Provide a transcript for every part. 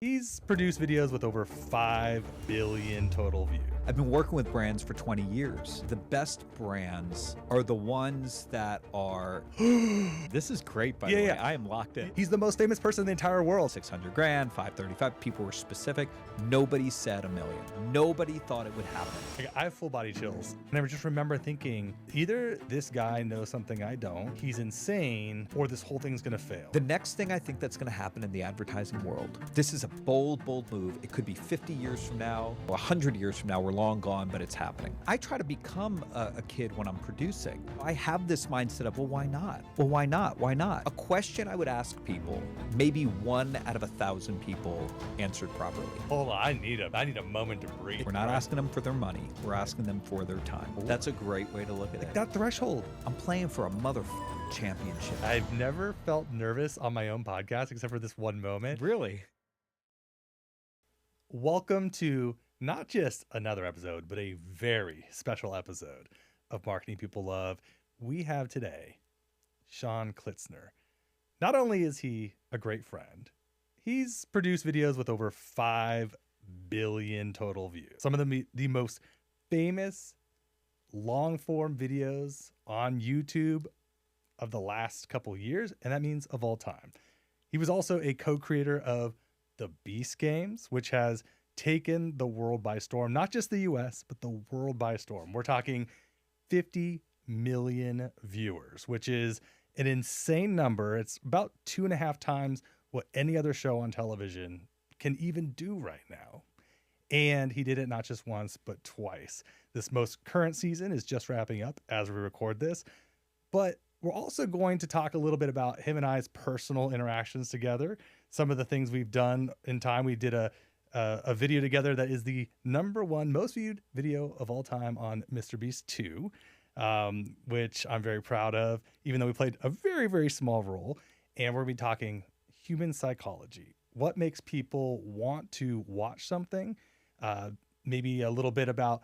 He's produced videos with over 5 billion total views. I've been working with brands for 20 years. The best brands are the ones that are... This is great, by the way. I am locked in. He's the most famous person in the entire world. 600 grand, 535. People were specific. Nobody said $1 million. Nobody thought it would happen. I have full body chills. And I just remember thinking, either this guy knows something I don't, he's insane, or this whole thing's gonna fail. The next thing I think that's gonna happen in the advertising world, this is a bold, bold move. It could be 50 years from now, or 100 years from now. We're long gone, but it's happening. I try to become a kid when I'm producing. I have this mindset of, well, why not? Well, why not? Why not? A question I would ask people, maybe 1 out of 1,000 people answered properly. Hold on, I need a moment to breathe. We're not asking them for their money. We're asking them for their time. That's a great way to look at it. That threshold. I'm playing for a championship. I've never felt nervous on my own podcast except for this one moment. Really? Welcome to not just another episode, but a very special episode of Marketing People Love. We have today Sean Klitzner. Not only is he a great friend, he's produced videos with over 5 billion total views. Some of the most famous long-form videos on YouTube of the last couple years, and that means of all time. He was also a co-creator of the Beast games, which has taken the world by storm, not just the US, but the world by storm. We're talking 50 million viewers, which is an insane number. It's about 2.5 times what any other show on television can even do right now. And he did it not just once, but twice. This most current season is just wrapping up as we record this, but we're also going to talk a little bit about him and I's personal interactions together. Some of the things we've done in time. We did a video together that is the #1 most viewed video of all time on MrBeast 2, which I'm very proud of, even though we played a very, very small role. And we're going to be talking human psychology. What makes people want to watch something? Maybe a little bit about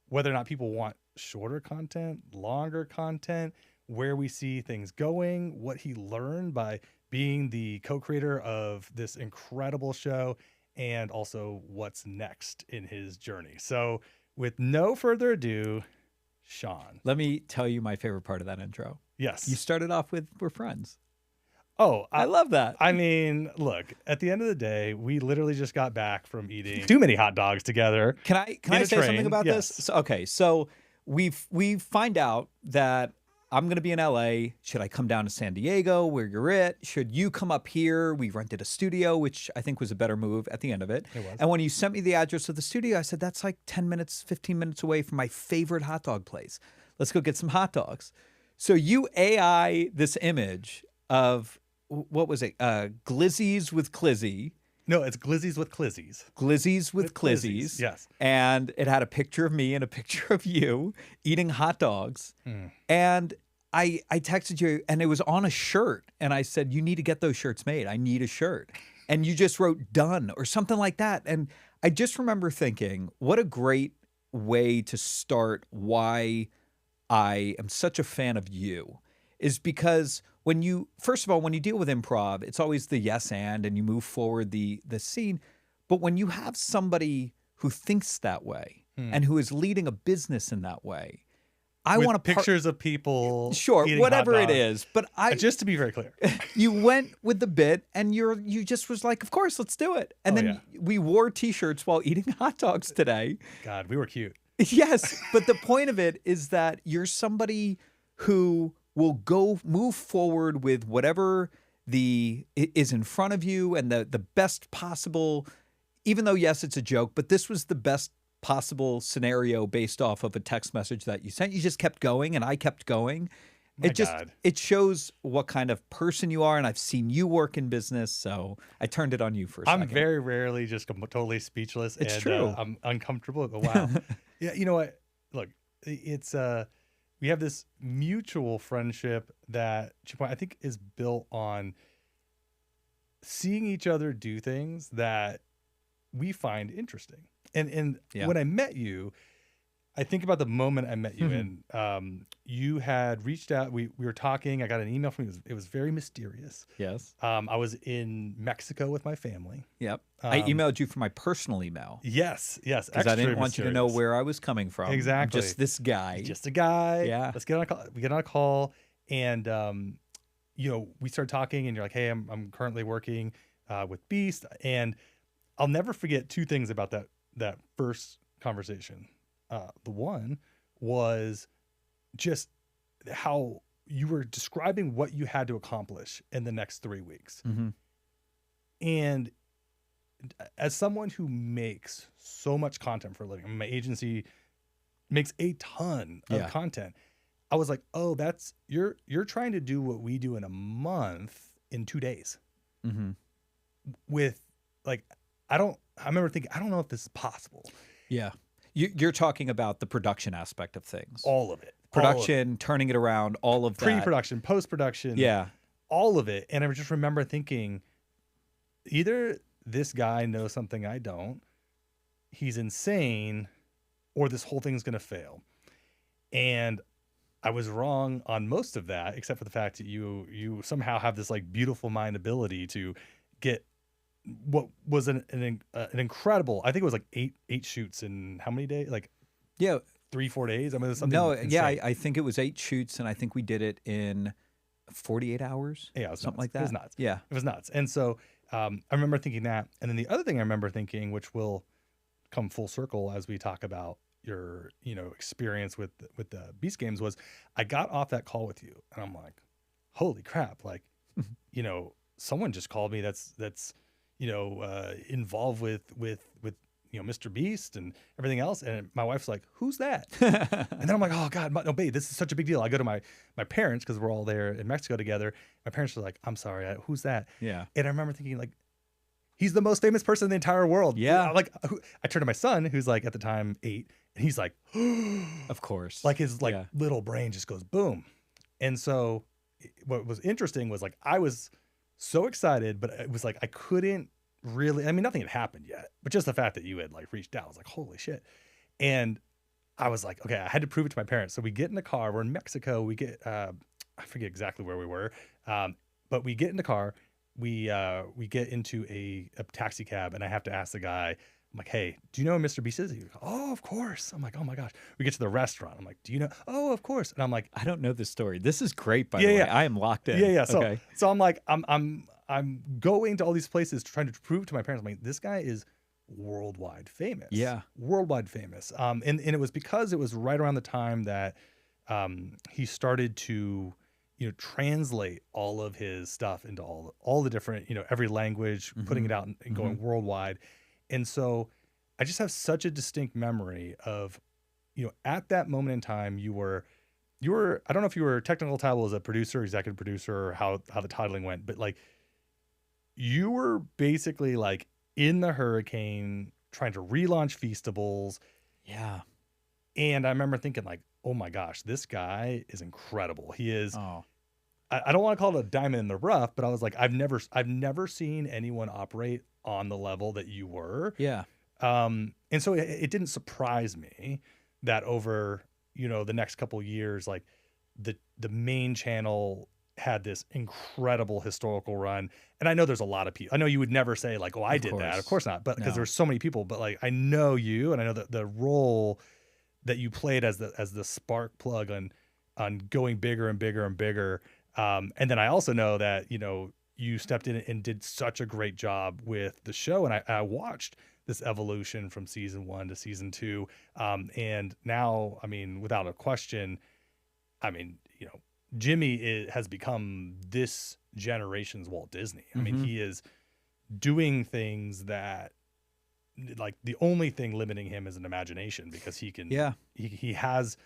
whether or not people want shorter content, longer content, where we see things going, what he learned by being the co-creator of this incredible show, and also what's next in his journey. So with no further ado, Sean. Let me tell you my favorite part of that intro. Yes. You started off with, we're friends. Oh, I love that. I mean, look, at the end of the day, we literally just got back from eating too many hot dogs together. Can I say something about this? So we find out that I'm going to be in LA. Should I come down to San Diego where you're at? Should you come up here? We rented a studio, which I think was a better move at the end of it. It was. And when you sent me the address of the studio, I said, that's like 10 minutes, 15 minutes away from my favorite hot dog place. Let's go get some hot dogs. So you AI this image of, what was it? Glizzies with Clizzy. No, it's Glizzies with Clizzies. Glizzies with Clizzies. Yes. And it had a picture of me and a picture of you eating hot dogs. And I texted you, and it was on a shirt. And I said, you need to get those shirts made. I need a shirt. And you just wrote done or something like that. And I just remember thinking, what a great way to start why I am such a fan of you. Is because first of all, when you deal with improv, it's always the yes and you move forward the scene. But when you have somebody who thinks that way and who is leading a business in that way, I want to pictures of people. Sure, whatever it is. But just to be very clear, you went with the bit and you just was like, of course, let's do it. And then we wore T-shirts while eating hot dogs today. God, we were cute. Yes, but the point of it is that you're somebody who will move forward with whatever is in front of you and the best possible, even though, yes, it's a joke, but this was the best possible scenario based off of a text message that you sent. You just kept going and I kept going. It shows what kind of person you are, and I've seen you work in business, so I turned it on you for a second. I'm very rarely just totally speechless. It's true. I'm uncomfortable. Wow. Yeah, you know what? Look, it's we have this mutual friendship that I think is built on seeing each other do things that we find interesting. And when I met you, I think about the moment I met you Mhm. and you had reached out. We were talking. I got an email from you. It was very mysterious. Yes. I was in Mexico with my family. Yep. I Um, emailed you from my personal email yes, because I extra didn't want you to know mysterious. where I was coming from. I'm Exactly. just this He's guy. just a guy. Yeah. Let's get on a call. We get on a call, and we started talking, and you're like, "Hey, I'm currently working with Beast," and I'll never forget two things about that first conversation. The one was just how you were describing what you had to accomplish in the next 3 weeks, Hmm. and as someone who makes so much content for a living, my agency makes a ton of Yeah. content. I was like, oh, that's you're trying to do what we do in a month in 2 days Hmm. with like I remember thinking, I don't know if this is possible. Yeah. You're talking about the production aspect of things. All of it. Production, turning it around, all of that. Pre-production, post-production, Yeah. all of it. And I just remember thinking, either this guy knows something I don't, he's insane, or this whole thing's gonna fail. And I was wrong on most of that, except for the fact that you somehow have this like beautiful mind ability to get what was an incredible. I think it was like eight shoots in how many days? Like Yeah. 3-4 days. I mean, it was something. No, insane. yeah, I think it was 8 shoots, and I think we did it in 48 hours. Yeah, it was something nuts. like that. It was nuts. Yeah. It was nuts. And so I remember thinking that. And then the other thing I remember thinking, which will come full circle as we talk about your experience with the Beast games, was I got off that call with you and I'm like, holy crap, like someone just called me that's involved with MrBeast and everything else. And my wife's like, who's that? And then I'm like, oh God, no, babe, this is such a big deal. I go to my parents because we're all there in Mexico together. My parents are like, I'm sorry, who's that? Yeah. And I remember thinking like, he's the most famous person in the entire world. Yeah. Like I turned to my son, who's like at the time 8, and he's like, Of course. like his Yeah. little brain just goes boom. And so what was interesting was like, I was so excited, but it was like, I couldn't really, I mean, nothing had happened yet, but just the fact that you had like reached out, I was like, holy shit. And I was like, okay, I had to prove it to my parents. So we get in the car, we're in Mexico. We get, I forget exactly where we were. But we get in the car, we get into a taxi cab, and I have to ask the guy, I'm like, hey, do you know who MrBeast is? He goes, oh, of course. I'm like, oh my gosh. We get to the restaurant. I'm like, do you know? Oh, of course. And I'm like, I don't know this story. This is great, by Yeah, the way. yeah. I am locked in. yeah. Okay. So I'm like, I'm going to all these places trying to prove to my parents, I'm like, this guy is worldwide famous. Yeah. Worldwide famous. And it was because it was right around the time that he started to translate all of his stuff into all the different, every language, putting it out and going worldwide. And so I just have such a distinct memory of, at that moment in time, you were, I don't know if you were technical title as a producer, executive producer, or how the titling went, but like you were basically like in the hurricane trying to relaunch Feastables. Yeah. And I remember thinking like, oh my gosh, this guy is incredible. He is, Oh. I don't want to call it a diamond in the rough, but I was like, I've never seen anyone operate on the level that you were. Yeah. And so it didn't surprise me that over, the next couple of years, like the main channel had this incredible historical run. And I know there's a lot of people. I know you would never say like, oh, I did that. Of course not. But because No. there's so many people, but like, I know you, and I know that the role that you played as the spark plug on going bigger and bigger and bigger. And then I also know that, you stepped in and did such a great job with the show. And I watched this evolution from season 1 to season 2. And now, I mean, without a question, I mean, Jimmy has become this generation's Walt Disney. I mean, he is doing things that, like, the only thing limiting him is an imagination, because he can, he has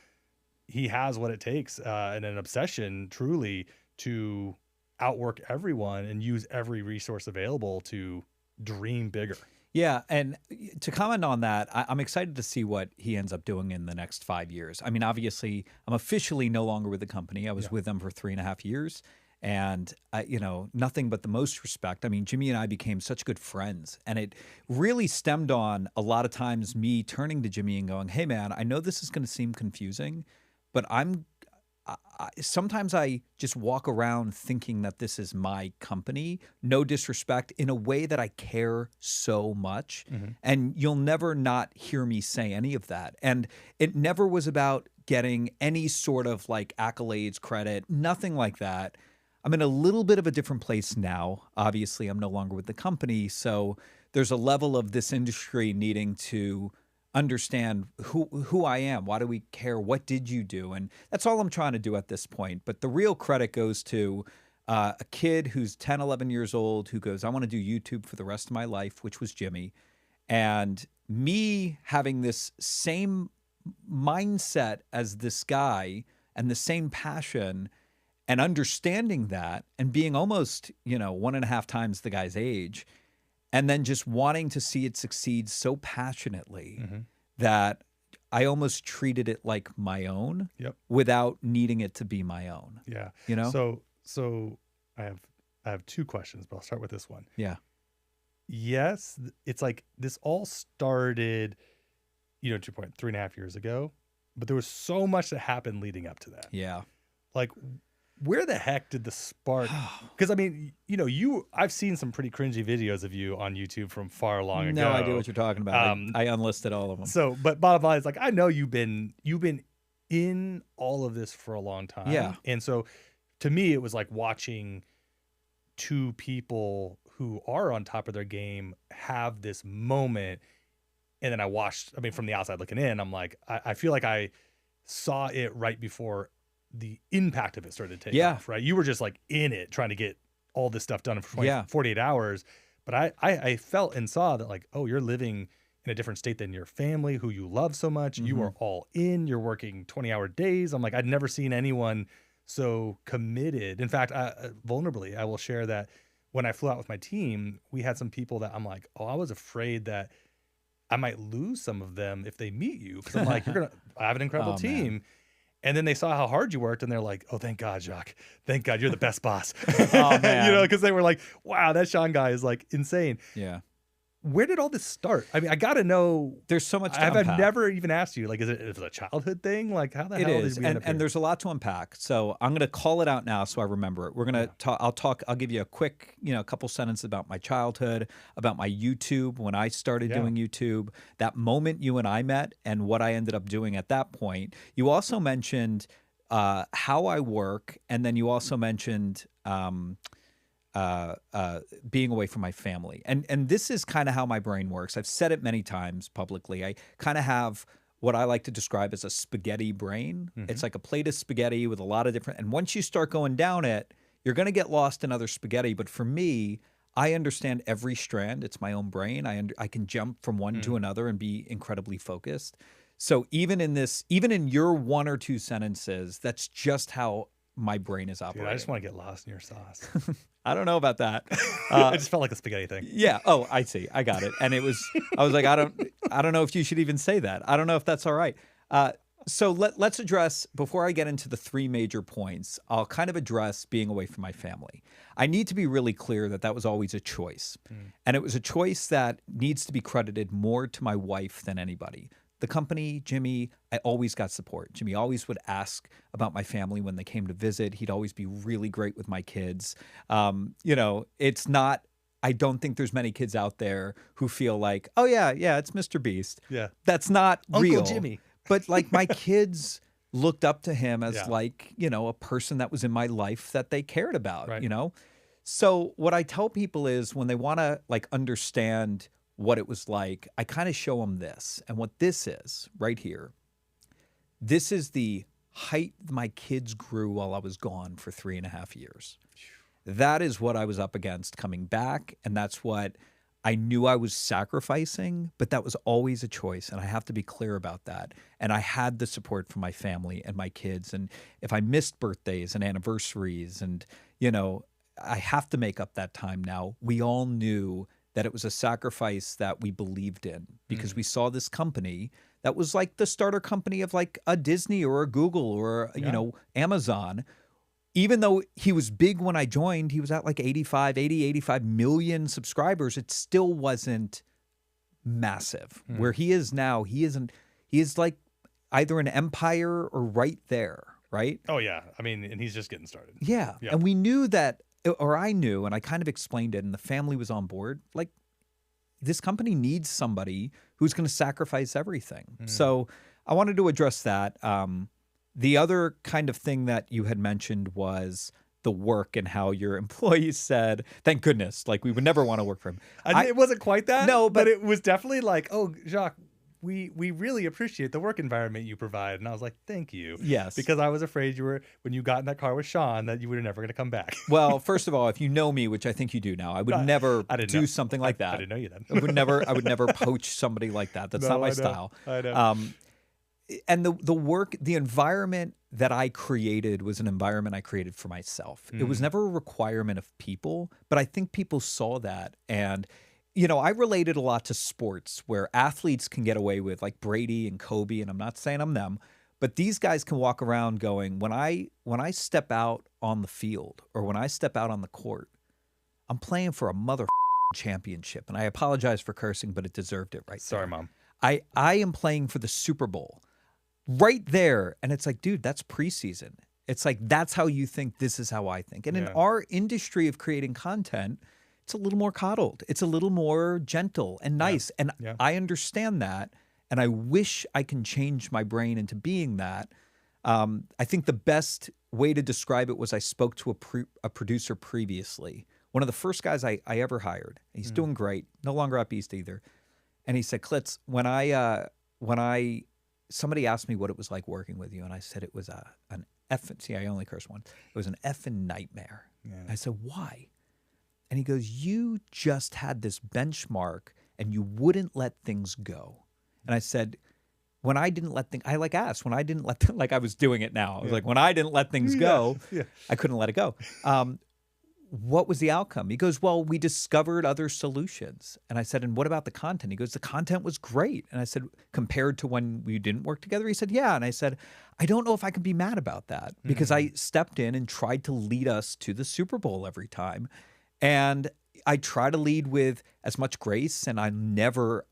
what it takes, and an obsession truly to outwork everyone and use every resource available to dream bigger. Yeah, and to comment on that, I'm excited to see what he ends up doing in the next 5 years. I mean, obviously, I'm officially no longer with the company. I was with them for 3.5 years, And, you know, nothing but the most respect. I mean, Jimmy and I became such good friends. And it really stemmed on a lot of times me turning to Jimmy and going, hey, man, I know this is going to seem confusing, but sometimes I just walk around thinking that this is my company, no disrespect, in a way that I care so much. And you'll never not hear me say any of that. And it never was about getting any sort of like accolades, credit, nothing like that. I'm in a little bit of a different place now. Obviously, I'm no longer with the company. So there's a level of this industry needing to understand who I am. Why do we care? What did you do? And that's all I'm trying to do at this point. But the real credit goes to a kid who's 10, 11 years old who goes, I want to do YouTube for the rest of my life, which was Jimmy. And me having this same mindset as this guy and the same passion and understanding that and being almost, you know, 1.5 times the guy's age, and then just wanting to see it succeed so passionately that I almost treated it like my own without needing it to be my own. Yeah. You know? So I have 2 questions, but I'll start with this one. Yeah. Yes, it's like this all started, you know, to your point, 3.5 years ago, but there was so much that happened leading up to that. Yeah. Like, where the heck did the spark? Because I mean, you know, I've seen some pretty cringy videos of you on YouTube from far long ago. No idea what you're talking about. I unlisted all of them. So, but bottom line is like, I know you've been in all of this for a long time. Yeah. And so to me, it was like watching 2 people who are on top of their game have this moment. And then I watched, I mean, from the outside looking in, I'm like, I feel like I saw it right before the impact of it started to take off, right? You were just like in it trying to get all this stuff done in 48 hours. But I felt and saw that like, oh, you're living in a different state than your family who you love so much. You are all in, you're working 20-hour days. I'm like, I'd never seen anyone so committed. In fact, vulnerably, I will share that when I flew out with my team, we had some people that I'm like, oh, I was afraid that I might lose some of them if they meet you. Cause I'm like, I have an incredible team. Man. And then they saw how hard you worked and they're like, oh, thank God, Jacques. Thank God you're the best boss. Oh, man. You know, because they were like, wow, that Sean guy is like insane. Yeah. Where did all this start? I mean, I got to know. There's so much to I've unpack. never even asked you. Like, is it a childhood thing? Like, how the hell it is. did we end up here? And there's a lot to unpack. So I'm going to call it out now so I remember it. We're going to talk. I'll give you a quick, you know, a couple sentences about my childhood, about my YouTube, when I started doing YouTube, that moment you and I met and what I ended up doing at that point. You also mentioned how I work. And then you also mentioned being away from my family. And this is kind of how my brain works. I've said it many times publicly. I kind of have what I like to describe as a spaghetti brain. It's like a plate of spaghetti with a lot of different, and once you start going down it, you're going to get lost in other spaghetti. But for me, I understand every strand. It's my own brain. I can jump from one to another and be incredibly focused. So even in your 1 or 2 sentences, that's just how my brain is operating. Dude, I just want to get lost in your sauce. I don't know about that. It just felt like a spaghetti thing. Yeah. Oh, I see. I got it. And I was like, I don't know if you should even say that. I don't know if that's all right. So let's address, before I get into the 3 major points, I'll kind of address being away from my family. I need to be really clear that was always a choice. And it was a choice that needs to be credited more to my wife than anybody. The company, Jimmy, I always got support. Jimmy always would ask about my family when they came to visit. He'd always be really great with my kids. You know, it's not, I don't think there's many kids out there who feel like, oh yeah, it's MrBeast. Yeah. That's not real. Uncle Jimmy. But like my kids looked up to him as like, you know, a person that was in my life that they cared about, you know? So what I tell people is when they want to like understand what it was like, I kind of show them this. And what this is right here, this is the height my kids grew while I was gone for 3.5 years. That is what I was up against coming back. And that's what I knew I was sacrificing, but that was always a choice. And I have to be clear about that. And I had the support from my family and my kids. And if I missed birthdays and anniversaries and, you know, I have to make up that time now. We all knew that it was a sacrifice that we believed in because we saw this company that was like the starter company of like a Disney or a Google or, you know, Amazon. even though he was big when I joined, he was at like 85 million subscribers. It still wasn't massive. Where he is now, he is like either an empire or right there, right? Oh yeah. I mean, and he's just getting started. Yeah. And we knew that, or I knew, and I kind of explained it, and the family was on board. Like, this company needs somebody who's going to sacrifice everything. So I wanted to address that. The other kind of thing that you had mentioned was the work and how your employees said, thank goodness, like we would never want to work for him. It wasn't quite that. No, but it was definitely like, oh, Jacques, we really appreciate the work environment you provide. And I was like, thank you. Yes. Because I was afraid when you got in that car with Sean, that you were never going to come back. Well, first of all, if you know me, which I think you do now, I would never do something like that. I didn't know you then. I would never poach somebody like that. That's not my style. I know. And the environment that I created was an environment I created for myself. It was never a requirement of people, but I think people saw that. And, you know, I related a lot to sports where athletes can get away with, like Brady and Kobe, and I'm not saying I'm them, but these guys can walk around going, when I step out on the field or when I step out on the court, I'm playing for a mother championship. And I apologize for cursing, but it deserved it right Sorry, there. Mom. I am playing for the Super Bowl. Right there. And it's like, dude, that's preseason. It's like, that's how you think. This is how I think. And in our industry of creating content, it's a little more coddled. It's a little more gentle and nice. And I understand that. And I wish I can change my brain into being that. I think the best way to describe it was I spoke to a producer previously. One of the first guys I ever hired. He's doing great. No longer up East either. And he said, Klitz, when somebody asked me what it was like working with you, and I said it was an effing, see, I only curse once. It was an effing nightmare. Yeah. I said, why? And he goes, you just had this benchmark and you wouldn't let things go. And I said, when I didn't let things, I like asked, when I didn't let, like I was doing it now. I was like, when I didn't let things go, I couldn't let it go. What was the outcome? He goes, well, we discovered other solutions. And I said, and what about the content? He goes, the content was great. And I said, compared to when we didn't work together? He said, yeah. And I said, I don't know if I can be mad about that because I stepped in and tried to lead us to the Super Bowl every time. And I try to lead with as much grace, and I never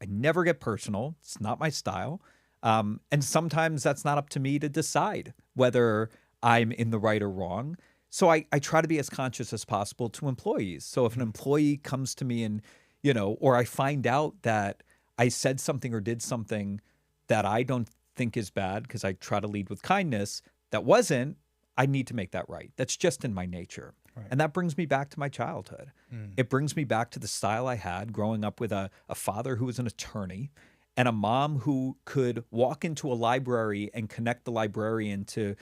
get personal. It's not my style. And sometimes that's not up to me to decide whether I'm in the right or wrong. So I try to be as conscious as possible to employees. So if an employee comes to me and, you know, or I find out that I said something or did something that I don't think is bad because I try to lead with kindness, that wasn't, I need to make that right. That's just in my nature. Right. And that brings me back to my childhood. It brings me back to the style I had growing up with a father who was an attorney and a mom who could walk into a library and connect the librarian to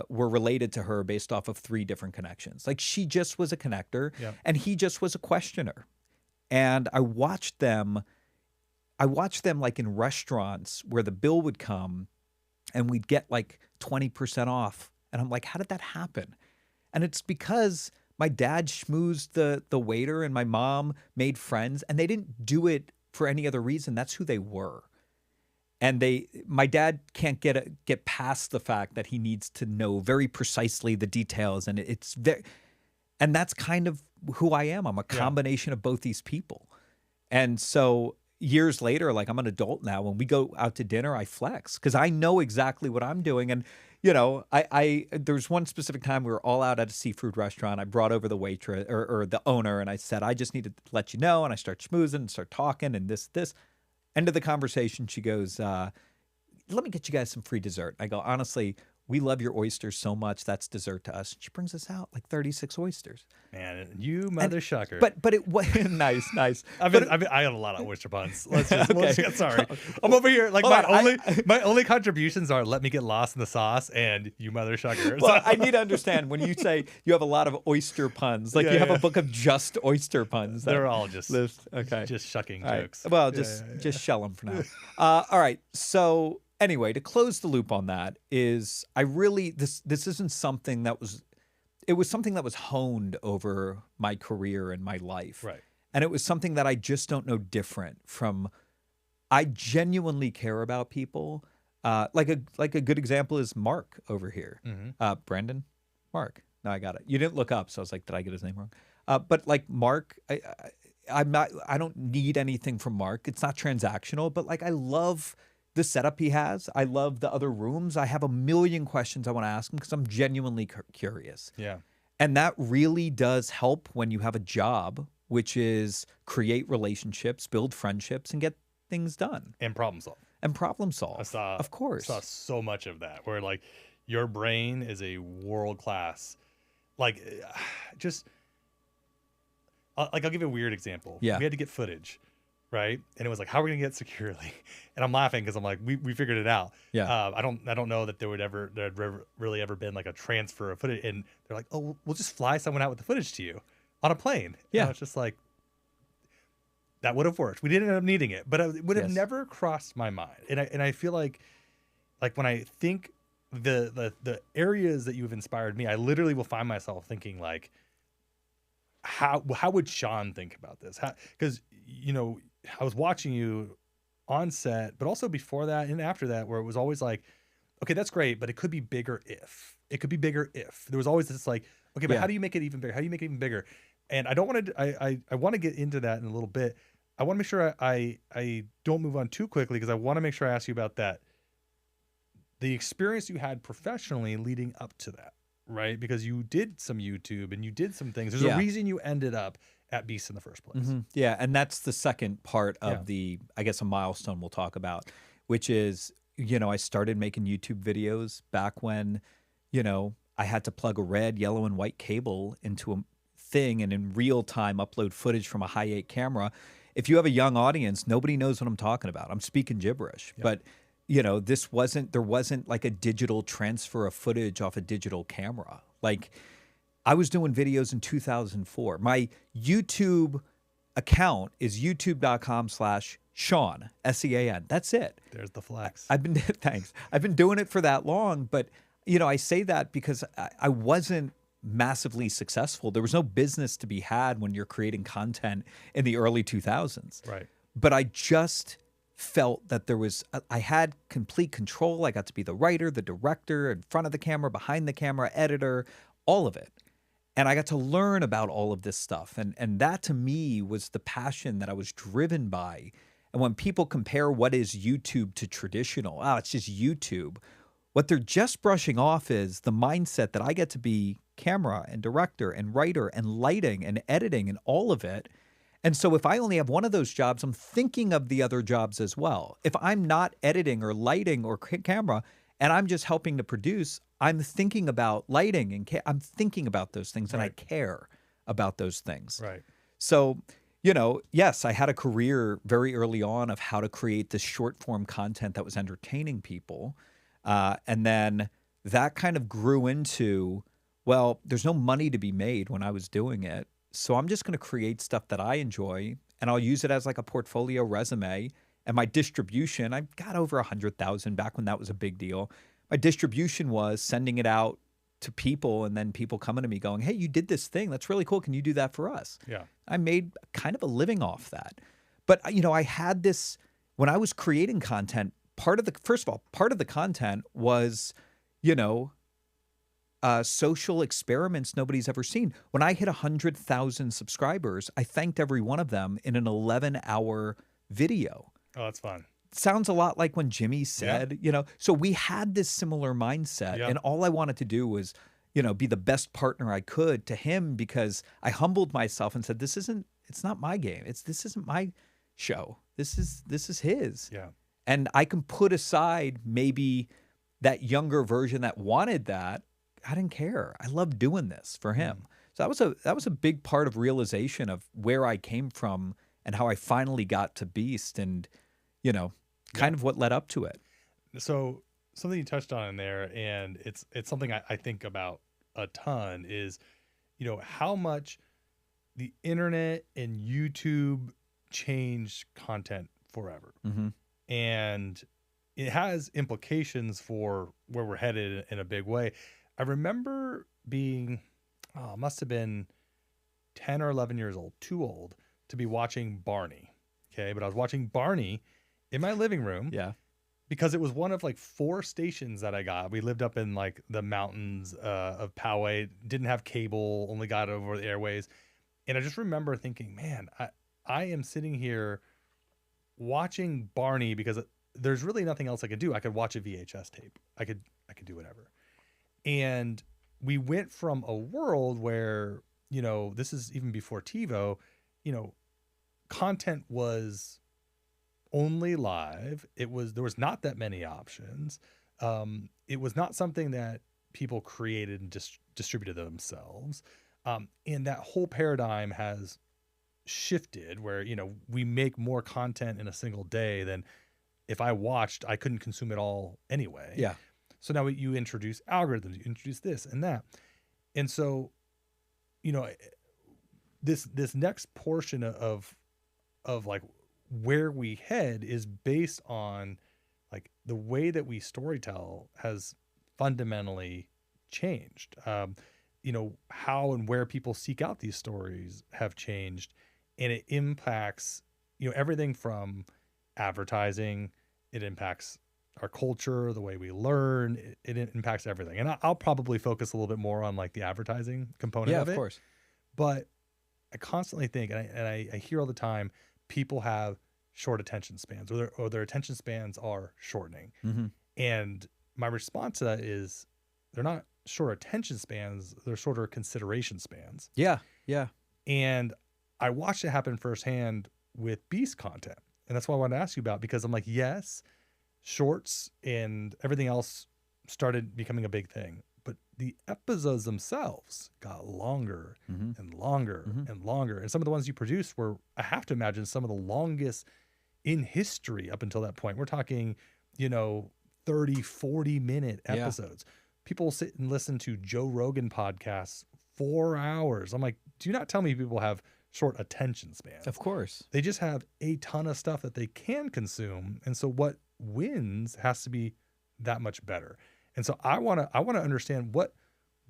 were related to her based off of 3 different connections. Like she just was a connector and he just was a questioner. And I watched them like in restaurants where the bill would come and we'd get like 20% off. And I'm like, how did that happen? And it's because my dad schmoozed the waiter and my mom made friends, and they didn't do it for any other reason. That's who they were. And my dad can't get past the fact that he needs to know very precisely the details, and and that's kind of who I am. I'm a combination of both these people. And so years later, like I'm an adult now, when we go out to dinner, I flex because I know exactly what I'm doing. And you know, there's one specific time we were all out at a seafood restaurant. I brought over the waitress or the owner, and I said, I just need to let you know. And I start schmoozing and start talking and this. End of the conversation, she goes, let me get you guys some free dessert. I go, honestly, we love your oysters so much. That's dessert to us. And she brings us out like 36 oysters. Man, you mother shucker. But it was nice. I got a lot of oyster puns. Let's get sorry. I'm over here. Like my only contributions are let me get lost in the sauce and you mother shucker. Well, I need to understand when you say you have a lot of oyster puns, like you have a book of just oyster puns. They're all just okay. Just shucking jokes. Right. Well, just shell them for now. All right. So anyway, to close the loop on that is this isn't something that was, it was something that was honed over my career and my life. Right. And it was something that I just don't know different from. I genuinely care about people. Like a good example is Mark over here. Brandon, Mark. No, I got it. You didn't look up, so I was like, did I get his name wrong? But like Mark, I'm not. I don't need anything from Mark. It's not transactional, but like I love the setup he has. I love the other rooms. I have a million questions I want to ask him because I'm genuinely curious. Yeah. And that really does help when you have a job, which is create relationships, build friendships, and get things done And problem solve. and problem solve. I saw, of course. saw so much of that where like your brain is a world class, like just like I'll give you a weird example. Yeah. We had to get footage, right? And it was like, how are we gonna get it securely? And I'm laughing because I'm like, we figured it out. Yeah. I don't know that there'd really ever been like a transfer of footage. And they're like, oh, we'll just fly someone out with the footage to you on a plane. Yeah. And it's just like, that would have worked. We didn't end up needing it, but it would have never crossed my mind. And I feel like when I think the areas that you've inspired me, I literally will find myself thinking like, how would Sean think about this? Because you know, I was watching you on set, but also before that and after that, where it was always like, okay, that's great, but it could be bigger if. It could be bigger if. There was always this like, okay, but how do you make it even bigger? How do you make it even bigger? And I don't want to. I want to get into that in a little bit. I want to make sure I don't move on too quickly because I want to make sure I ask you about that. The experience you had professionally leading up to that, right? Because you did some YouTube and you did some things. There's a reason you ended up at Beast in the first place. Mm-hmm. Yeah, and that's the second part of the, I guess, a milestone we'll talk about, which is, you know, I started making YouTube videos back when, you know, I had to plug a red, yellow, and white cable into a thing and in real time upload footage from a high 8 camera. If you have a young audience, nobody knows what I'm talking about. I'm speaking gibberish, but you know, there wasn't like a digital transfer of footage off a digital camera. Like I was doing videos in 2004. My YouTube account is youtube.com/Sean, SEAN. That's it. There's the flex. Thanks. I've been doing it for that long, but you know, I say that because I wasn't massively successful. There was no business to be had when you're creating content in the early 2000s. Right. But I just felt that I had complete control. I got to be the writer, the director, in front of the camera, behind the camera, editor, all of it. And I got to learn about all of this stuff. And that to me was the passion that I was driven by. And when people compare what is YouTube to traditional, it's just YouTube. What they're just brushing off is the mindset that I get to be camera and director and writer and lighting and editing and all of it. And so if I only have one of those jobs, I'm thinking of the other jobs as well. If I'm not editing or lighting or camera and I'm just helping to produce, I'm thinking about lighting and I'm thinking about those things and I care about those things. Right. So, you know, yes, I had a career very early on of how to create this short form content that was entertaining people. And then that kind of grew into, well, there's no money to be made when I was doing it. So I'm just going to create stuff that I enjoy and I'll use it as like a portfolio resume. And my distribution, I got over 100,000 back when that was a big deal. My distribution was sending it out to people and then people coming to me going, hey, you did this thing. That's really cool. Can you do that for us? Yeah. I made kind of a living off that. But, you know, I had this, when I was creating content, first of all, part of the content was, you know, social experiments nobody's ever seen. When I hit 100,000 subscribers, I thanked every one of them in an 11-hour video. Oh, that's fun. Sounds a lot like when Jimmy said, you know, so we had this similar mindset and all I wanted to do was, you know, be the best partner I could to him because I humbled myself and said, it's not my game. This isn't my show. This is his. Yeah. And I can put aside maybe that younger version that wanted that. I didn't care. I loved doing this for him. So that was a big part of realization of where I came from and how I finally got to Beast and, you know, kind of what led up to it. So something you touched on in there, and it's something I think about a ton is, you know, how much the internet and YouTube changed content forever. Mm-hmm. And it has implications for where we're headed in a big way. I remember being, must have been 10 or 11 years old, too old to be watching Barney. Okay. But I was watching Barney in my living room. Yeah. because it was one of like 4 stations that I got. We lived up in like the mountains of Poway, didn't have cable, only got it over the airways. And I just remember thinking, man, I am sitting here watching Barney because there's really nothing else I could do. I could watch a VHS tape. I could do whatever. And we went from a world where, you know, this is even before TiVo, you know, content was only live. There was not that many options. It was not something that people created and distributed themselves. And that whole paradigm has shifted where, you know, we make more content in a single day than if I watched, I couldn't consume it all anyway. Yeah. So now you introduce algorithms, you introduce this and that. And so, you know, this next portion of like where we head is based on like the way that we storytell has fundamentally changed. You know, how and where people seek out these stories have changed, and it impacts, you know, everything from advertising. It impacts our culture, the way we learn. It impacts everything. And I'll probably focus a little bit more on like the advertising component of it. Yeah, of course. But I constantly think, and I hear all the time, people have short attention spans, or their attention spans are shortening. Mm-hmm. And my response to that is they're not short attention spans, they're shorter consideration spans. Yeah, yeah. And I watched it happen firsthand with Beast content. And that's what I wanted to ask you about, because I'm like, yes, shorts and everything else started becoming a big thing, but the episodes themselves got longer and longer and longer. And some of the ones you produced were, I have to imagine, some of the longest in history up until that point. We're talking, you know, 30, 40-minute episodes. People sit and listen to Joe Rogan podcasts 4 hours. I'm like, do not tell me people have short attention spans. Of course. They just have a ton of stuff that they can consume. And so what wins has to be that much better. And so I want to understand what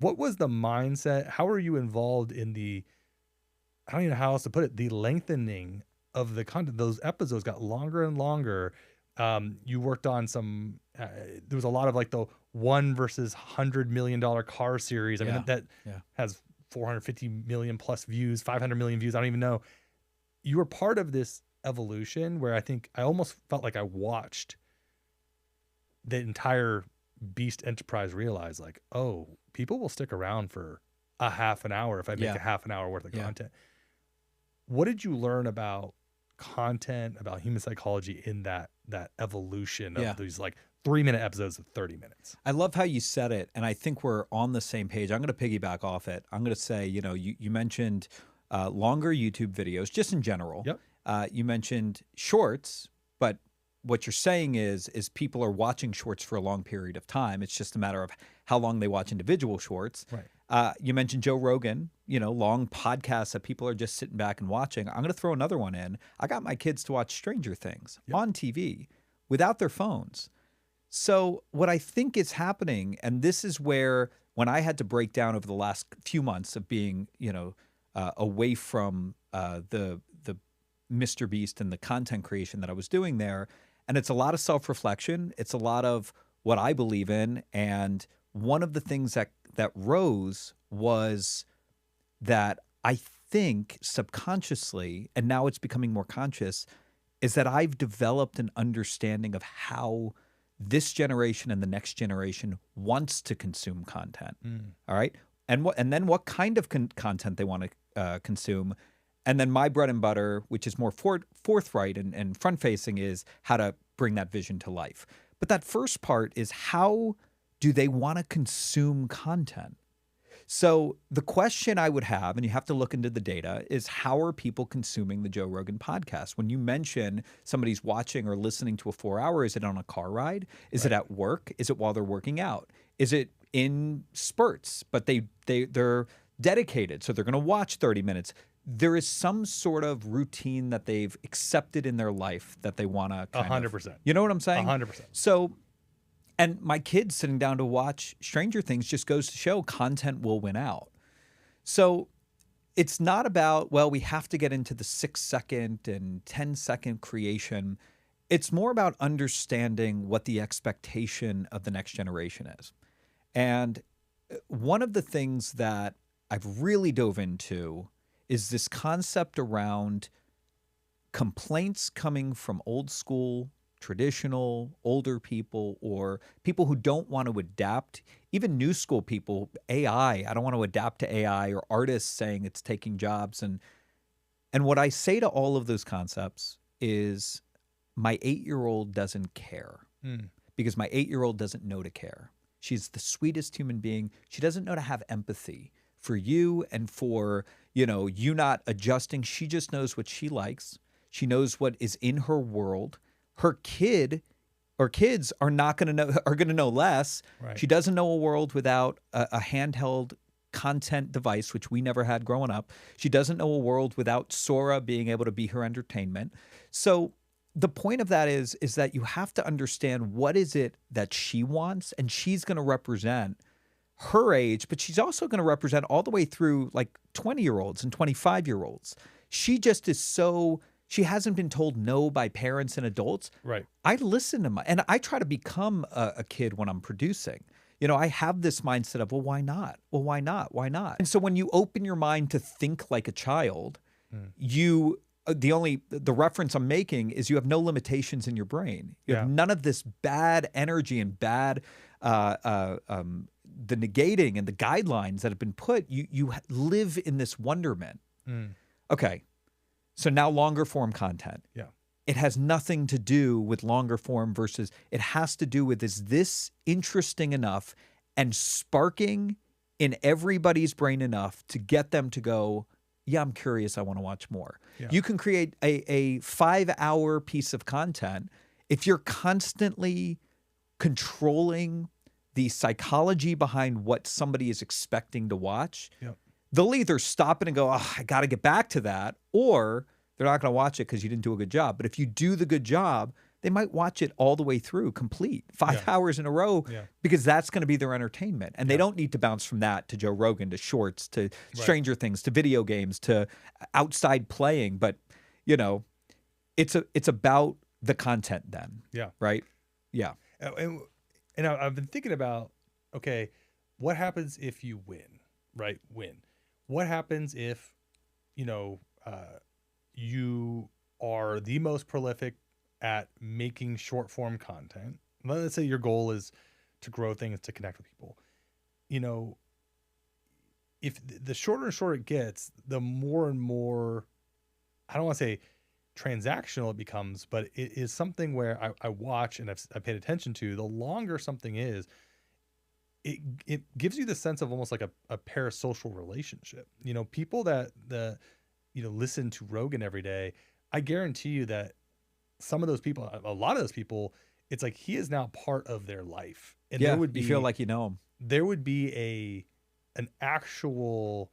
was the mindset? How are you involved in the, I don't even know how else to put it, the lengthening of the content? Those episodes got longer and longer. You worked on some, there was a lot of like the 1 versus $100 million car series. I mean, that has 450 million plus views, 500 million views. I don't even know. You were part of this evolution where I think I almost felt like I watched the entire Beast enterprise realize like, oh, people will stick around for a half an hour if I make a half an hour worth of content. What did you learn about content, about human psychology in that evolution of these like 3-minute episodes of 30 minutes? I love how you said it, and I think we're on the same page. I'm going to piggyback off it. I'm going to say, you know, you mentioned longer YouTube videos, just in general. Yep. You mentioned shorts, but what you're saying is people are watching shorts for a long period of time. It's just a matter of how long they watch individual shorts. Right. You mentioned Joe Rogan, you know, long podcasts that people are just sitting back and watching. I'm going to throw another one in. I got my kids to watch Stranger Things on TV without their phones. So what I think is happening, and this is where when I had to break down over the last few months of being, you know, away from the MrBeast and the content creation that I was doing there, and it's a lot of self-reflection. It's a lot of what I believe in. And one of the things that rose was that I think subconsciously, and now it's becoming more conscious, is that I've developed an understanding of how this generation and the next generation wants to consume content. All right. And then what kind of content they want to consume. And then my bread and butter, which is more forthright and front-facing, is how to bring that vision to life. But that first part is, how do they want to consume content? So the question I would have, and you have to look into the data, is how are people consuming the Joe Rogan podcast? When you mention somebody's watching or listening to a 4-hour, is it on a car ride? Is it at work? Is it while they're working out? Is it in spurts, but they're dedicated, so they're going to watch 30 minutes? There is some sort of routine that they've accepted in their life that they want to 100%. You know what I'm saying? 100%. So, and my kids sitting down to watch Stranger Things just goes to show content will win out. So it's not about, well, we have to get into the 6-second and 10-second creation. It's more about understanding what the expectation of the next generation is. And one of the things that I've really dove into is this concept around complaints coming from old school, traditional, older people, or people who don't want to adapt, even new school people, AI. I don't want to adapt to AI, or artists saying it's taking jobs. And what I say to all of those concepts is my 8-year-old doesn't care because my 8-year-old doesn't know to care. She's the sweetest human being. She doesn't know to have empathy for you and for, you not adjusting. She just knows what she likes. She knows what is in her world. Her kid or kids are not going to know, are going to know less. Right. She doesn't know a world without a handheld content device, which we never had growing up. She doesn't know a world without Sora being able to be her entertainment. So the point of that is that you have to understand what is it that she wants, and she's going to represent her age, but she's also going to represent all the way through like 20-year-olds and 25-year-olds. She just is so, she hasn't been told no by parents and adults. Right. I listen to and I try to become a kid when I'm producing. I have this mindset of, well, why not? Well, why not? Why not? And so when you open your mind to think like a child, the reference I'm making is you have no limitations in your brain. You have none of this bad energy and bad, the negating and the guidelines that have been put. You live in this wonderment. Okay. So now longer form content. Yeah. It has nothing to do with longer form versus, it has to do with, is this interesting enough and sparking in everybody's brain enough to get them to go, yeah, I'm curious, I want to watch more. Yeah. You can create a 5-hour piece of content if you're constantly controlling the psychology behind what somebody is expecting to watch. Yep. They'll either stop it and go, oh, I got to get back to that, or they're not going to watch it because you didn't do a good job. But if you do the good job, they might watch it all the way through, complete, 5 hours in a row, because that's going to be their entertainment. And they don't need to bounce from that to Joe Rogan, to shorts, to Stranger Things, to video games, to outside playing. But, it's about the content then. Yeah. Right? Yeah. And I've been thinking about, okay, what happens if you win, right? Win. What happens if, you are the most prolific at making short form content? Let's say your goal is to grow things, to connect with people. If the shorter and shorter it gets, the more and more, I don't want to say transactional it becomes, but it is something where I watch and I've paid attention to. The longer something is, it gives you the sense of almost like a parasocial relationship. People that listen to Rogan every day, I guarantee you that some of those people, a lot of those people, it's like he is now part of their life. And there would be, you feel like you know him. There would be an actual,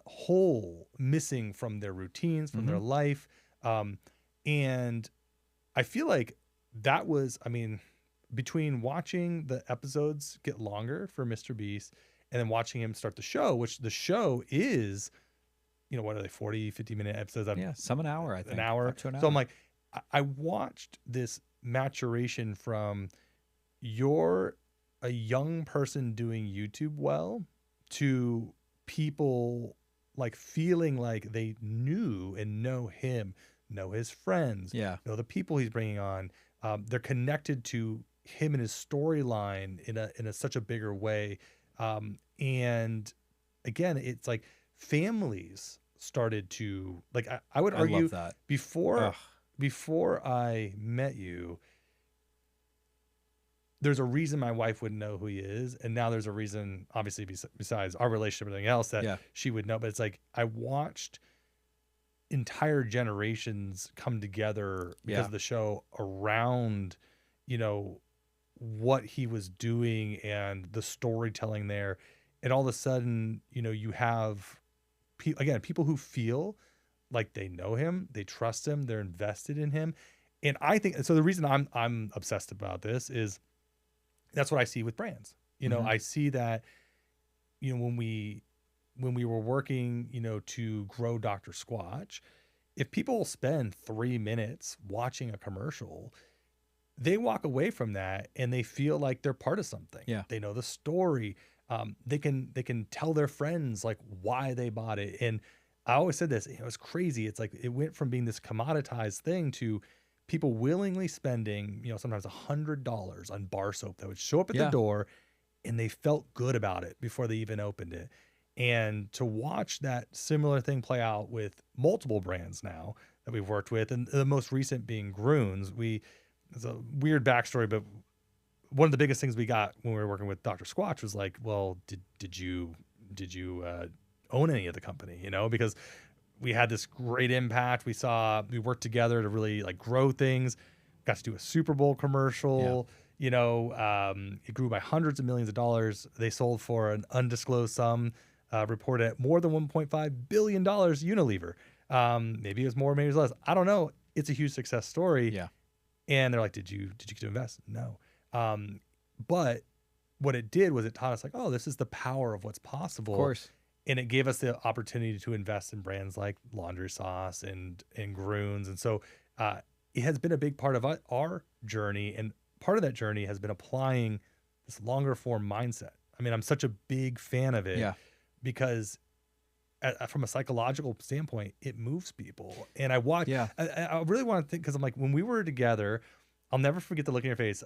hole missing from their routines, from their life. And I feel like that was, between watching the episodes get longer for MrBeast and then watching him start the show, which the show is, what are they, 40, 50-minute episodes? Some an hour, I think. An hour. Up to an hour. So I'm like, I watched this maturation from you're a young person doing YouTube well to people like feeling like they knew and know him, know his friends, know the people he's bringing on. They're connected to him and his storyline in such a bigger way. And again, it's like families started to, like, I would argue, I love that. Before I met you, there's a reason my wife wouldn't know who he is, and now there's a reason, obviously, besides our relationship and everything else, that she would know. But it's like I watched entire generations come together because of the show around, what he was doing and the storytelling there, and all of a sudden, you have people who feel like they know him, they trust him, they're invested in him. And I think so. The reason I'm obsessed about this is that's what I see with brands. I see that, when we were working, to grow Dr. Squatch, if people spend 3 minutes watching a commercial, they walk away from that and they feel like they're part of something. Yeah. They know the story. They can tell their friends like why they bought it. And I always said this, it was crazy. It's like it went from being this commoditized thing to people willingly spending, sometimes $100 on bar soap that would show up at the door, and they felt good about it before they even opened it. And to watch that similar thing play out with multiple brands now that we've worked with, and the most recent being Groons, it's a weird backstory, but one of the biggest things we got when we were working with Dr. Squatch was like, well, did you own any of the company? Because we had this great impact. We worked together to really like grow things. Got to do a Super Bowl commercial. It grew by hundreds of millions of dollars. They sold for an undisclosed sum, reported at more than $1.5 billion Unilever. Maybe it was more, maybe it was less. I don't know. It's a huge success story. Yeah. And they're like, did you get to invest? No. But what it did was it taught us like, oh, this is the power of what's possible. Of course. And it gave us the opportunity to invest in brands like Laundry Sauce and Groons. And so it has been a big part of our journey. And part of that journey has been applying this longer form mindset. I mean, I'm such a big fan of it because from a psychological standpoint, it moves people. And I watch, I really want to think, because I'm like, when we were together, I'll never forget the look in your face.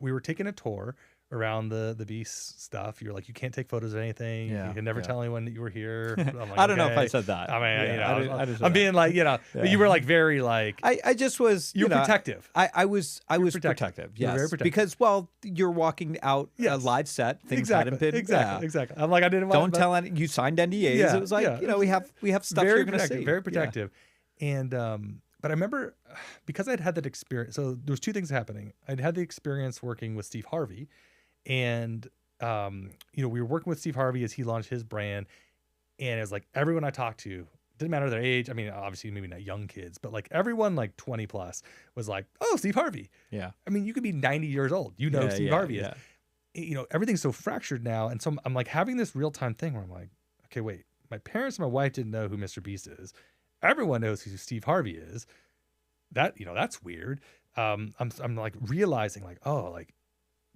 We were taking a tour around the Beast stuff. You're like, you can't take photos of anything. You can never tell anyone that you were here. I'm like, I don't know if I said that. I mean, I'm being like, but you were like very like, I just was, you're protective. I was protective. Yes. Very protective. Because, well, you're walking out a live set. Things hadn't been. Exactly. I'm like, I didn't want to. Don't tell any, you signed NDAs. It was like, we have stuff very you're going to see. Very protective. And, but I remember because I'd had that experience. So there was two things happening. I'd had the experience working with Steve Harvey, and we were working with Steve Harvey as he launched his brand, and it was like everyone I talked to, didn't matter their age. I mean, obviously maybe not young kids, but like everyone like 20 plus was like, oh, Steve Harvey. Yeah. I mean, you could be 90 years old. Steve Harvey is. Everything's so fractured now, and so I'm like having this real time thing where I'm like, okay, wait, my parents and my wife didn't know who MrBeast is. Everyone knows who Steve Harvey is. That's weird. I'm like realizing like, oh, like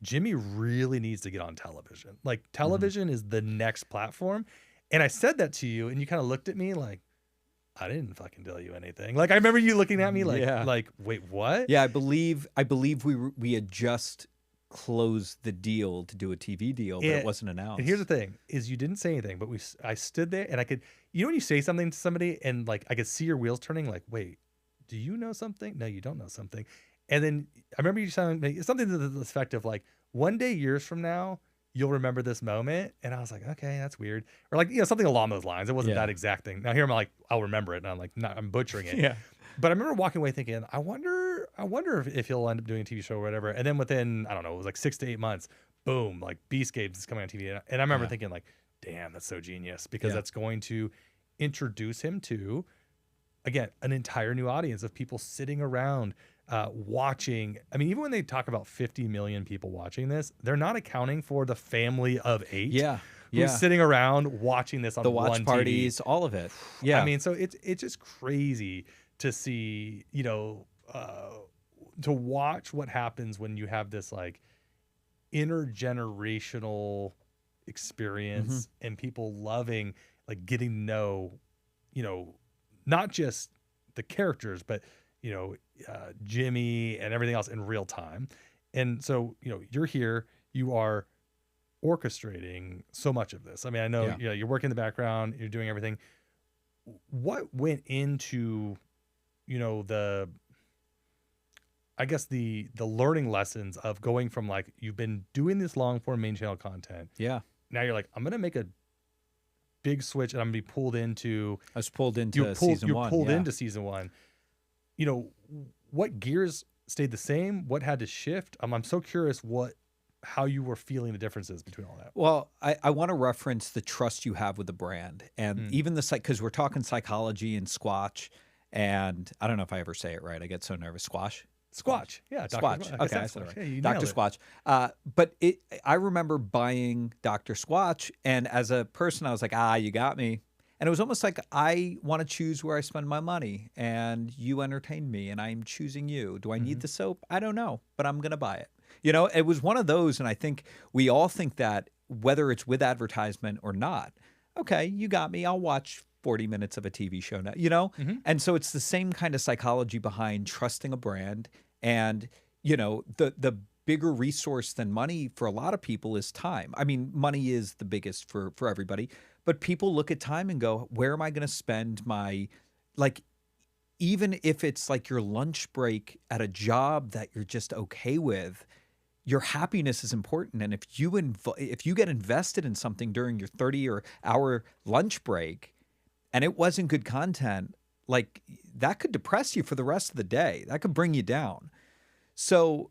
Jimmy really needs to get on television. Like television is the next platform. And I said that to you and you kind of looked at me like, I didn't fucking tell you anything. Like I remember you looking at me like, wait, what? Yeah, I believe we had just closed the deal to do a TV deal, but it wasn't announced. And here's the thing is you didn't say anything, but I stood there and I could, when you say something to somebody and like I could see your wheels turning like, wait, do you know something? No, you don't know something. And then I remember you saying something to the effect of like, one day years from now, you'll remember this moment. And I was like, okay, that's weird. Or like, something along those lines. It wasn't that exact thing. Now here I'm like, I'll remember it. And I'm like, I'm butchering it. Yeah. But I remember walking away thinking, I wonder if he'll end up doing a TV show or whatever. And then within, I don't know, it was like 6 to 8 months, boom, like Beast Games is coming on TV. And I remember thinking like, damn, that's so genius because that's going to introduce him to, again, an entire new audience of people sitting around watching. I mean, even when they talk about 50 million people watching this, they're not accounting for the family of 8 who's sitting around watching this on the watch one parties, TV. all of it. Yeah. I mean, so it's just crazy to see, to watch what happens when you have this like intergenerational experience and people loving, like getting to know, not just the characters, but Jimmy and everything else in real time. And so, you're here, you are orchestrating so much of this. I mean, I know, you're working in the background, you're doing everything. What went into, the learning lessons of going from like, you've been doing this long form main channel content. Yeah. Now you're like, I'm going to make a big switch and I'm going to be pulled into. I was pulled into season 1. You're pulled into season 1. What gears stayed the same? What had to shift? I'm so curious how you were feeling the differences between all that. Well, I want to reference the trust you have with the brand and even because we're talking psychology and Squatch, and I don't know if I ever say it right. I get so nervous. Squatch. Yeah. Squatch. Okay. I said it right. Yeah, Dr. Squatch. But I remember buying Dr. Squatch, and as a person, I was like, you got me. And it was almost like I want to choose where I spend my money, and you entertain me, and I'm choosing you. Do I need the soap? I don't know, but I'm going to buy it. You know, it was one of those, and I think we all think that whether it's with advertisement or not, okay, you got me. I'll watch 40 minutes of a TV show now, you know? And so it's the same kind of psychology behind trusting a brand. And, you know, the bigger resource than money for a lot of people is time. I mean, money is the biggest for everybody, but people look at time and go, where am I going to spend my, like, even if it's like your lunch break at a job that you're just okay with, your happiness is important. And if you get invested in something during your 30 or hour lunch break and it wasn't good content, like that could depress you for the rest of the day. That could bring you down. So,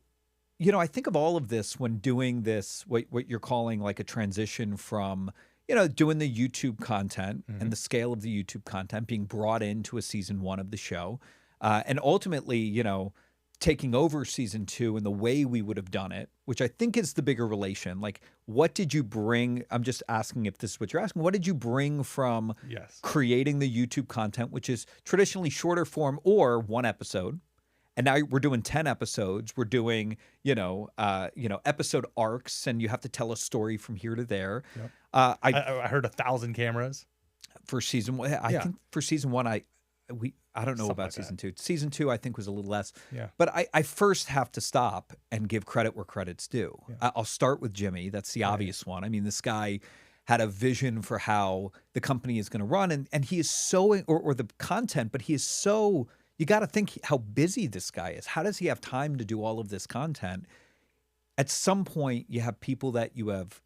you know, I think of all of this when doing this, what you're calling like a transition from, you know, doing the YouTube content and the scale of the YouTube content being brought into a season 1 of the show. And ultimately, you know, taking over season 2 and the way we would have done it, which I think is the bigger relation. Like, what did you bring? I'm just asking if this is what you're asking. What did you bring from creating the YouTube content, which is traditionally shorter form or 1 episode? And now we're doing 10 episodes. We're doing, episode arcs, and you have to tell a story from here to there. Yep. I heard 1,000 cameras for season 1. I think for season 1, I don't know about season 2. Season 2, I think, was a little less. Yeah. But I first have to stop and give credit where credit's due. Yeah. I'll start with Jimmy. That's the obvious one. I mean, this guy had a vision for how the company is going to run, and he is so, or the content, but he is so, you got to think how busy this guy is. How does he have time to do all of this content? At some point, you have people that you have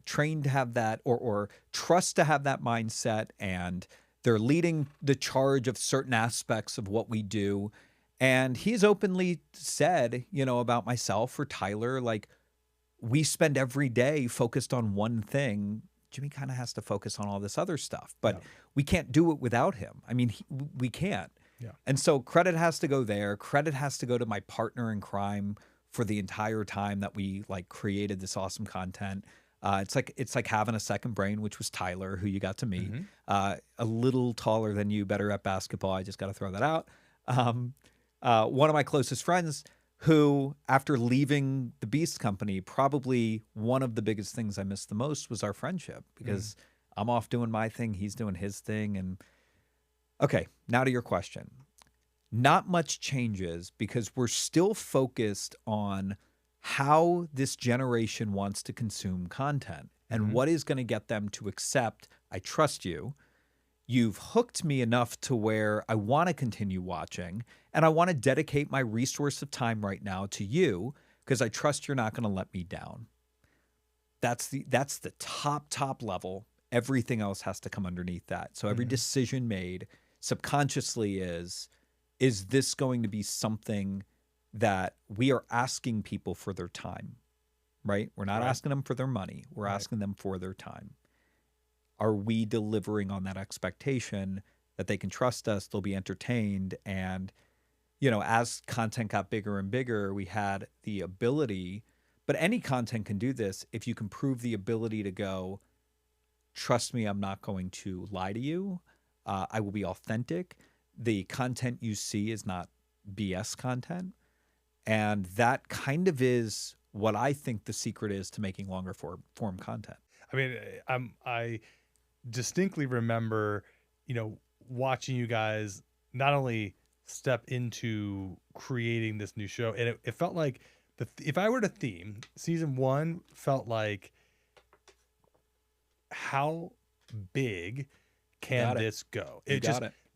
trained to have that, or trust to have that mindset, and they're leading the charge of certain aspects of what we do. And he's openly said, you know, about myself or Tyler, like, we spend every day focused on one thing. Jimmy kind of has to focus on all this other stuff, but we can't do it without him. I mean, we can't. Yeah. And so credit has to go there. Credit has to go to my partner in crime for the entire time that we like created this awesome content. It's like having a second brain, which was Tyler, who you got to meet, a little taller than you, better at basketball. I just got to throw that out. One of my closest friends, who after leaving the Beast Company, probably one of the biggest things I missed the most was our friendship, because I'm off doing my thing, he's doing his thing. And okay, now to your question. Not much changes because we're still focused on how this generation wants to consume content and what is going to get them to accept, I trust you. You've hooked me enough to where I want to continue watching, and I want to dedicate my resource of time right now to you because I trust you're not going to let me down. That's the top level. Everything else has to come underneath that. So every decision made subconsciously is this going to be something that we are asking people for their time, right? We're not asking them for their money. We're asking them for their time. Are we delivering on that expectation that they can trust us, they'll be entertained? And, you know, as content got bigger and bigger, we had the ability, but any content can do this, if you can prove the ability to go, trust me, I'm not going to lie to you. I will be authentic. The content you see is not BS content. And that kind of is what I think the secret is to making longer form content. I mean, I distinctly remember, you know, watching you guys not only step into creating this new show, and it felt like if I were to theme, season 1 felt like, how big can this go?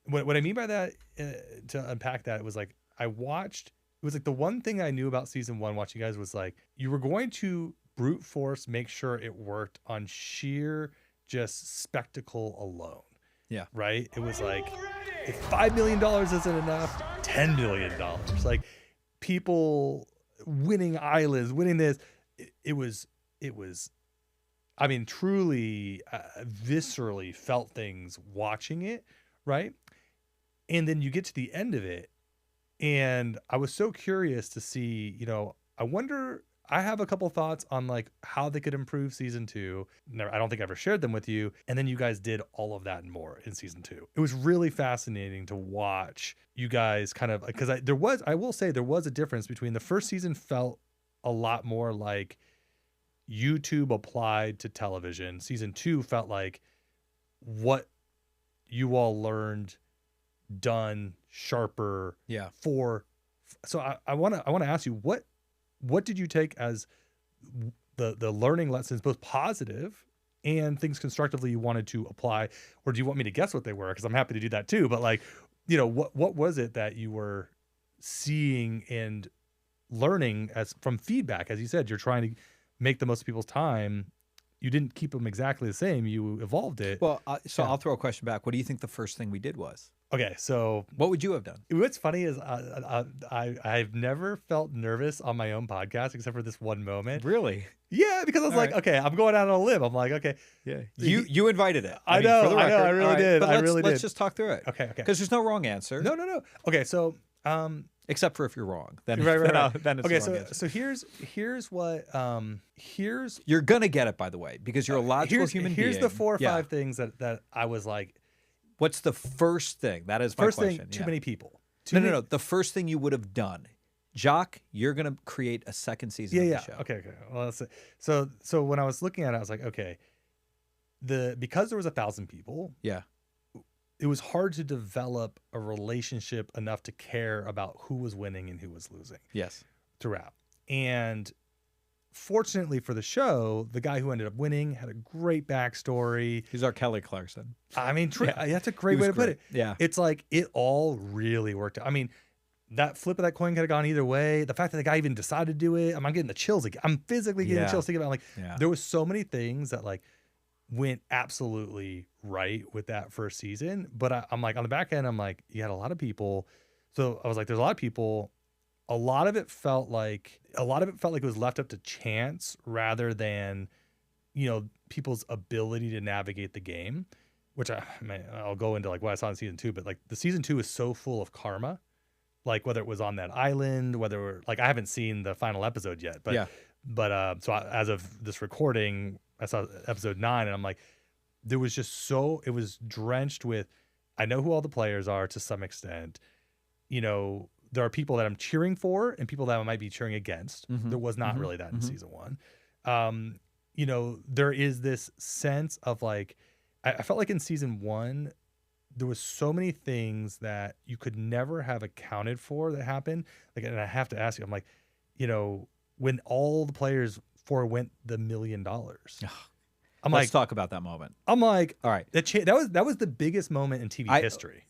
What I mean by that, to unpack that, it was like it was like the one thing I knew about season 1 watching you guys was like, you were going to brute force make sure it worked on sheer just spectacle alone. Yeah. Right? It was like, if $5 million isn't enough, $10 million. Like, people winning islands, winning this. It was, I mean, truly viscerally felt things watching it. Right? And then you get to the end of it, and I was so curious to see, you know, I wonder I have a couple thoughts on like how they could improve season 2. I don't think I ever shared them with you. And then you guys did all of that and more in season 2. It was really fascinating to watch you guys kind of, because I will say there was a difference between the first season felt a lot more like YouTube applied to television. Season 2 felt like what you all learned done sharper. Yeah. So I want to ask you, what did you take as the learning lessons, both positive and things constructively you wanted to apply? Or do you want me to guess what they were? Because I'm happy to do that too. But like, what was it that you were seeing and learning as from feedback? As you said, you're trying to make the most of people's time. You didn't keep them exactly the same. You evolved it. Well, I'll throw a question back. What do you think the first thing we did was? Okay, so what would you have done? What's funny is I've never felt nervous on my own podcast except for this one moment. Really? Yeah, because I was okay, I'm going out on a limb. I'm like, okay. Yeah. You invited it. I know, I really did. But let's let's just talk through it. Okay. Because there's no wrong answer. No. Okay, so except for if you're wrong. Then right. Then it's okay, the wrong answer. So here's what you're gonna get it, by the way, because you're a logical human being. Here's the 4 or 5 things that I was like, what's the first thing? That is my question. First thing, too many people. No. The first thing you would have done, Jock, you're going to create a second season of the show. Okay. Well, so when I was looking at it, I was like, okay, because there was 1,000 people. Yeah. It was hard to develop a relationship enough to care about who was winning and who was losing. Yes. Throughout. And fortunately for the show, the guy who ended up winning had a great backstory. He's our Kelly Clarkson. I mean, that's a great way to put it. Yeah. It's like it all really worked out. I mean, that flip of that coin could have gone either way. The fact that the guy even decided to do it, I'm getting the chills again. I'm physically getting the chills thinking about there was so many things that like went absolutely right with that first season. But I'm like on the back end, I'm like, you had a lot of people. So I was like, there's a lot of people. A lot of it felt like it was left up to chance rather than, people's ability to navigate the game, which I'll go into like what I saw in season 2, but like the season 2 is so full of karma, like whether it was on that island, I haven't seen the final episode yet, but as of this recording, I saw episode 9 and I'm like, it was drenched with, I know who all the players are to some extent, there are people that I'm cheering for and people that I might be cheering against. Mm-hmm. There was not really that in season 1. There is this sense of like, I felt like in season 1, there was so many things that you could never have accounted for that happened. Like, and I have to ask you, I'm like, when all the players forewent the $1 million, let's talk about that moment. I'm like, all right, that was the biggest moment in TV history.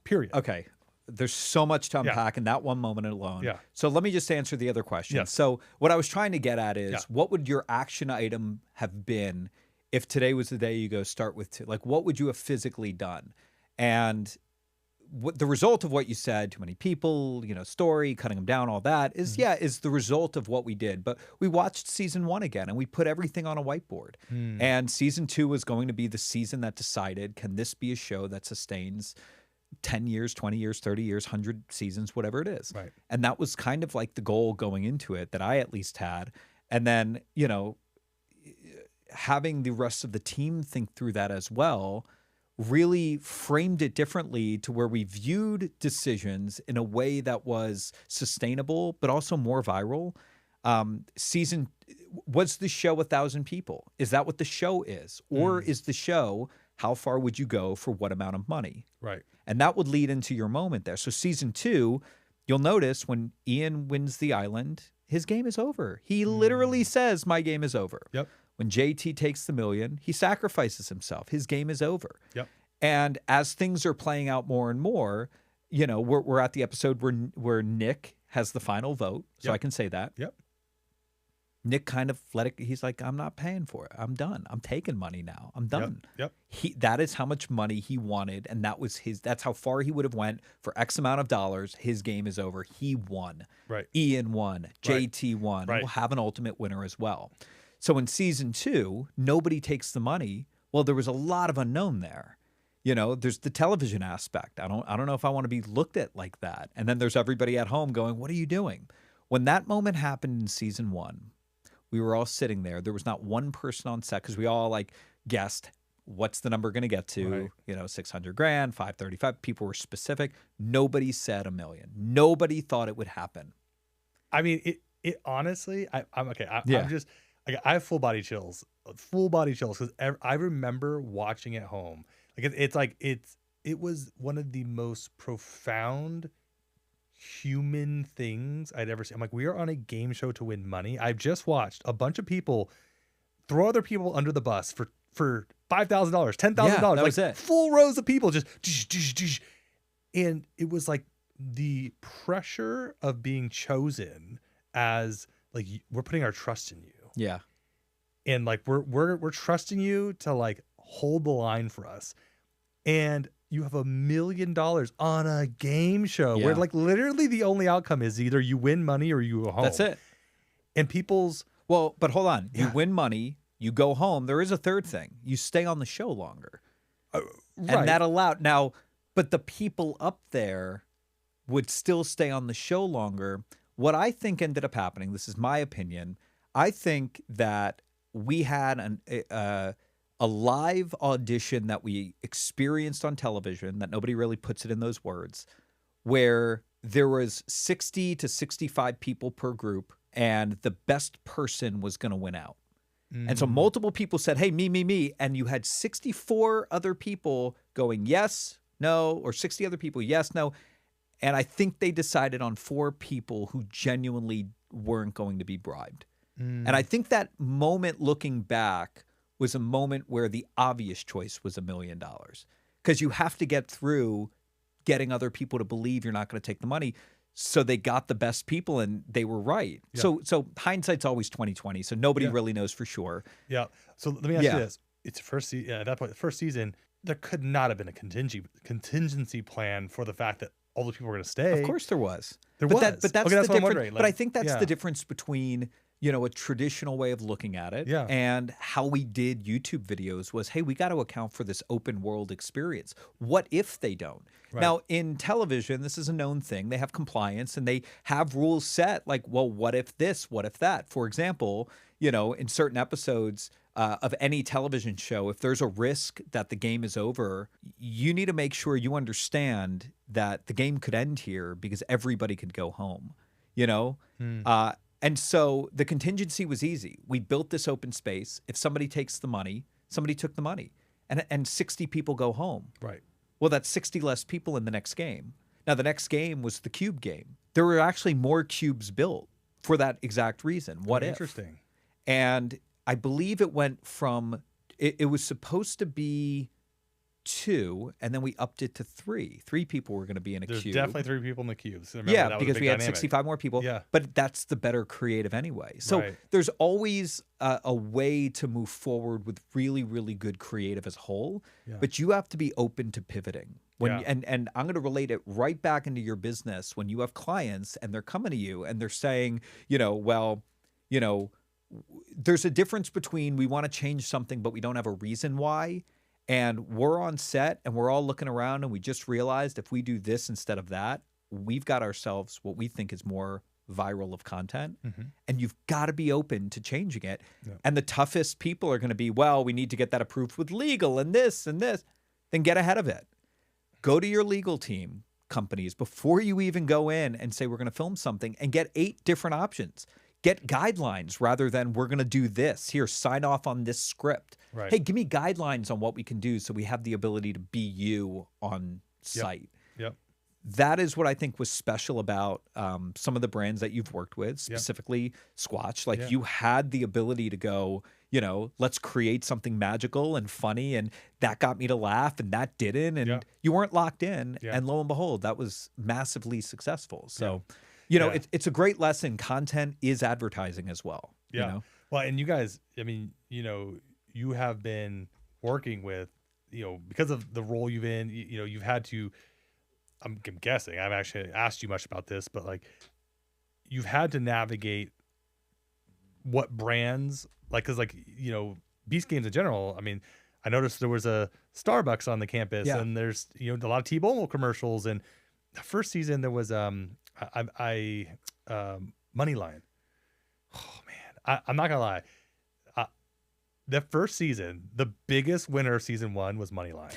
Period. Okay. There's so much to unpack in that one moment alone. Yeah. So let me just answer the other question. Yes. So what I was trying to get at is what would your action item have been if today was the day you go start with 2? Like, what would you have physically done? And what the result of what you said, too many people, story, cutting them down, all that is, is the result of what we did. But we watched season 1 again and we put everything on a whiteboard. And season 2 was going to be the season that decided, can this be a show that sustains 10 years, 20 years, 30 years, 100 seasons, whatever it is. Right. And that was kind of like the goal going into it that I at least had. And then, having the rest of the team think through that as well really framed it differently to where we viewed decisions in a way that was sustainable, but also more viral. Was the show 1,000 people? Is that what the show is? Or is the show, how far would you go for what amount of money? Right. And that would lead into your moment there. So season 2, you'll notice when Ian wins the island, his game is over. He literally says, my game is over. Yep. When JT takes the $1 million, he sacrifices himself. His game is over. Yep. And as things are playing out more and more, we're at the episode where Nick has the final vote. So I can say that. Yep. Nick kind of he's like, I'm not paying for it. I'm done. I'm taking money now. I'm done. Yep. That is how much money he wanted. And that's how far he would have went for X amount of dollars. His game is over. He won. Right. Ian won. JT won. Right. We'll have an ultimate winner as well. So in season 2, nobody takes the money. Well, there was a lot of unknown there. There's the television aspect. I don't know if I want to be looked at like that. And then there's everybody at home going, what are you doing? When that moment happened in season 1, we were all sitting there. There was not one person on set because we all like guessed what's the number going to get to, Right. you know, 600 grand, 535. People were specific. Nobody said $1 million. Nobody thought it would happen. I mean, it honestly, I'm okay. Yeah. I'm just, I have full body chills because I remember watching at home. Like it was one of the most profound human things I'd ever seen. I'm like, we are on a game show to win money. I've just watched a bunch of people throw other people under the bus for $5,000, $10,000. Yeah, that like was it. full rows of people just, and it was like the pressure of being chosen as like we're putting our trust in you, Yeah. and like we're trusting you to like hold the line for us, and you have $1 million on a game show where Yeah. like literally the only outcome is either you win money or you go home. That's it. And people's Well, but hold on. You Yeah. win money, you go home. There is a third thing. You stay on the show longer. right. And that allowed now, but the people up there would still stay on the show longer. What I think ended up happening, this is my opinion, I think that we had a live audition that we experienced on television that nobody really puts it in those words, where there was 60 to 65 people per group and the best person was going to win out. And so multiple people said, hey, me. And you had 64 other people going, yes, no, or 60 other people, yes, no. And I think they decided on 4 people who genuinely weren't going to be bribed. And I think that moment looking back was a moment where the obvious choice was $1 million. Because you have to get through getting other people to believe you're not going to take the money. So they got the best people and they were right. Yeah. So hindsight's always 20/20. So nobody Yeah. really knows for sure. Yeah. So let me ask Yeah. you this: it's at that point, the first season, there could not have been a contingency plan for the fact that all those people were going to stay. Of course there was. There but was. That, but that's Okay, that's the what I'm difference. wondering. But I Like, think that's yeah. the difference between, you know, a traditional way of looking at it Yeah. and how we did YouTube videos was, hey, we got to account for this open world experience. What if they don't? Right. Now, in television, this is a known thing. They have compliance and they have rules set like, well, what if this? What if that? For example, you know, in certain episodes of any television show, if there's a risk that the game is over, you need to make sure you understand that the game could end here because everybody could go home, you know? And so the contingency was easy. We built this open space. If somebody takes the money, somebody took the money. And 60 people go home. Right. Well, that's 60 less people in the next game. Now, the next game was the cube game. There were actually more cubes built for that exact reason. What if? Interesting. And I believe it went from, it was supposed to be 2, and then we upped it to 3. 3 people were going to be in a There's cube. definitely 3 people in the cubes. So remember, Yeah, that was a because big we had dynamic. 65 more people. Yeah. But that's the better creative anyway. So Right. there's always a way to move forward with really, really good creative as a whole. Yeah. But you have to be open to pivoting. Yeah. And I'm going to relate it right back into your business when you have clients and they're coming to you and they're saying, you know, well, you know, there's a difference between we want to change something, but we don't have a reason why. And we're on set and we're all looking around and we just realized if we do this instead of that, we've got ourselves what we think is more viral of content. And you've got to be open to changing it. Yeah. And the toughest people are going to be, well, we need to get that approved with legal and this and this. Then get ahead of it. Go to your legal team companies before you even go in and say, we're going to film something, and get 8 different options. Get guidelines rather than we're going to do this. Here, sign off on this script. Right. Hey, give me guidelines on what we can do so we have the ability to be you on site. Yep. That is what I think was special about some of the brands that you've worked with, specifically Squatch. Like you had the ability to go, you know, let's create something magical and funny. And that got me to laugh and that didn't. And you weren't locked in. Yeah. And lo and behold, that was massively successful. So, you know, it's a great lesson. Content is advertising as well. Yeah. You know? Well, and you guys, I mean, you know, you have been working with, you know, because of the role you've in, you know, you've had to, I'm guessing, I've actually asked you much about this, but like you've had to navigate what brands, like, cause like, you know, Beast Games in general, I mean, I noticed there was a Starbucks on the campus and there's, you know, a lot of T-Mobile commercials. And the first season there was, Moneyline. Oh man, I'm not gonna lie. The first season, the biggest winner of season 1 was Moneyline.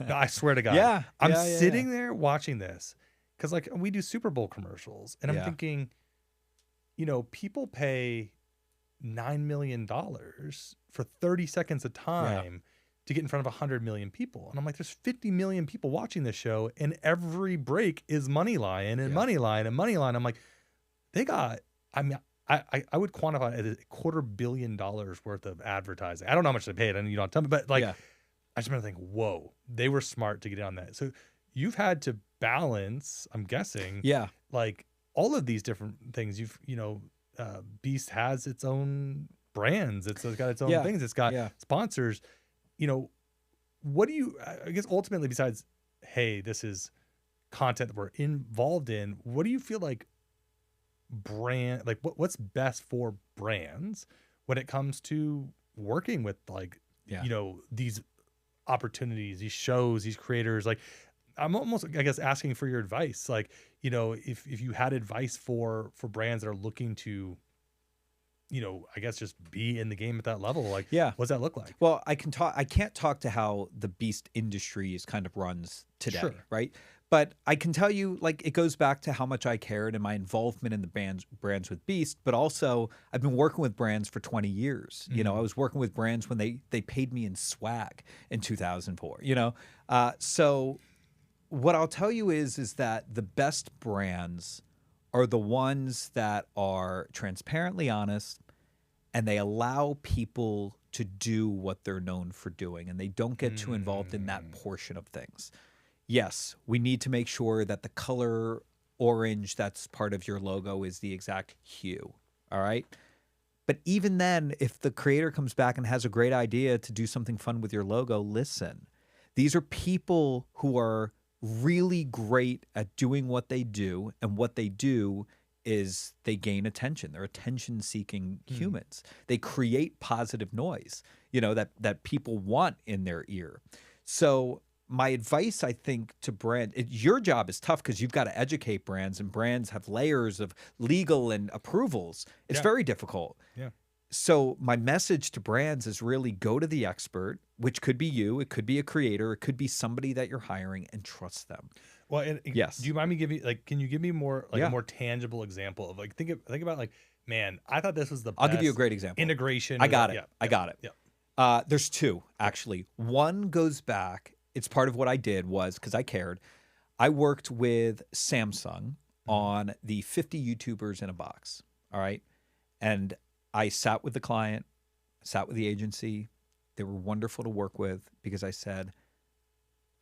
No, I swear to God. Yeah. I'm yeah, yeah, sitting there watching this because like we do Super Bowl commercials, and I'm Yeah. thinking, you know, people pay $9 million for 30 seconds of time to get in front of 100 million people. And I'm like, there's 50 million people watching this show, and every break is Moneyline and Yeah. Moneyline and Moneyline. I'm like, they got, I mean, I would quantify it as $250 million worth of advertising. I don't know how much they paid, and you don't tell me, but like, Yeah. I just remember thinking, whoa, they were smart to get on that. So you've had to balance, I'm guessing, Yeah. like all of these different things. Beast has its own brands. It's got its own Yeah. things. It's got Yeah. sponsors. You know, what do you, I guess ultimately, besides, hey, this is content that we're involved in, what do you feel like what's best for brands when it comes to working with like, Yeah. you know, these opportunities, these shows, these creators? Like, I'm almost, I guess, asking for your advice. Like, you know, if you had advice for brands that are looking to, you know, I guess just be in the game at that level, like, Yeah. what does that look like? Well, I can't talk to how the Beast industry is kind of runs today, Sure. right? But I can tell you, like, it goes back to how much I cared and my involvement in the brands with Beast. But also, I've been working with brands for 20 years. You know, I was working with brands when they paid me in swag in 2004. You know, so what I'll tell you is that the best brands are the ones that are transparently honest, and they allow people to do what they're known for doing, and they don't get too involved in that portion of things. Yes, we need to make sure that the color orange that's part of your logo is the exact hue. All right. But even then, if the creator comes back and has a great idea to do something fun with your logo, listen. These are people who are really great at doing what they do, and what they do is they gain attention. They're attention-seeking humans. They create positive noise, you know, that people want in their ear. So my advice, I think, to your job is tough because you've got to educate brands, and brands have layers of legal and approvals. It's very difficult. Yeah. So my message to brands is really go to the expert, which could be you, it could be a creator, it could be somebody that you're hiring, and trust them. Well, and Yes. do you mind me giving, like, can you give me more, like, Yeah. a more tangible example of, like, think about, like, man, I thought this was the I'll best give you a great example. integration. I got it. Yeah. I got it. Yeah. There's two, actually. One goes back, it's part of what I did was, because I cared, I worked with Samsung on the 50 YouTubers in a box. All right. And I sat with the client, sat with the agency. They were wonderful to work with because I said,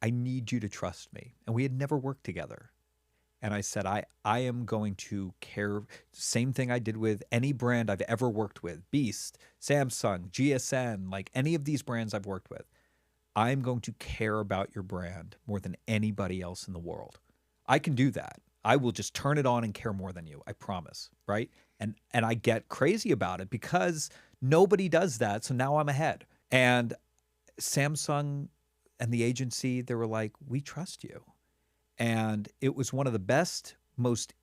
I need you to trust me. And we had never worked together. And I said, I am going to care. Same thing I did with any brand I've ever worked with, Beast, Samsung, GSN, like any of these brands I've worked with. I'm going to care about your brand more than anybody else in the world. I can do that. I will just turn it on and care more than you. I promise, right? And I get crazy about it because nobody does that. So now I'm ahead. And Samsung and the agency, they were like, we trust you. And it was one of the best, most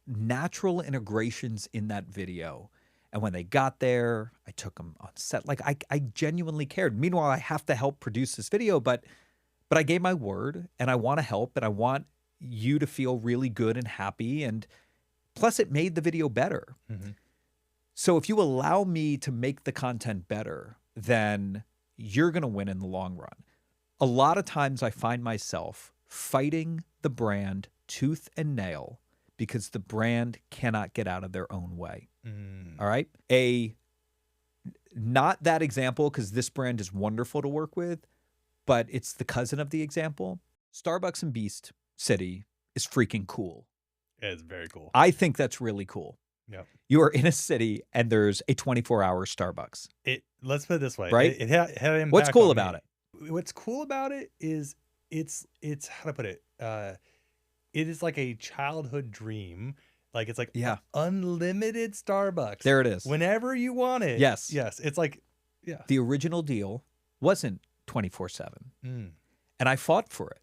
natural integrations in that video. And when they got there, I took them on set. Like I genuinely cared. Meanwhile, I have to help produce this video, but I gave my word, and I want to help, and I want you to feel really good and happy. And plus it made the video better. So if you allow me to make the content better, then you're going to win in the long run. A lot of times I find myself fighting the brand tooth and nail because the brand cannot get out of their own way. All right. Not that example, because this brand is wonderful to work with, but it's the cousin of the example. Starbucks in Beast City is freaking cool. It's very cool. I think that's really cool. Yep. You are in a city and there's a 24-hour Starbucks. Let's put it this way. Right? It had an impact. What's cool on about me. it? What's cool about it is it's how to put it. It is like a childhood dream. Like it's like unlimited Starbucks. There it is. Whenever you want it. Yes. Yes. It's like, yeah. The original deal wasn't 24/7. And I fought for it.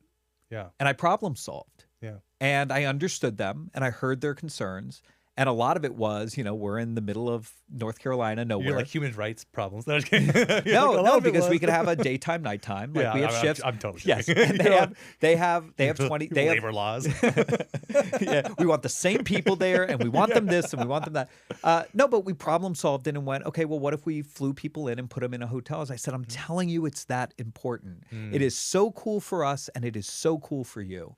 Yeah. And I problem solved. Yeah. And I understood them, and I heard their concerns, And a lot of it was, we're in the middle of North Carolina, nowhere. You're like human rights problems. No, I'm just kidding. No, because we could have a daytime, nighttime. Like we have shifts. I'm totally yes. kidding. And they have 20 labor laws. Yeah, we want the same people there, and we want them this, and we want them that. No, but we problem solved it and went, okay, well, what if we flew people in and put them in a hotel? As I said, I'm telling you, it's that important. It is so cool for us, and it is so cool for you.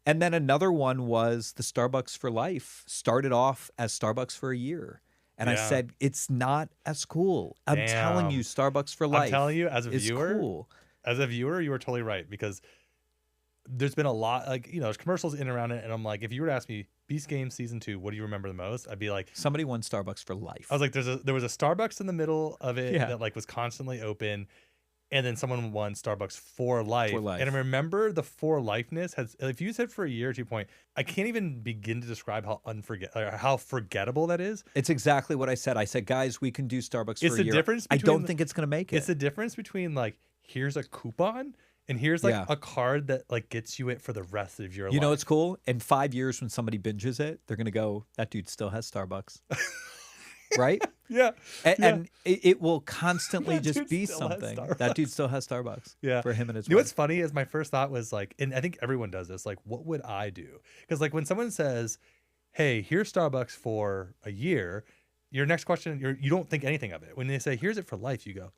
And then another one was the Starbucks for Life. Started off as Starbucks for a year. And I said, it's not as cool. I'm telling you, Starbucks for Life. I'm telling you, as a viewer, you were totally right, because there's been a lot, there's commercials in and around it, and I'm like, if you were to ask me, Beast Games Season 2, what do you remember the most? I'd be like, somebody won Starbucks for Life. I was like, there was a Starbucks in the middle of it that was constantly open, and then someone won Starbucks for life. And I remember the for lifeness has, if you said for a year, to your point, I can't even begin to describe how forgettable that is. It's exactly what I said. I said, guys, we can do Starbucks for a year. I don't think it's going to make it. It's the difference between here's a coupon and here's a card that gets you it for the rest of your life. You know what's cool? In 5 years, when somebody binges it, they're going to go, that dude still has Starbucks. Right? Yeah. And it will constantly just be something. That dude still has Starbucks. Yeah. For him and his wife. You know what's funny is my first thought was and I think everyone does this, what would I do? Because when someone says, hey, here's Starbucks for a year, your next question, you don't think anything of it. When they say, here's it for life, you go,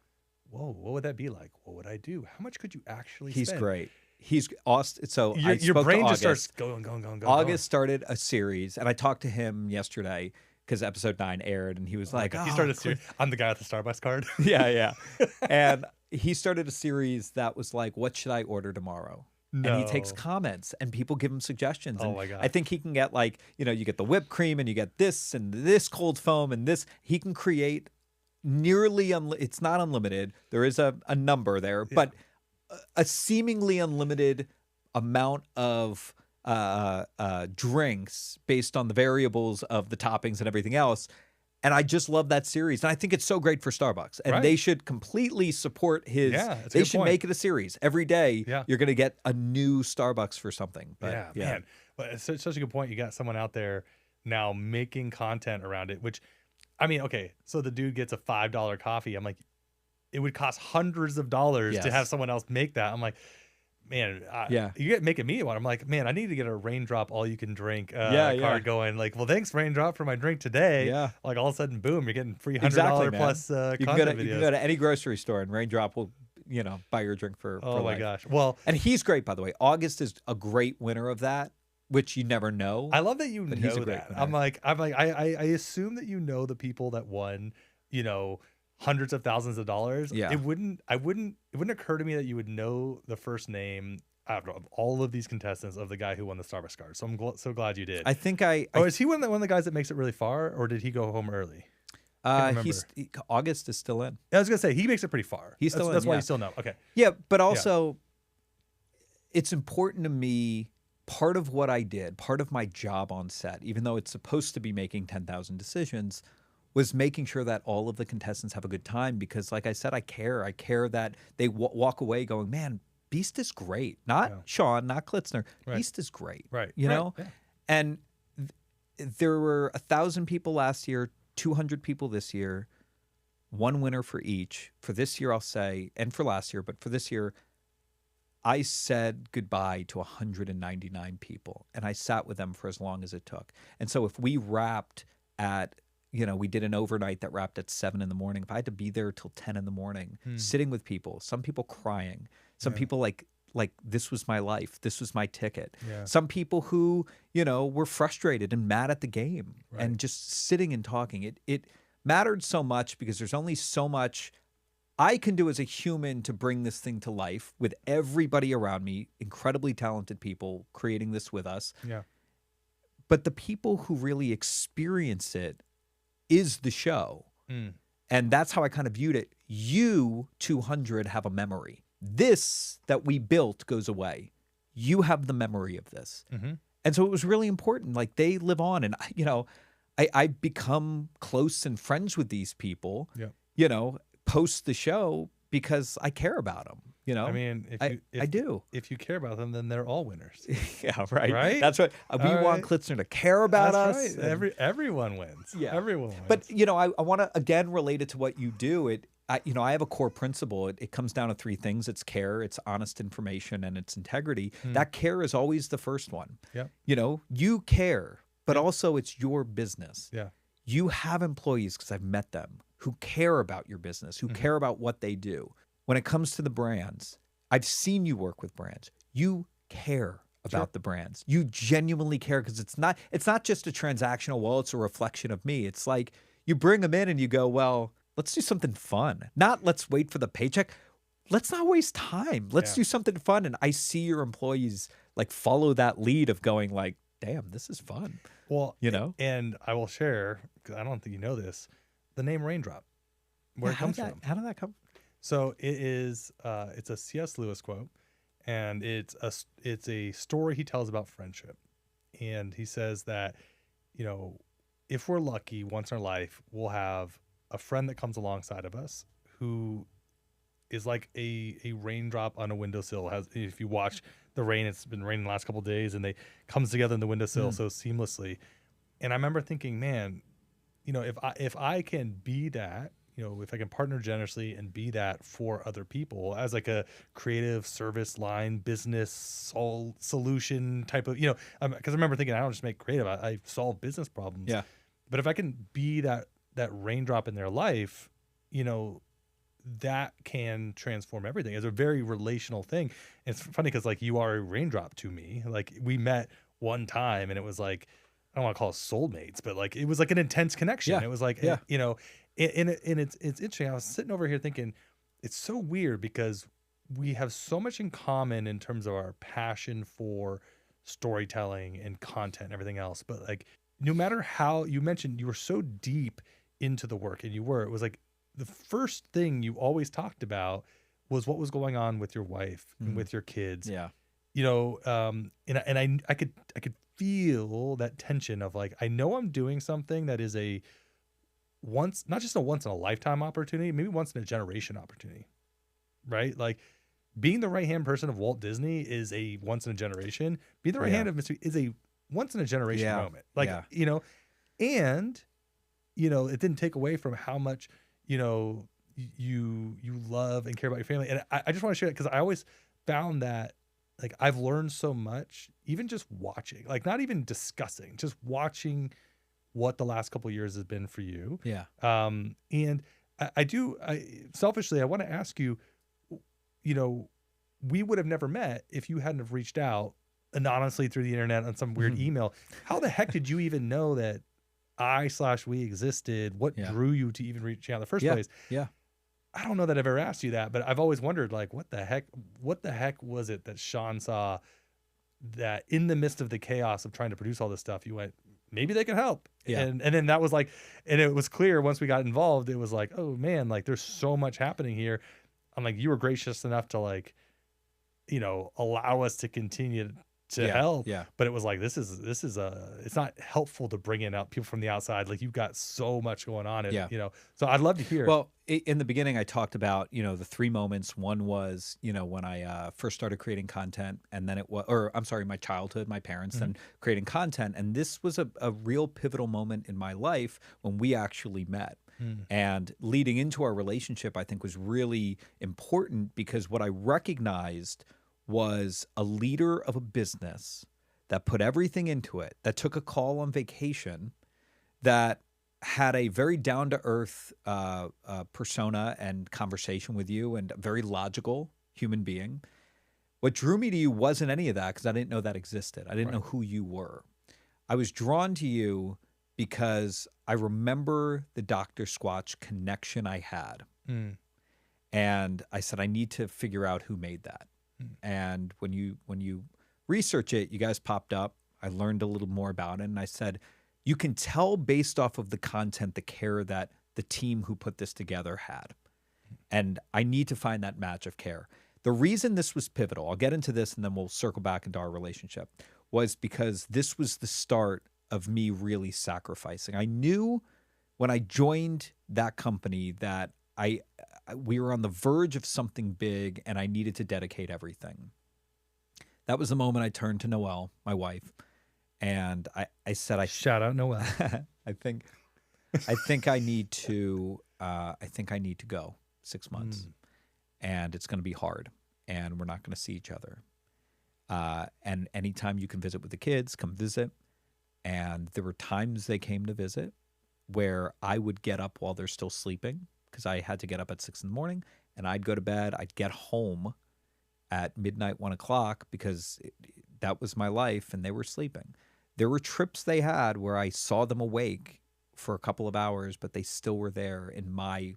whoa, what would that be like? What would I do? How much could you actually spend? He's great. He's awesome. So your brain just starts going. August started a series, and I talked to him yesterday because episode 9 aired, and he was like, he started a series. I'm the guy with the Starbucks card. Yeah. And he started a series that was like, what should I order tomorrow? No. And he takes comments, and people give him suggestions. Oh my God. I think he can get you get the whipped cream, and you get this and this cold foam and this. He can create nearly, it's not unlimited. There is a number there, but a seemingly unlimited amount of drinks based on the variables of the toppings and everything else. And I just love that series. And I think it's so great for Starbucks. And they should completely support his. Yeah, they should make it a series. Every day, you're going to get a new Starbucks for something. But, man. But it's such a good point. You got someone out there now making content around it, which, I mean, okay, so the dude gets a $5 coffee. I'm like, it would cost hundreds of dollars to have someone else make that. I'm like, man, you get making me one. I'm like, man, I need to get a Raindrop all you can drink card going. Well, thanks Raindrop for my drink today. Yeah. All of a sudden, boom, you're getting free $100 plus content videos. You can go to any grocery store and Raindrop will, buy your drink for my life. Gosh. Well, and he's great, by the way. August is a great winner of that, which you never know. I love that you know that. I assume that you know the people that won, hundreds of thousands of dollars. Yeah. It wouldn't occur to me that you would know the first name out of all of these contestants of the guy who won the Starbucks card. So I'm so glad you did. I think is he one of the guys that makes it really far, or did he go home early? August is still in. I was gonna say he makes it pretty far. He's still in. That's why you still know. Okay. Yeah, but also it's important to me. Part of what I did, part of my job on set, even though it's supposed to be making 10,000 decisions, was making sure that all of the contestants have a good time. Because like I said, I care. I care that they walk away going, man, Beast is great. Not Sean, not Klitzner. Beast is great. Right. You know? Yeah. And there were 1,000 people last year, 200 people this year, one winner for each. For this year, I'll say, and for last year, but for this year, I said goodbye to 199 people, and I sat with them for as long as it took. And so if we wrapped at, we did an overnight that wrapped at 7 in the morning. If I had to be there till 10 in the morning, sitting with people, some people crying, some people like this was my life, this was my ticket. Yeah. Some people who, were frustrated and mad at the game and just sitting and talking. It mattered so much because there's only so much I can do as a human to bring this thing to life with everybody around me, incredibly talented people creating this with us. Yeah. But the people who really experience it is the show. And that's how I kind of viewed it. You, 200, have a memory. This that we built goes away. You have the memory of this. And so it was really important. Like, they live on. And, I've become close and friends with these people. Yeah. Post the show because I care about them. You know, I mean, I do. If you care about them, then they're all winners, Yeah, right. right? That's what we All want right. Klitzner to care about That's us. right. Everyone wins. Yeah. Everyone wins. But you know, I want to again relate it to what you do. I have a core principle. It comes down to three things: it's care, it's honest information, and it's integrity. That care is always the first one. Yeah. You know, you care, but also it's your business. Yeah. You have employees, because I've met them, who care about your business, who care about what they do. When it comes to the brands, I've seen you work with brands. You care about the brands. You genuinely care, because it's not just a transactional, well, it's a reflection of me. It's like you bring them in and you go, well, let's do something fun. Not let's wait for the paycheck. Let's not waste time. Let's do something fun. And I see your employees like follow that lead of going like, damn, this is fun. Well, you know, and I will share, because I don't think you know this, the name Raindrop, where it comes from. How did that come? So it is, it's a C.S. Lewis quote, and it's a story he tells about friendship. And he says that, you know, if we're lucky once in our life, we'll have a friend that comes alongside of us who is like a raindrop on a windowsill. If you watch the rain, it's been raining the last couple of days, and they comes together in the windowsill so seamlessly. And I remember thinking, man, you know, if I can be that, you know, if I can partner generously and be that for other people as like a creative service line business solution type of, you know, because I remember thinking, I don't just make creative, I solve business problems. Yeah. But if I can be that raindrop in their life, you know, that can transform everything. It's a very relational thing. And it's funny because like you are a raindrop to me. Like we met one time and it was like, I don't want to call us soulmates, but like it was like an intense connection. Yeah. It was like, you know, and it's interesting. I was sitting over here thinking, it's so weird because we have so much in common in terms of our passion for storytelling and content and everything else. But like, no matter how, you mentioned you were so deep into the work, and it was like the first thing you always talked about was what was going on with your wife and with your kids. Yeah. You know, and I could feel that tension of like, I know I'm doing something that is not just a once in a lifetime opportunity, maybe once in a generation opportunity, right? Like being the right-hand person of Walt Disney is a once in a generation. Being the right hand of Mr. is a once in a generation moment. Like, you know, and, you know, it didn't take away from how much, you know, you love and care about your family. And I just want to share it because I always found that like I've learned so much, even just watching, like not even discussing, just watching what the last couple of years has been for you. Yeah. And selfishly, I want to ask you, you know, we would have never met if you hadn't have reached out anonymously through the internet on some weird email. How the heck did you even know that we existed? What drew you to even reach out in the first place? Yeah. I don't know that I've ever asked you that, but I've always wondered, like, what the heck was it that Sean saw that in the midst of the chaos of trying to produce all this stuff, you went, maybe they can help. Yeah. And then that was like, and it was clear once we got involved, it was like, oh man, like there's so much happening here. I'm like, you were gracious enough to like, you know, allow us to continue to help. Yeah. But it was like, it's not helpful to bring in people from the outside. Like you've got so much going on. You know, so I'd love to hear. Well, in the beginning, I talked about, you know, the 3 moments. One was, you know, when I first started creating content, and then my childhood, my parents, then creating content. And this was a real pivotal moment in my life when we actually met. And leading into our relationship, I think was really important because what I recognized was a leader of a business that put everything into it, that took a call on vacation, that had a very down-to-earth persona and conversation with you, and a very logical human being. What drew me to you wasn't any of that because I didn't know that existed. I didn't know who you were. I was drawn to you because I remember the Dr. Squatch connection I had. And I said, I need to figure out who made that. And when you research it, you guys popped up. I learned a little more about it. And I said, you can tell based off of the content, the care that the team who put this together had. And I need to find that match of care. The reason this was pivotal, I'll get into this and then we'll circle back into our relationship, was because this was the start of me really sacrificing. I knew when I joined that company that we were on the verge of something big and I needed to dedicate everything. That was the moment I turned to Noelle, my wife, and I said, Shout out Noel. I think I need to go 6 months, and it's going to be hard, and we're not going to see each other. And anytime you can visit with the kids, come visit. And there were times they came to visit where I would get up while they're still sleeping because I had to get up at 6 a.m, and I'd go to bed. I'd get home at midnight, 1 o'clock, because that was my life, and they were sleeping. There were trips they had where I saw them awake for a couple of hours, but they still were there in my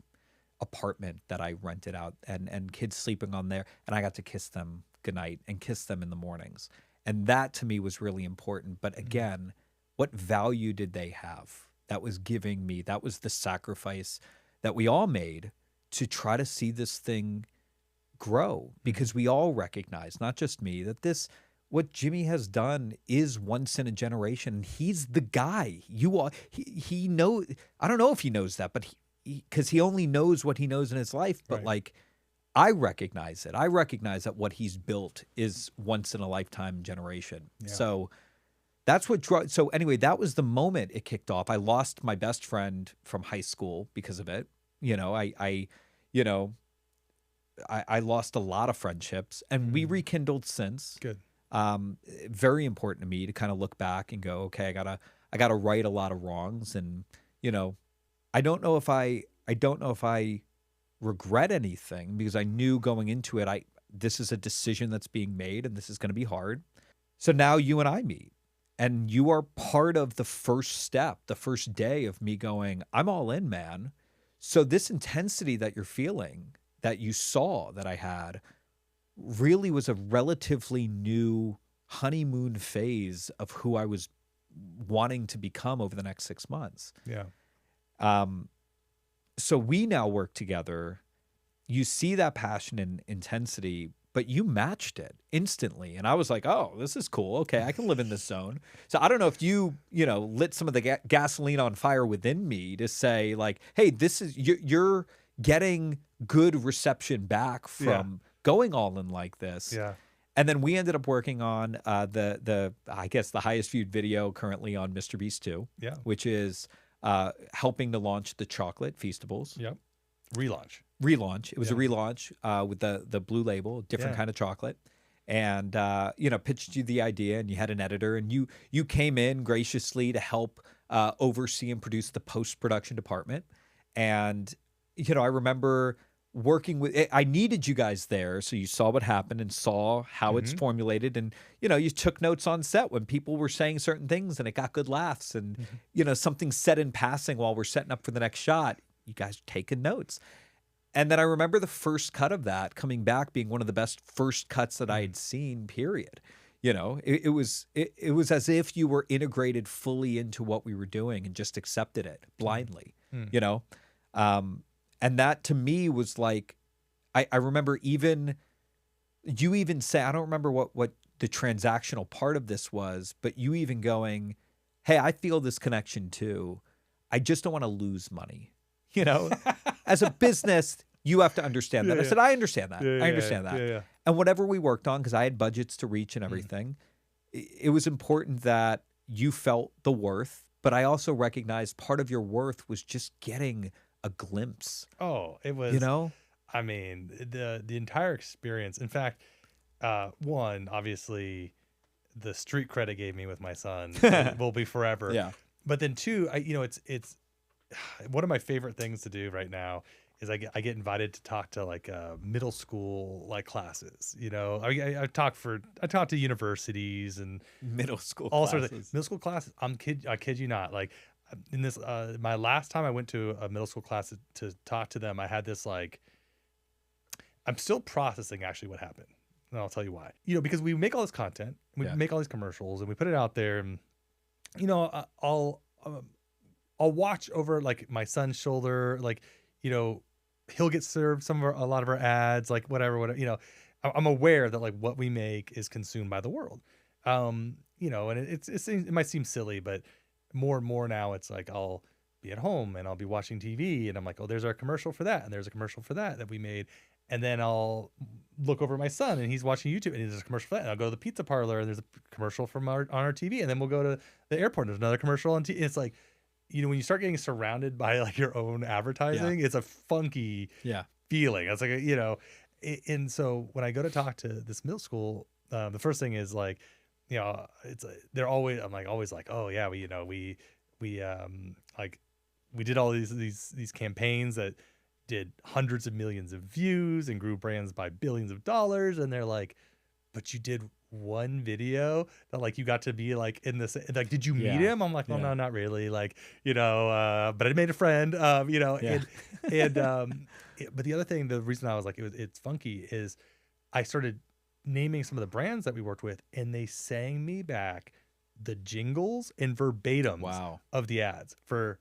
apartment that I rented out, and kids sleeping on there, and I got to kiss them goodnight and kiss them in the mornings. And that to me was really important. But again, what value did they have? That was giving me, that was the sacrifice that we all made to try to see this thing grow, because we all recognize, not just me, that what Jimmy has done is once in a generation. He's the guy. He knows. I don't know if he knows that, but because he only knows what he knows in his life. But like, I recognize it. I recognize that what he's built is once in a lifetime generation. Yeah. So that's what so anyway, that was the moment it kicked off. I lost my best friend from high school because of it. I lost a lot of friendships, and we rekindled since. Good. Very important to me to kind of look back and go, okay, I gotta right a lot of wrongs. And, I don't know if I regret anything, because I knew going into it, this is a decision that's being made, and this is going to be hard. So now you and I meet, and you are part of the first step, the first day of me going, I'm all in, man. So this intensity that you're feeling, that you saw that I had, really was a relatively new honeymoon phase of who I was wanting to become over the next 6 months. Yeah. So we now work together. You see that passion and intensity, but you matched it instantly. And I was like, oh, this is cool. Okay, I can live in this zone. So I don't know if you lit some of the gasoline on fire within me to say like, hey, this is, you're getting good reception back from going all in like this. Yeah. And then we ended up working on the I guess the highest viewed video currently on MrBeast 2, which is helping to launch the chocolate Feastables. Yep. Relaunch. It was a relaunch with the blue label, different kind of chocolate. And pitched you the idea, and you had an editor, and you came in graciously to help oversee and produce the post-production department. And I remember working with, I needed you guys there, so you saw what happened and saw how it's formulated, and you took notes on set when people were saying certain things, and it got good laughs, and something said in passing while we're setting up for the next shot, you guys are taking notes. And then I remember the first cut of that coming back being one of the best first cuts that I had seen, period. It was as if you were integrated fully into what we were doing and just accepted it blindly. And that to me was like, I remember you even say, I don't remember what the transactional part of this was, but you even going, hey, I feel this connection too. I just don't want to lose money. As a business, you have to understand that. I said, I understand that. I understand that. And whatever we worked on, because I had budgets to reach and everything, it was important that you felt the worth, but I also recognized part of your worth was just getting a glimpse. Oh, it was, I mean, the entire experience. In fact, one, obviously the street cred it gave me with my son will be forever. Yeah. But then two, it's one of my favorite things to do right now is I get invited to talk to like middle school like classes. I talk to universities and middle school all classes. sorts of middle school classes. I kid you not. Like in this my last time I went to a middle school class to talk to them, I had this like, I'm still processing actually what happened, and I'll tell you why. Because we make all this content, we make all these commercials, and we put it out there, and I'll watch over like my son's shoulder, like, he'll get served a lot of our ads, like whatever, I'm aware that like what we make is consumed by the world. And it might seem silly, but more and more now it's like I'll be at home and I'll be watching TV and I'm like, oh, there's our commercial for that. And there's a commercial for that we made. And then I'll look over at my son and he's watching YouTube and there's a commercial for that. And I'll go to the pizza parlor and there's a commercial from on our TV. And then we'll go to the airport and there's another commercial on TV. It's like, you know, when you start getting surrounded by like your own advertising, it's a funky feeling. It's like, you know, and so when I go to talk to this middle school, the first thing is like, you know, they're always, I'm like, always like, oh yeah, we did all these campaigns that did hundreds of millions of views and grew brands by billions of dollars. And they're like, but you did one video that like you got to be like in this, like, did you meet him? I'm like, well, no, not really. Like, you know, but I made a friend, you know, but the other thing, the reason I was like, it's funky is I started naming some of the brands that we worked with and they sang me back the jingles and verbatims of the ads for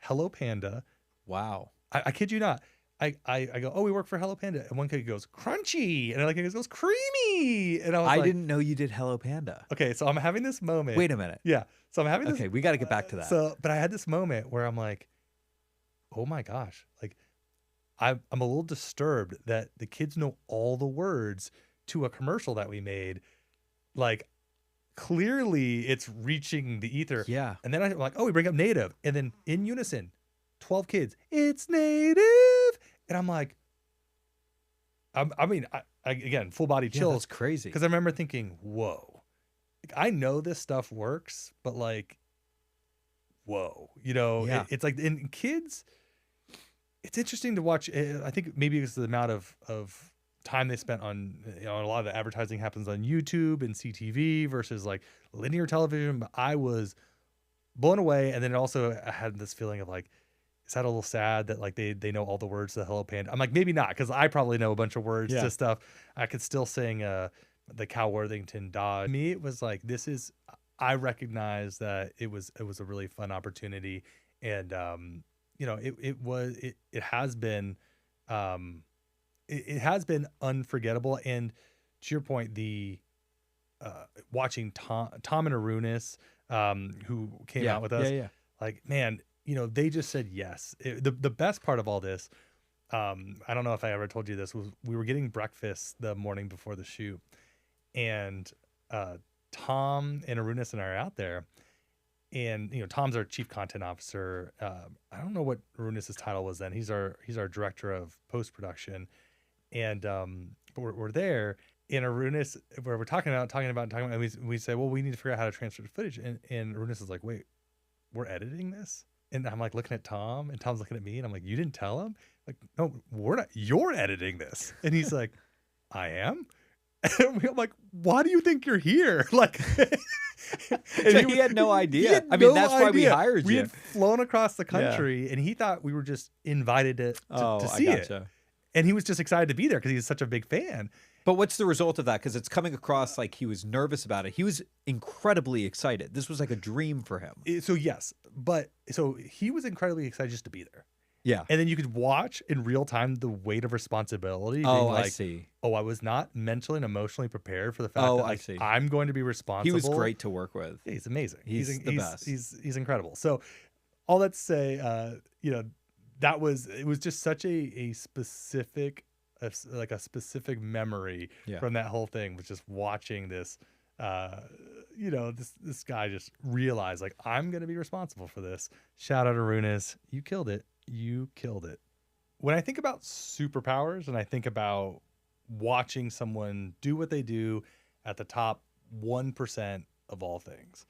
Hello Panda. Wow. I kid you not. I go, oh, we work for Hello Panda. And one kid goes, crunchy. And another kid goes, creamy. And I didn't know you did Hello Panda. Okay, so I'm having this moment. Wait a minute. Yeah. So I'm having this. Okay, we got to get back to that. But I had this moment where I'm like, oh my gosh. Like, I'm a little disturbed that the kids know all the words to a commercial that we made. Like, clearly it's reaching the ether. Yeah. And then I'm like, oh, we bring up native. And then in unison, 12 kids, it's native. And I'm like, I mean, again, full body chills. That's crazy. Because I remember thinking, whoa, like, I know this stuff works, but like, whoa, you know, it's like in kids, it's interesting to watch. I think maybe it's the amount of time they spent on, you know, a lot of the advertising happens on YouTube and CTV versus like linear television. But I was blown away. And then it also had this feeling of like, is that a little sad that like they know all the words to the Hello Panda? I'm like, maybe not, because I probably know a bunch of words to stuff. I could still sing the Cal Worthington Dodge. To me, it was like, I recognize that it was a really fun opportunity. And you know, it has been unforgettable. And to your point, the watching Tom and Arunas, who came out with us, like, man, you know, they just said yes. The best part of all this, I don't know if I ever told you this, was we were getting breakfast the morning before the shoot, and Tom and Arunas and I are out there, and you know, Tom's our chief content officer. I don't know what Arunas's title was then. He's our director of post production, and we're there. And Arunas, where we're talking about, and we say, well, we need to figure out how to transfer the footage. And Arunas is like, wait, we're editing this? And I'm like looking at Tom, and Tom's looking at me, and I'm like, you didn't tell him? Like, no, we're not. You're editing this. And he's like, I am? And I'm like, why do you think you're here? Like, so he had no idea. I mean, that's why we hired you. We had flown across the country, and he thought we were just invited to see it. And he was just excited to be there because he's such a big fan. But what's the result of that? Because it's coming across like he was nervous about it. He was incredibly excited. This was like a dream for him. So yes, but so he was incredibly excited just to be there. Yeah. And then you could watch in real time the weight of responsibility. Oh, like, I see. Oh, I was not mentally and emotionally prepared for the fact that like, I see. I'm going to be responsible. He was great to work with. Yeah, he's amazing. He's the best. He's incredible. So all that to say, you know, it was just such a specific, like a specific memory from that whole thing, was just watching this, you know, this guy just realize like, I'm going to be responsible for this. Shout out to Arunas. You killed it. You killed it. When I think about superpowers and I think about watching someone do what they do at the top 1% of all things,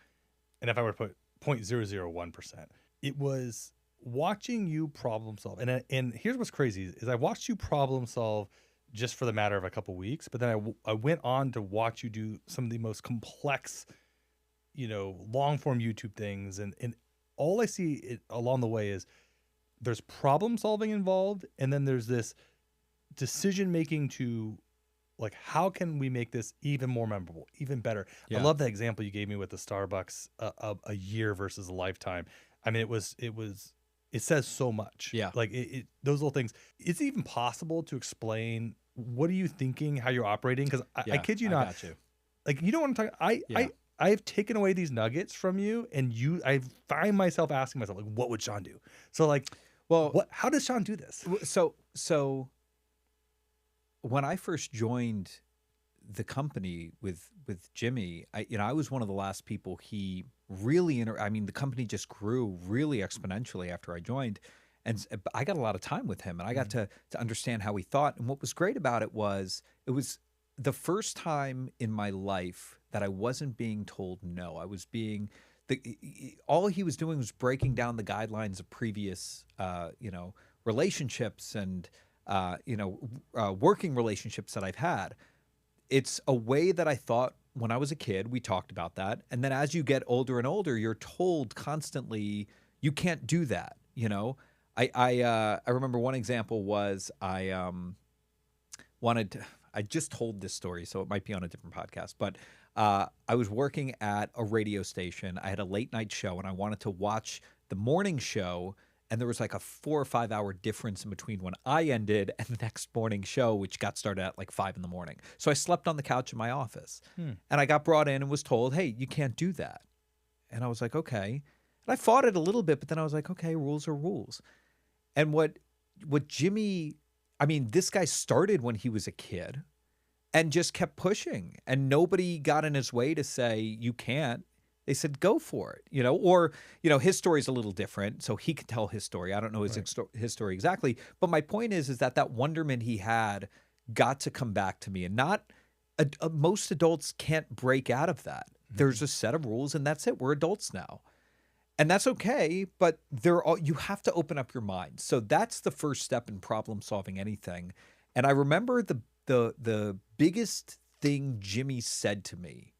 and if I were to put 0.001%, it was watching you problem solve. And here's what's crazy is I watched you problem solve just for the matter of a couple weeks, but then I went on to watch you do some of the most complex, you know, long form YouTube things. And all I see along the way is there's problem solving involved. And then there's this decision making to like, how can we make this even more memorable, even better? I love that example you gave me with the Starbucks, a year versus a lifetime. I mean, it says so much. Yeah. Like those little things. It's even possible to explain, what are you thinking, how you're operating? Because I kid you not. Got you. Like, you don't want to talk. I've taken away these nuggets from you, and I find myself asking myself, like, what would Sean do? So like, Well, how does Sean do this? so when I first joined the company with Jimmy, I was one of the last people he really I mean, the company just grew really exponentially after I joined, and I got a lot of time with him, and I got to understand how he thought. And what was great about it was the first time in my life that I wasn't being told no. I was being all he was doing was breaking down the guidelines of previous relationships and working relationships that I've had. It's a way that I thought when I was a kid. We talked about that. And then as you get older and older, you're told constantly, you can't do that. I remember one example was I just told this story, so it might be on a different podcast, but I was working at a radio station. I had a late night show and I wanted to watch the morning show. And there was like a 4 or 5 hour difference in between when I ended and the next morning show, which got started at like 5 a.m. So I slept on the couch in my office and I got brought in and was told, hey, you can't do that. And I was like, okay. And I fought it a little bit, but then I was like, okay, rules are rules. And what Jimmy, I mean, this guy started when he was a kid and just kept pushing, and nobody got in his way to say, you can't. They said, go for it, or, his story is a little different, so he can tell his story. I don't know his story exactly. But my point is that wonderment he had got to come back to me, and most adults can't break out of that. There's a set of rules and that's it. We're adults now. And that's okay, but you have to open up your mind. So that's the first step in problem solving anything. And I remember the biggest thing Jimmy said to me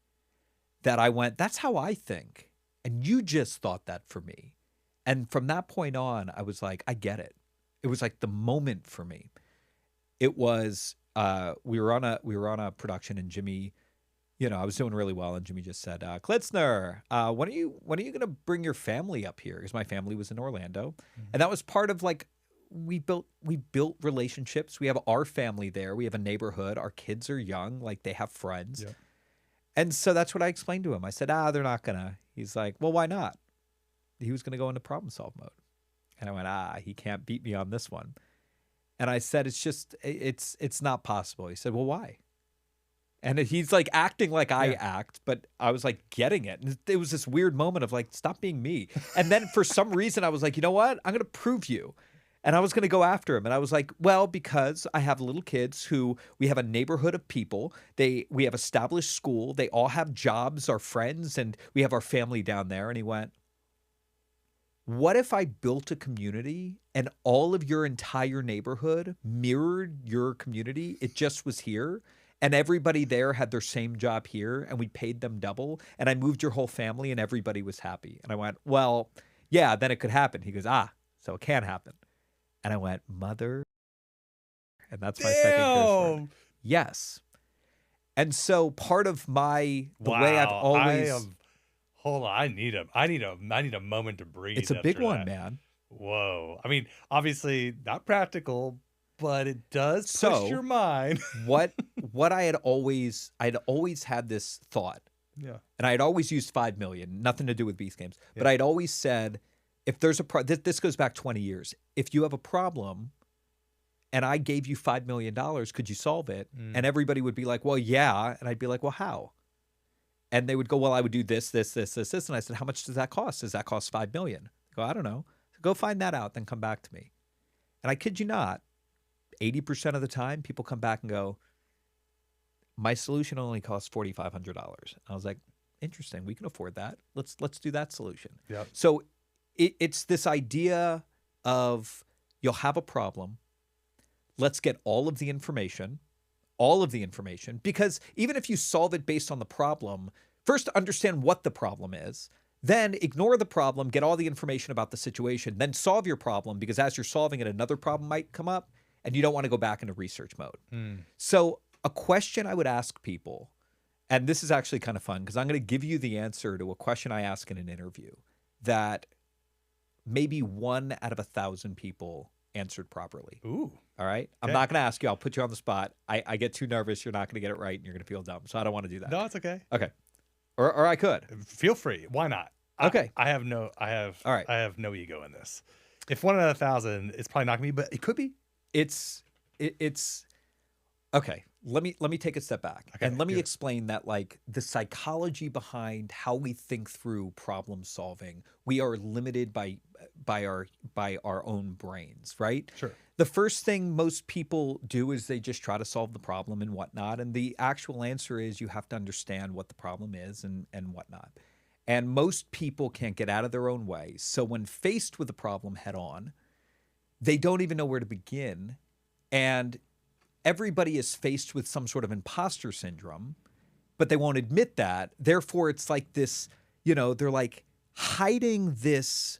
that I went, that's how I think. And you just thought that for me. And from that point on, I was like, I get it. It was like the moment for me. It was we were on a production, and Jimmy, I was doing really well, and Jimmy just said, Klitzner, when are you going to bring your family up here? Because my family was in Orlando. And that was part of like, we built relationships. We have our family there. We have a neighborhood. Our kids are young. Like, they have friends. Yep. And so that's what I explained to him. I said, they're not going to. He's like, well, why not? He was going to go into problem solve mode. And I went, he can't beat me on this one. And I said, it's not possible. He said, well, why? And he's like acting like I act, but I was like getting it. And it was this weird moment of like, stop being me. And then for some reason I was like, you know what? I'm going to prove you. And I was going to go after him. And I was like, well, because I have little kids we have a neighborhood of people. We have established school. They all have jobs, our friends, and we have our family down there. And he went, what if I built a community and all of your entire neighborhood mirrored your community? It just was here. And everybody there had their same job here, and we paid them double. And I moved your whole family, and everybody was happy. And I went, well, yeah, then it could happen. He goes, so it can happen. And I went, mother. And that's my second curse word. Yes. And so part of the way I've always. Hold on, I need a moment to breathe. It's a big one, man. Whoa. I mean, obviously not practical, but it does push your mind. what I had always had this thought. Yeah. And I had always used 5 million, nothing to do with Beast Games. Yeah. But I'd always said, if there's this goes back 20 years. If you have a problem and I gave you $5 million, could you solve it? And everybody would be like, well, yeah. And I'd be like, well, how? And they would go, well, I would do this. And I said, how much does that cost? Does that cost $5 million? They go, I don't know. So go find that out, then come back to me. And I kid you not, 80% of the time, people come back and go, my solution only costs $4,500. I was like, interesting. We can afford that. Let's do that solution. Yep. So it's this idea of you'll have a problem. Let's get all of the information, because even if you solve it based on the problem, first understand what the problem is, then ignore the problem, get all the information about the situation, then solve your problem, because as you're solving it, another problem might come up and you don't want to go back into research mode. So a question I would ask people, and this is actually kind of fun because I'm going to give you the answer to a question I ask in an interview that maybe 1 out of 1,000 people answered properly. Ooh. All right. Okay. I'm not going to ask you. I'll put you on the spot. I get too nervous. You're not going to get it right and you're going to feel dumb. So I don't want to do that. No, it's okay. Okay. or I could. Feel free. Why not? Okay. I have no ego in this. If 1 out of 1,000, it's probably not gonna be, but it could be. It's okay. Let me take a step back and let me explain that, like, the psychology behind how we think through problem solving. We are limited by our own brains, right? Sure. The first thing most people do is they just try to solve the problem and whatnot. And the actual answer is you have to understand what the problem is and whatnot. And most people can't get out of their own way. So when faced with a problem head on, they don't even know where to begin. And everybody is faced with some sort of imposter syndrome, but they won't admit that. Therefore, it's like this, they're like hiding this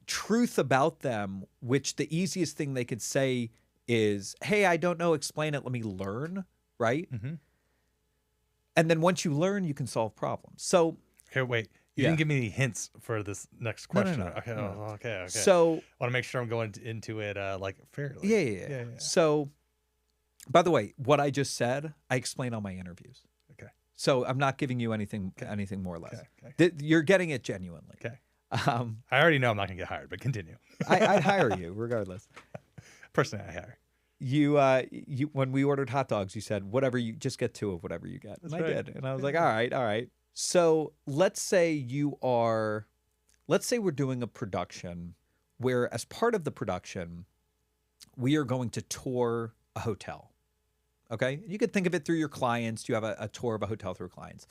truth about them, which the easiest thing they could say is, hey, I don't know, explain it, let me learn, right? Mm-hmm. And then once you learn, you can solve problems. So here, wait. You didn't give me any hints for this next question. No. Okay. So I want to make sure I'm going into it like fairly. Yeah. So, by the way, what I just said, I explain on my interviews. Okay. So I'm not giving you anything more or less. Okay. You're getting it genuinely. Okay. I already know I'm not gonna get hired, but continue. I'd hire you regardless. Personally, I hire. You when we ordered hot dogs, you said whatever you just get 2 of whatever you get. That's and right. I did. And I was like, all right. So let's say we're doing a production where, as part of the production, we are going to tour a hotel. Okay? You could think of it through your clients. You have a tour of a hotel through clients.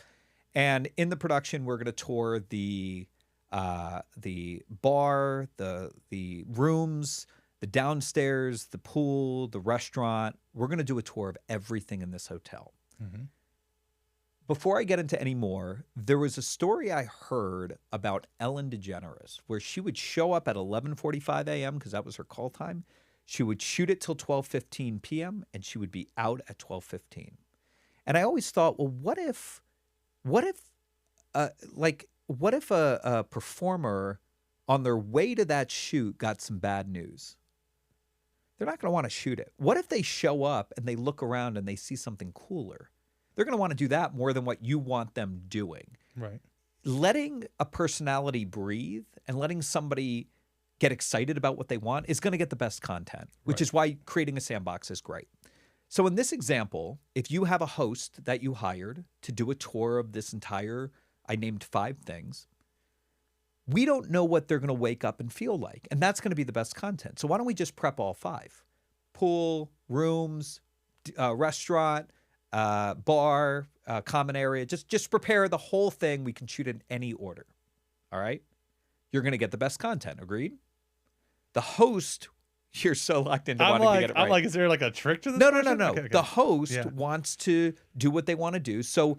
And in the production, we're going to tour the bar, the rooms, the downstairs, the pool, the restaurant. We're going to do a tour of everything in this hotel. Mm-hmm. Before I get into any more, there was a story I heard about Ellen DeGeneres where she would show up at 11:45 a.m. because that was her call time. She would shoot it till 12:15 p.m. and she would be out at 12:15. And I always thought, well, what if a performer on their way to that shoot got some bad news? They're not going to want to shoot it. What if they show up and they look around and they see something cooler? They're going to want to do that more than what you want them doing. Right. Letting a personality breathe and letting somebody get excited about what they want is going to get the best content, which is why creating a sandbox is great. So in this example, if you have a host that you hired to do a tour of this entire, I named 5 things, we don't know what they're going to wake up and feel like. And that's going to be the best content. So why don't we just prep all 5? Pool, rooms, restaurant, bar, common area. Just prepare the whole thing. We can shoot in any order. All right? You're going to get the best content. Agreed? The host, you're so locked into wanting to get it right. I'm like, is there like a trick to this? No. Okay. The host wants to do what they want to do. So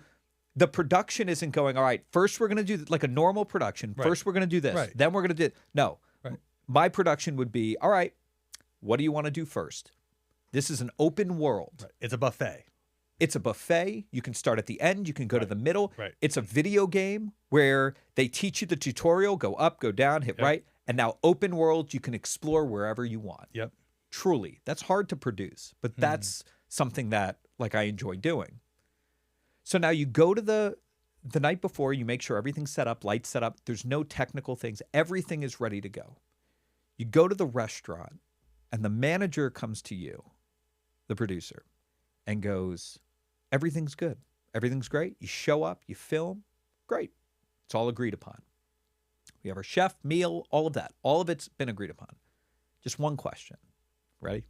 the production isn't going, all right, first we're going to do like a normal production. Right. First we're going to do this. Right. Then we're going to do no. Right. My production would be, all right, what do you want to do first? This is an open world. Right. It's a buffet. It's a buffet. You can start at the end. You can go to the middle. Right. It's a video game where they teach you the tutorial, go up, go down, hit right. And now open world, you can explore wherever you want. Yep. Truly. That's hard to produce, but that's something that like I enjoy doing. So now you go to the night before, you make sure everything's set up, lights set up. There's no technical things. Everything is ready to go. You go to the restaurant and the manager comes to you, the producer, and goes, everything's good. Everything's great. You show up, you film. Great. It's all agreed upon. We have our chef, meal, all of that. All of it's been agreed upon. Just one question. Ready?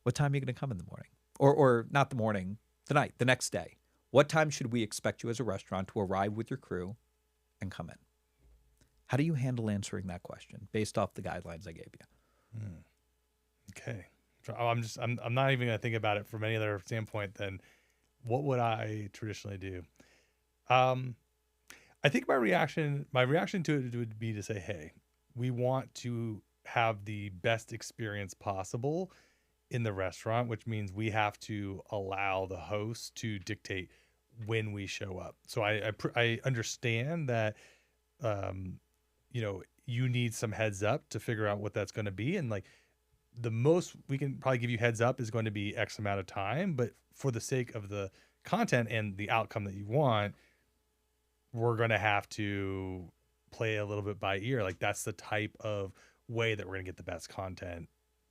What time are you going to come in the morning? Or not the morning, the night, the next day. What time should we expect you as a restaurant to arrive with your crew and come in? How do you handle answering that question based off the guidelines I gave you? Okay. So I'm not even going to think about it from any other standpoint than what would I traditionally do? I think my reaction to it would be to say, hey, we want to have the best experience possible in the restaurant, which means we have to allow the host to dictate when we show up. So I understand that, you need some heads up to figure out what that's going to be. And like the most we can probably give you heads up is going to be X amount of time, but for the sake of the content and the outcome that you want, we're going to have to play a little bit by ear. Like that's the type of way that we're going to get the best content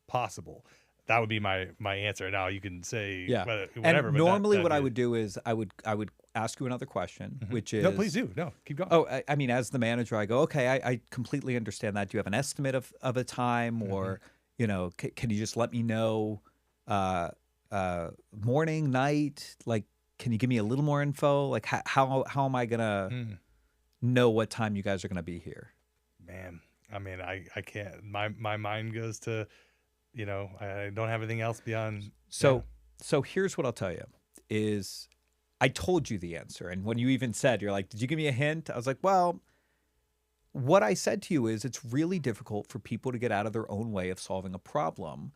possible. That would be my answer. Now you can say whatever. And normally what I would do is I would ask you another question, which is... No, please do. No, keep going. Oh, I mean, as the manager, I go, okay, I completely understand that. Do you have an estimate of a time, or, you know, can you just let me know morning, night? Like, can you give me a little more info? Like, how am I going to know what time you guys are going to be here? Man, I mean, I can't. My mind goes to, you know, I don't have anything else beyond. So here's what I'll tell you is I told you the answer. And when you even said, you're like, did you give me a hint? I was like, well, what I said to you is it's really difficult for people to get out of their own way of solving a problem.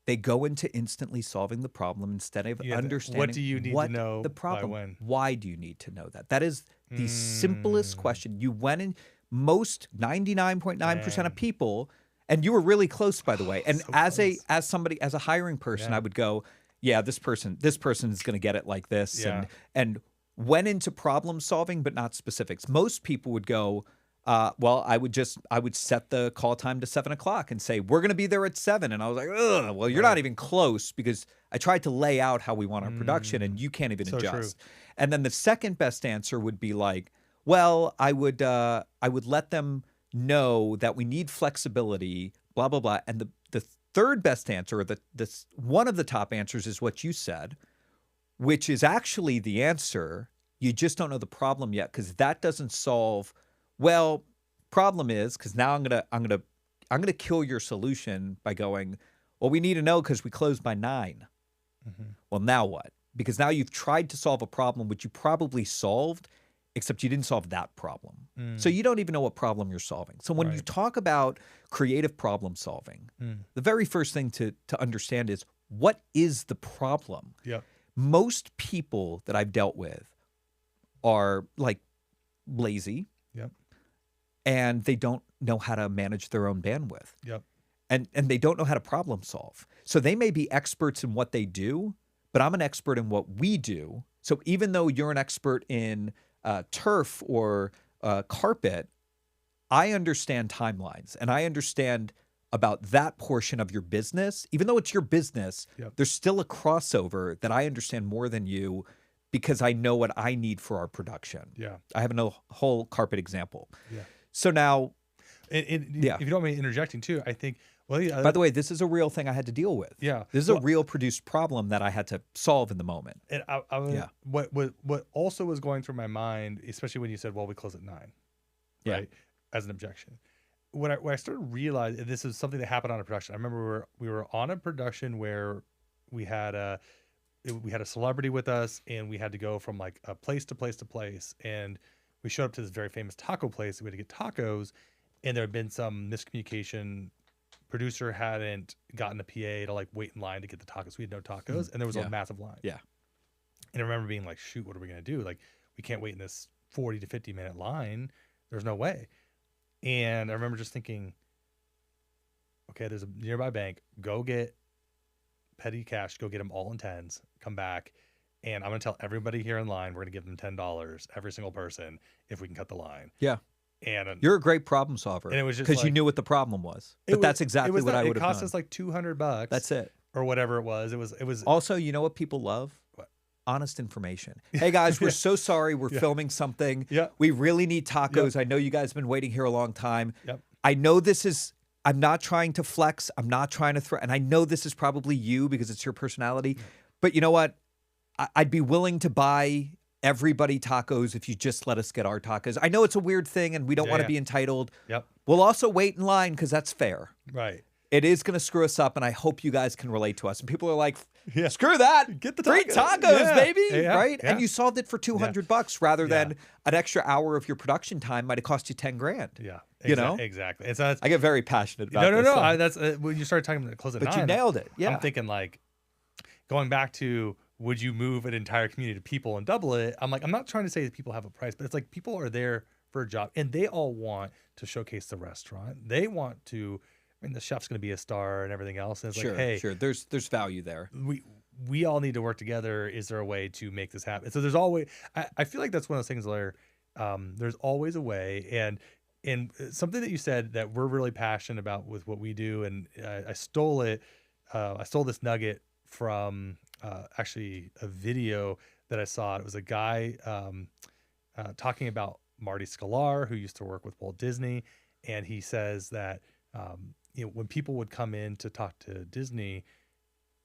They go into instantly solving the problem instead of understanding what do you need to know the problem. By when? Why do you need to know that? That is the simplest question. You went in, most 99.9% of people, and you were really close, by the way. And So as close. a hiring person, I would go, yeah, this person is going to get it like this, and went into problem solving, but not specifics. Most people would go, well, I would set the call time to 7 o'clock and say, we're going to be there at 7. And I was like, ugh, well, you're not even close, because I tried to lay out how we want our production and you can't even adjust. True. And then the second best answer would be like, well, I would let them know that we need flexibility, blah, blah, blah. And the third best answer, or the one of the top answers, is what you said, which is actually the answer. You just don't know the problem yet, because that doesn't solve. Well, problem is, because now I'm gonna kill your solution by going, well, we need to know because we close by 9. Well, now what? Because now you've tried to solve a problem which you probably solved, except you didn't solve that problem. So you don't even know what problem you're solving. So when you talk about creative problem solving, the very first thing to understand is, what is the problem? Most people that I've dealt with are like lazy. And they don't know how to manage their own bandwidth. And they don't know how to problem solve. So they may be experts in what they do, but I'm an expert in what we do. So even though you're an expert in turf or carpet, I understand timelines, and I understand about that portion of your business. Even though it's your business, there's still a crossover that I understand more than you, because I know what I need for our production. I have a whole carpet example. So now, if you don't mind me interjecting too, I think, well, by the way, this is a real thing I had to deal with. This is a real produced problem that I had to solve in the moment. And what also was going through my mind, especially when you said, well, we close at 9, right? As an objection. When I started realizing, and this is something that happened on a production. I remember we were on a production where we had a celebrity with us, and we had to go from like a place to place to place, and we showed up to this very famous taco place. We had to get tacos, and there had been some miscommunication. Producer hadn't gotten a PA to like wait in line to get the tacos. We had no tacos, and there was a massive line. And I remember being like, shoot, what are we going to do? Like, we can't wait in this 40 to 50 minute line. There's no way. And I remember just thinking, okay, there's a nearby bank. Go get petty cash. Go get them all in 10s. Come back. And I'm going to tell everybody here in line, we're going to give them $10, every single person, if we can cut the line. And you're a great problem solver. And it was just because like, you knew what the problem was. But that's exactly what I would have done. It cost us like $200. That's it. Or whatever it was. It was also, you know what people love? What? Honest information. Hey guys, we're so sorry. We're filming something. We really need tacos. I know you guys have been waiting here a long time. I know this is, I'm not trying to flex. I'm not trying to throw, and I know this is probably you because it's your personality. But you know what? I'd be willing to buy everybody tacos if you just let us get our tacos. I know it's a weird thing and we don't want to be entitled. We'll also wait in line because that's fair. It is going to screw us up, and I hope you guys can relate to us. And people are like, screw that. Get the free tacos, baby. Right? And you solved it for $200 rather than an extra hour of your production time might have cost you 10 grand. You know? Exactly. And so I get very passionate about this. No. That's when you started talking about close at 9. But you nailed it. I'm thinking like, going back to, would you move an entire community of people and double it? I'm like, I'm not trying to say that people have a price, but it's like people are there for a job, and they all want to showcase the restaurant. They want to, I mean, the chef's going to be a star and everything else. And it's like, hey, there's value there. we all need to work together. Is there a way to make this happen? So there's always, I feel like that's one of those things where there's always a way. And something that you said that we're really passionate about with what we do, and I stole it. I stole this nugget from actually a video that I saw. It was a guy talking about Marty Sklar, who used to work with Walt Disney, and he says that when people would come in to talk to Disney,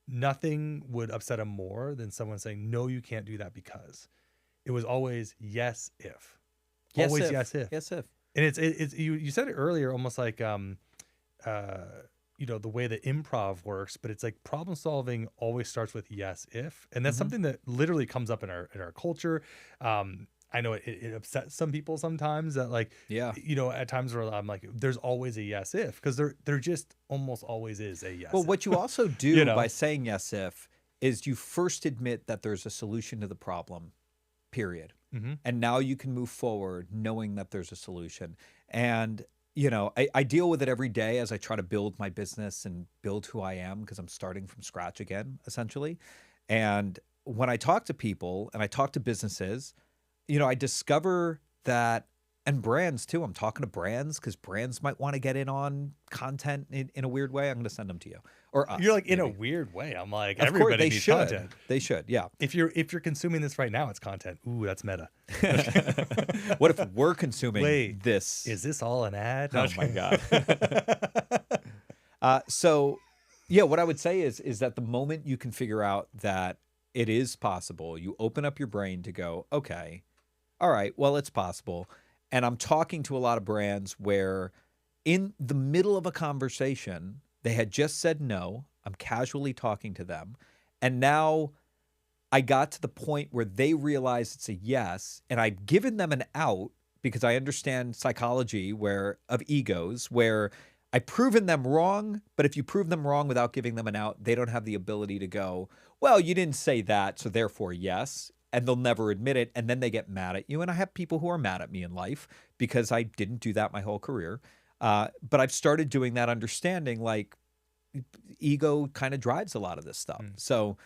nothing would upset him more than someone saying, "No, you can't do that," because it was always yes if, always yes if. And it's you said it earlier, almost like the way that improv works, but it's like problem solving always starts with yes if, and that's something that literally comes up in our culture. I know it upsets some people sometimes that at times where I'm like, there's always a yes if, because there just almost always is a yes. Well, if. what you also do by saying yes if is you first admit that there's a solution to the problem, period. And now you can move forward knowing that there's a solution. And, I deal with it every day as I try to build my business and build who I am, because I'm starting from scratch again, essentially. And when I talk to people and I talk to businesses, I discover that, and brands too. I'm talking to brands because brands might want to get in on content in a weird way. I'm going to send them to you or us. You're like, maybe. in a weird way. I'm like, Of course, everybody they needs should. content. They should, yeah. If you're consuming this right now, it's content. Ooh, that's meta. What if we're consuming this? Is this all an ad? Oh my God. So, yeah, what I would say is that the moment you can figure out that it is possible, you open up your brain to go, okay, all right, well, it's possible. And I'm talking to a lot of brands where in the middle of a conversation, they had just said no. I'm casually talking to them. And now I got to the point where they realize it's a yes. And I've given them an out because I understand psychology of egos, where I've proven them wrong. But if you prove them wrong without giving them an out, they don't have the ability to go, well, you didn't say that, so therefore yes. And they'll never admit it. And then they get mad at you. And I have people who are mad at me in life because I didn't do that my whole career. But I've started doing that, understanding like ego kind of drives a lot of this stuff. So,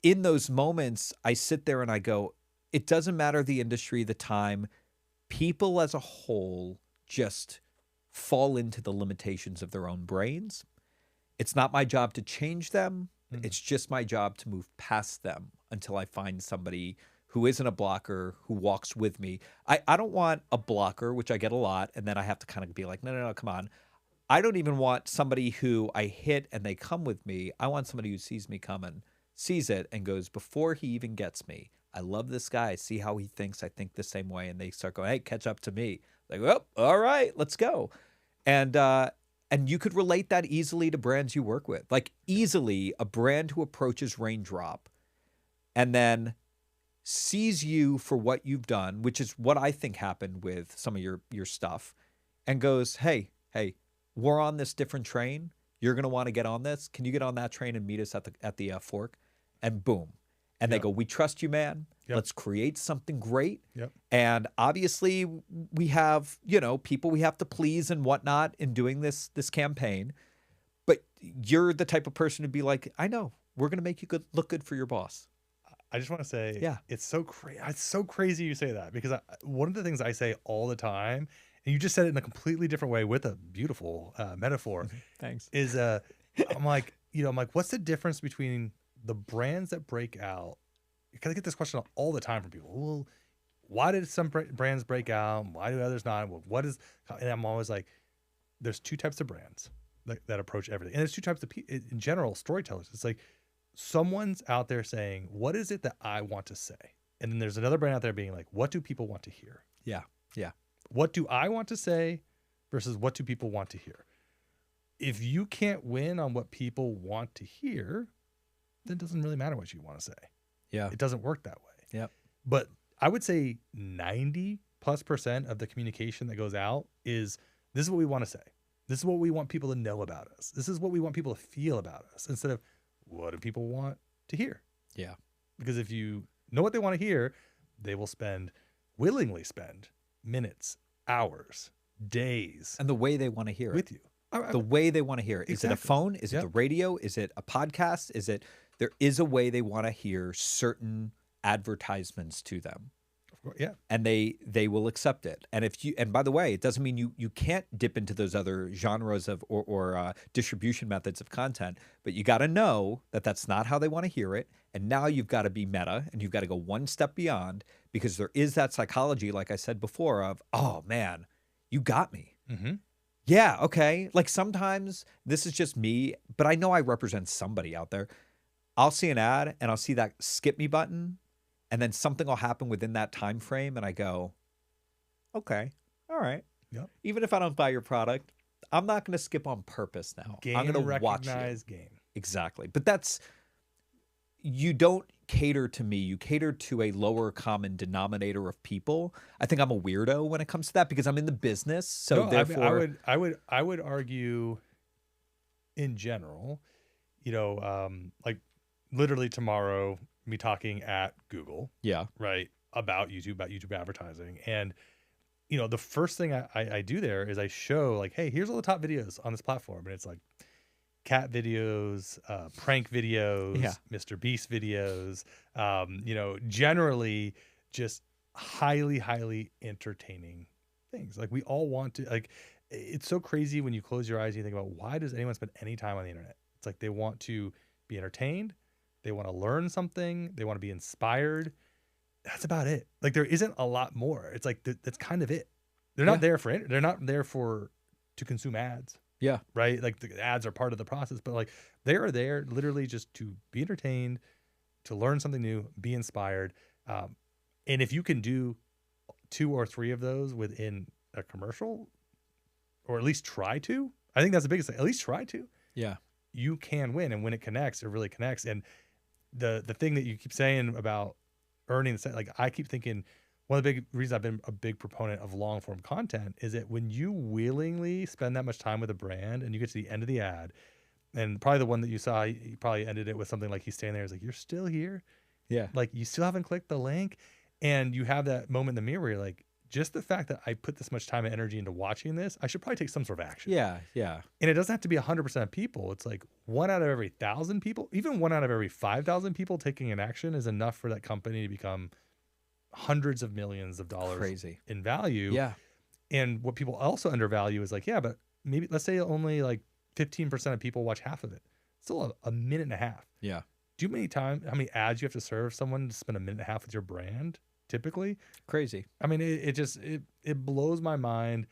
in those moments, I sit there and I go, it doesn't matter the industry, the time, people as a whole just fall into the limitations of their own brains. It's not my job to change them. It's just my job to move past them until I find somebody who isn't a blocker, who walks with me. I don't want a blocker, which I get a lot, and then I have to kind of be like, no, come on. I don't even want somebody who I hit and they come with me. I want somebody who sees me coming, sees it, and goes, before he even gets me, I love this guy. I see how he thinks. I think the same way. And they start going, hey, catch up to me. Like, well, all right, let's go. And you could relate that easily to brands you work with. Like easily a brand who approaches Raindrop and then sees you for what you've done, which is what I think happened with some of your stuff, and goes, hey, we're on this different train. You're going to want to get on this. Can you get on that train and meet us at the fork? And boom. And they go, we trust you, man. Let's create something great. And obviously we have, people we have to please and whatnot in doing this campaign. But you're the type of person to be like, I know, we're going to make you look good for your boss. I just want to say, it's so crazy. It's so crazy you say that, because one of the things I say all the time, and you just said it in a completely different way with a beautiful metaphor. Thanks. Is I'm like, what's the difference between the brands that break out? Because I get this question all the time from people. Well, why did some brands break out? Why do others not? Well, what is? And I'm always like, there's two types of brands that approach everything, and there's two types of in general storytellers. It's like someone's out there saying, what is it that I want to say? And then there's another brand out there being like, what do people want to hear? Yeah. What do I want to say versus what do people want to hear? If you can't win on what people want to hear, then it doesn't really matter what you want to say. Yeah. It doesn't work that way. Yep. But I would say 90+% of the communication that goes out is, this is what we want to say. This is what we want people to know about us. This is what we want people to feel about us, instead of what do people want to hear? Yeah. Because if you know what they want to hear, they will willingly spend minutes, hours, days. And the way they want to hear with it. you. The way they want to hear it. Is it a phone? Is it the radio? Is it a podcast? There is a way they want to hear certain advertisements to them. Yeah. And they will accept it. And by the way, it doesn't mean you can't dip into those other genres of or distribution methods of content, but you got to know that that's not how they want to hear it. And now you've got to be meta and you've got to go one step beyond, because there is that psychology, like I said before, of, oh man, you got me. Mm-hmm. Yeah, okay. Like sometimes this is just me, but I know I represent somebody out there. I'll see an ad and I'll see that skip me button, and then something will happen within that time frame, and I go, okay, all right. Yep. Even if I don't buy your product, I'm not going to skip on purpose now. Game I'm going to watch recognize it. Game. Exactly. But you don't cater to me. You cater to a lower common denominator of people. I think I'm a weirdo when it comes to that because I'm in the business. So no, therefore, I would argue, in general, like literally tomorrow, me talking at Google, yeah, right, about YouTube advertising, and the first thing I do there is I show like, hey, here's all the top videos on this platform, and it's like cat videos, prank videos, yeah. MrBeast videos, generally just highly entertaining things. Like we all want to, like, it's so crazy when you close your eyes and you think about, why does anyone spend any time on the internet? It's like they want to be entertained, they want to learn something, they want to be inspired. That's about it. Like there isn't a lot more. It's like that's kind of it. They're not there to consume ads. Yeah. Right. Like the ads are part of the process, but like they are there literally just to be entertained, to learn something new, be inspired. And if you can do 2 or 3 of those within a commercial, or at least try to, I think that's the biggest thing. At least try to. Yeah. You can win. And when it connects, it really connects. And the thing that you keep saying about earning the, like, I keep thinking one of the big reasons I've been a big proponent of long form content is that when you willingly spend that much time with a brand and you get to the end of the ad, and probably the one that you saw, he probably ended it with something like he's standing there, he's like, you're still here. Yeah. Like you still haven't clicked the link. And you have that moment in the mirror where you're like, just the fact that I put this much time and energy into watching this, I should probably take some sort of action. Yeah. Yeah. And it doesn't have to be 100% of people. It's like 1 out of every 1,000 people, even 1 out of every 5,000 people taking an action is enough for that company to become hundreds of millions of dollars in value. Yeah. And what people also undervalue is like, yeah, but maybe let's say only like 15% of people watch half of it. Still a minute and a half. Yeah. Do you know how many ads you have to serve someone to spend a minute and a half with your brand? Typically crazy. I mean, it blows my mind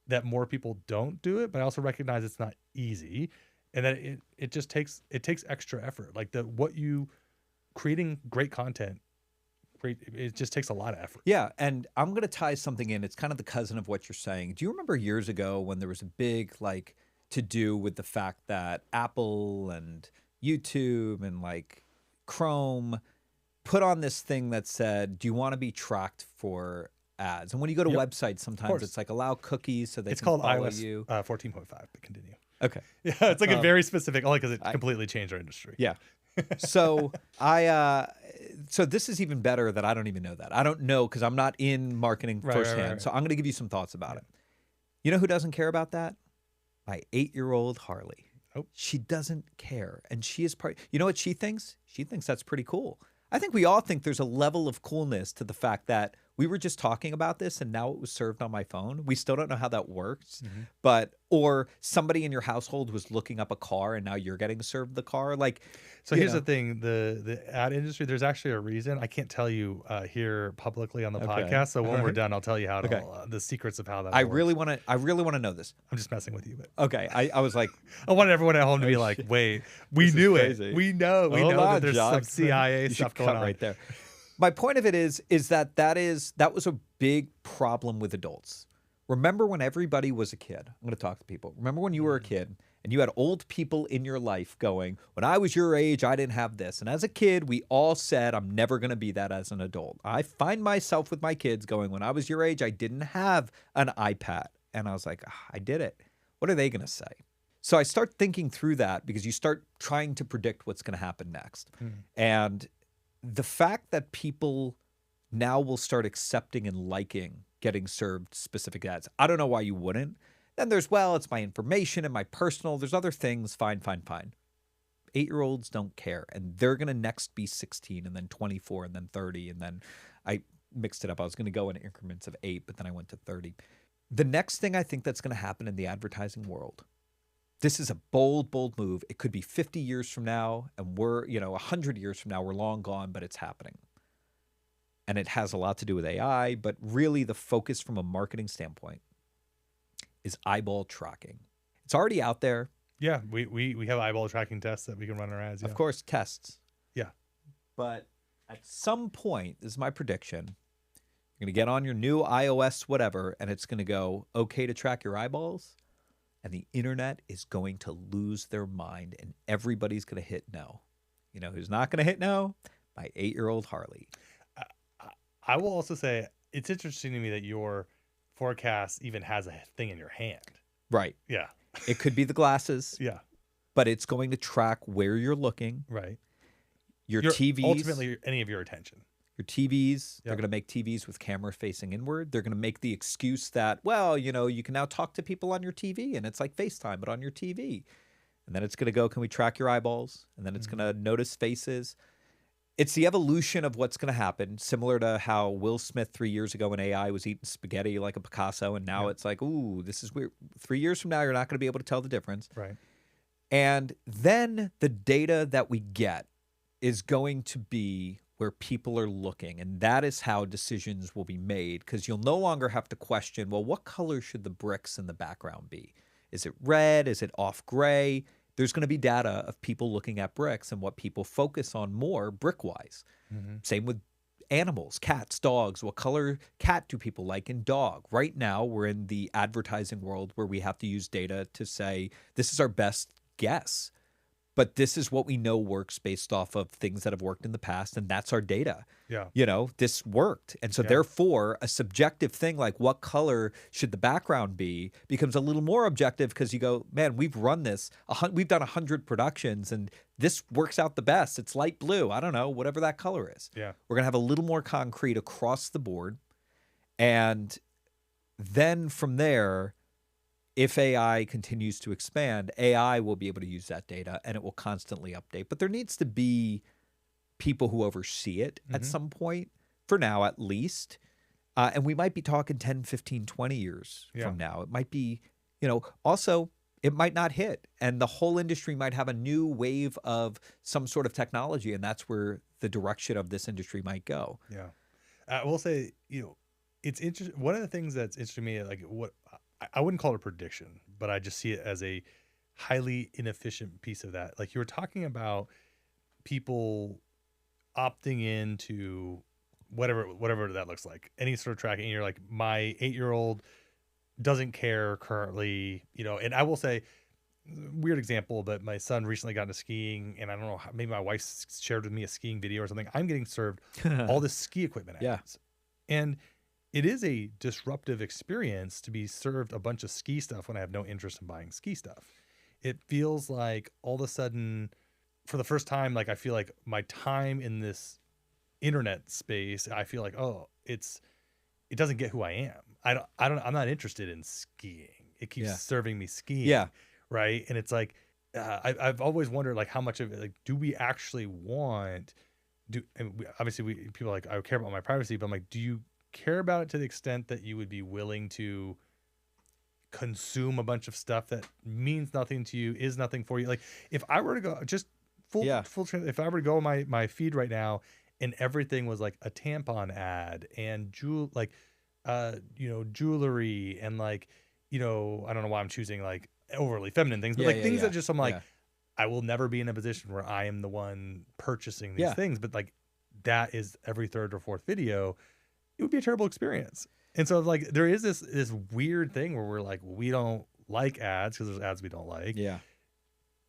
that more people don't do it, but I also recognize it's not easy, and that it just takes extra effort. Like creating great content, it just takes a lot of effort. Yeah, and I'm going to tie something in. It's kind of the cousin of what you're saying. Do you remember years ago when there was a big like to do with the fact that Apple and YouTube and like Chrome put on this thing that said, do you want to be tracked for ads? And when you go to websites, sometimes it's like allow cookies so they can follow iOS, you. 14.5, but continue. Okay. Yeah, it's like a very specific, only because it completely changed our industry. Yeah. So so this is even better that I don't even know that. I don't know because I'm not in marketing firsthand. Right. So I'm going to give you some thoughts about it. You know who doesn't care about that? My 8-year-old Harley. Oh. She doesn't care. And she is you know what she thinks? She thinks that's pretty cool. I think we all think there's a level of coolness to the fact that we were just talking about this and now it was served on my phone. We still don't know how that works, or somebody in your household was looking up a car and now you're getting served the car. Like, so here's the thing, the ad industry, there's actually a reason. I can't tell you here publicly on the podcast. So when we're done, I'll tell you how the secrets of how that works. I really want to know this. I'm just messing with you, but okay. I was like, I wanted everyone at home to be like, wait, we knew it. We know that there's some CIA stuff going on right there. My point of it is that was a big problem with adults. Remember when everybody was a kid? I'm going to talk to people. Remember when you were a kid and you had old people in your life going, when I was your age, I didn't have this. And as a kid, we all said, I'm never going to be that as an adult. I find myself with my kids going, when I was your age, I didn't have an iPad. And I was like, I did it. What are they going to say? So I start thinking through that because you start trying to predict what's going to happen next. And the fact that people now will start accepting and liking getting served specific ads. I don't know why you wouldn't. Then there's, well, it's my information and my personal. There's other things. Fine, fine, fine. 8-year-olds don't care. And they're going to next be 16 and then 24 and then 30. And then I mixed it up. I was going to go in increments of 8, but then I went to 30. The next thing I think that's going to happen in the advertising world, this is a bold, bold move. It could be 50 years from now, and we're, 100 years from now, we're long gone, but it's happening. And it has a lot to do with AI, but really the focus from a marketing standpoint is eyeball tracking. It's already out there. Yeah, we have eyeball tracking tests that we can run our ads. Yeah. Of course, tests. Yeah. But at some point, this is my prediction, you're going to get on your new iOS whatever, and it's going to go, okay to track your eyeballs, and the internet is going to lose their mind, and everybody's going to hit no. You know who's not going to hit no? My 8-year-old Harley. I will also say, it's interesting to me that your forecast even has a thing in your hand. Right. Yeah. It could be the glasses. Yeah. But it's going to track where you're looking. Right. Your TVs. Ultimately, any of your attention. Your TVs. Yep. They're going to make TVs with camera facing inward. They're going to make the excuse that, well, you can now talk to people on your TV, and it's like FaceTime, but on your TV. And then it's going to go, can we track your eyeballs? And then it's going to notice faces. It's the evolution of what's going to happen, similar to how Will Smith 3 years ago when AI was eating spaghetti like a Picasso, and now it's like, ooh, this is weird. 3 years from now, you're not going to be able to tell the difference. Right. And then the data that we get is going to be where people are looking, and that is how decisions will be made, because you'll no longer have to question, well, what color should the bricks in the background be? Is it red? Is it off gray? There's going to be data of people looking at bricks and what people focus on more brick-wise. Mm-hmm. Same with animals, cats, dogs. What color cat do people like in dog? Right now, we're in the advertising world where we have to use data to say, this is our best guess. But this is what we know works based off of things that have worked in the past, and that's our data. Yeah. This worked. And so therefore, a subjective thing like what color should the background be becomes a little more objective, because you go, man, we've run this. We've done 100 productions, and this works out the best. It's light blue. I don't know, whatever that color is. Yeah. We're going to have a little more concrete across the board. And then from there, if AI continues to expand, AI will be able to use that data, and it will constantly update. But there needs to be people who oversee it at some point, for now at least. And we might be talking 10, 15, 20 years from now. It might be, also it might not hit. And the whole industry might have a new wave of some sort of technology, and that's where the direction of this industry might go. Yeah. I will say, it's interesting. One of the things that's interesting to me, like what I wouldn't call it a prediction, but I just see it as a highly inefficient piece of that. Like you were talking about people opting into whatever that looks like, any sort of tracking. And you're like, my 8-year-old doesn't care currently, and I will say, weird example, but my son recently got into skiing, and I don't know, maybe my wife shared with me a skiing video or something. I'm getting served all this ski equipment ads. And it is a disruptive experience to be served a bunch of ski stuff when I have no interest in buying ski stuff. It feels like all of a sudden, for the first time, like I feel like my time in this internet space, I feel like, it doesn't get who I am. I'm not interested in skiing. It keeps serving me skiing. Yeah. Right. And it's like, I've always wondered, like, how much of it, like, do we actually want, obviously people are like, I care about my privacy, but I'm like, do you care about it to the extent that you would be willing to consume a bunch of stuff that means nothing to you, is nothing for you? Like if I were to go just if I were to go on my feed right now and everything was like a tampon ad and jewelry and like, I don't know why I'm choosing like overly feminine things, but things that just, I'm like, I will never be in a position where I am the one purchasing these things. But like that is every third or fourth video. It would be a terrible experience. And so like there is this weird thing where we're like, we don't like ads because there's ads we don't like. Yeah.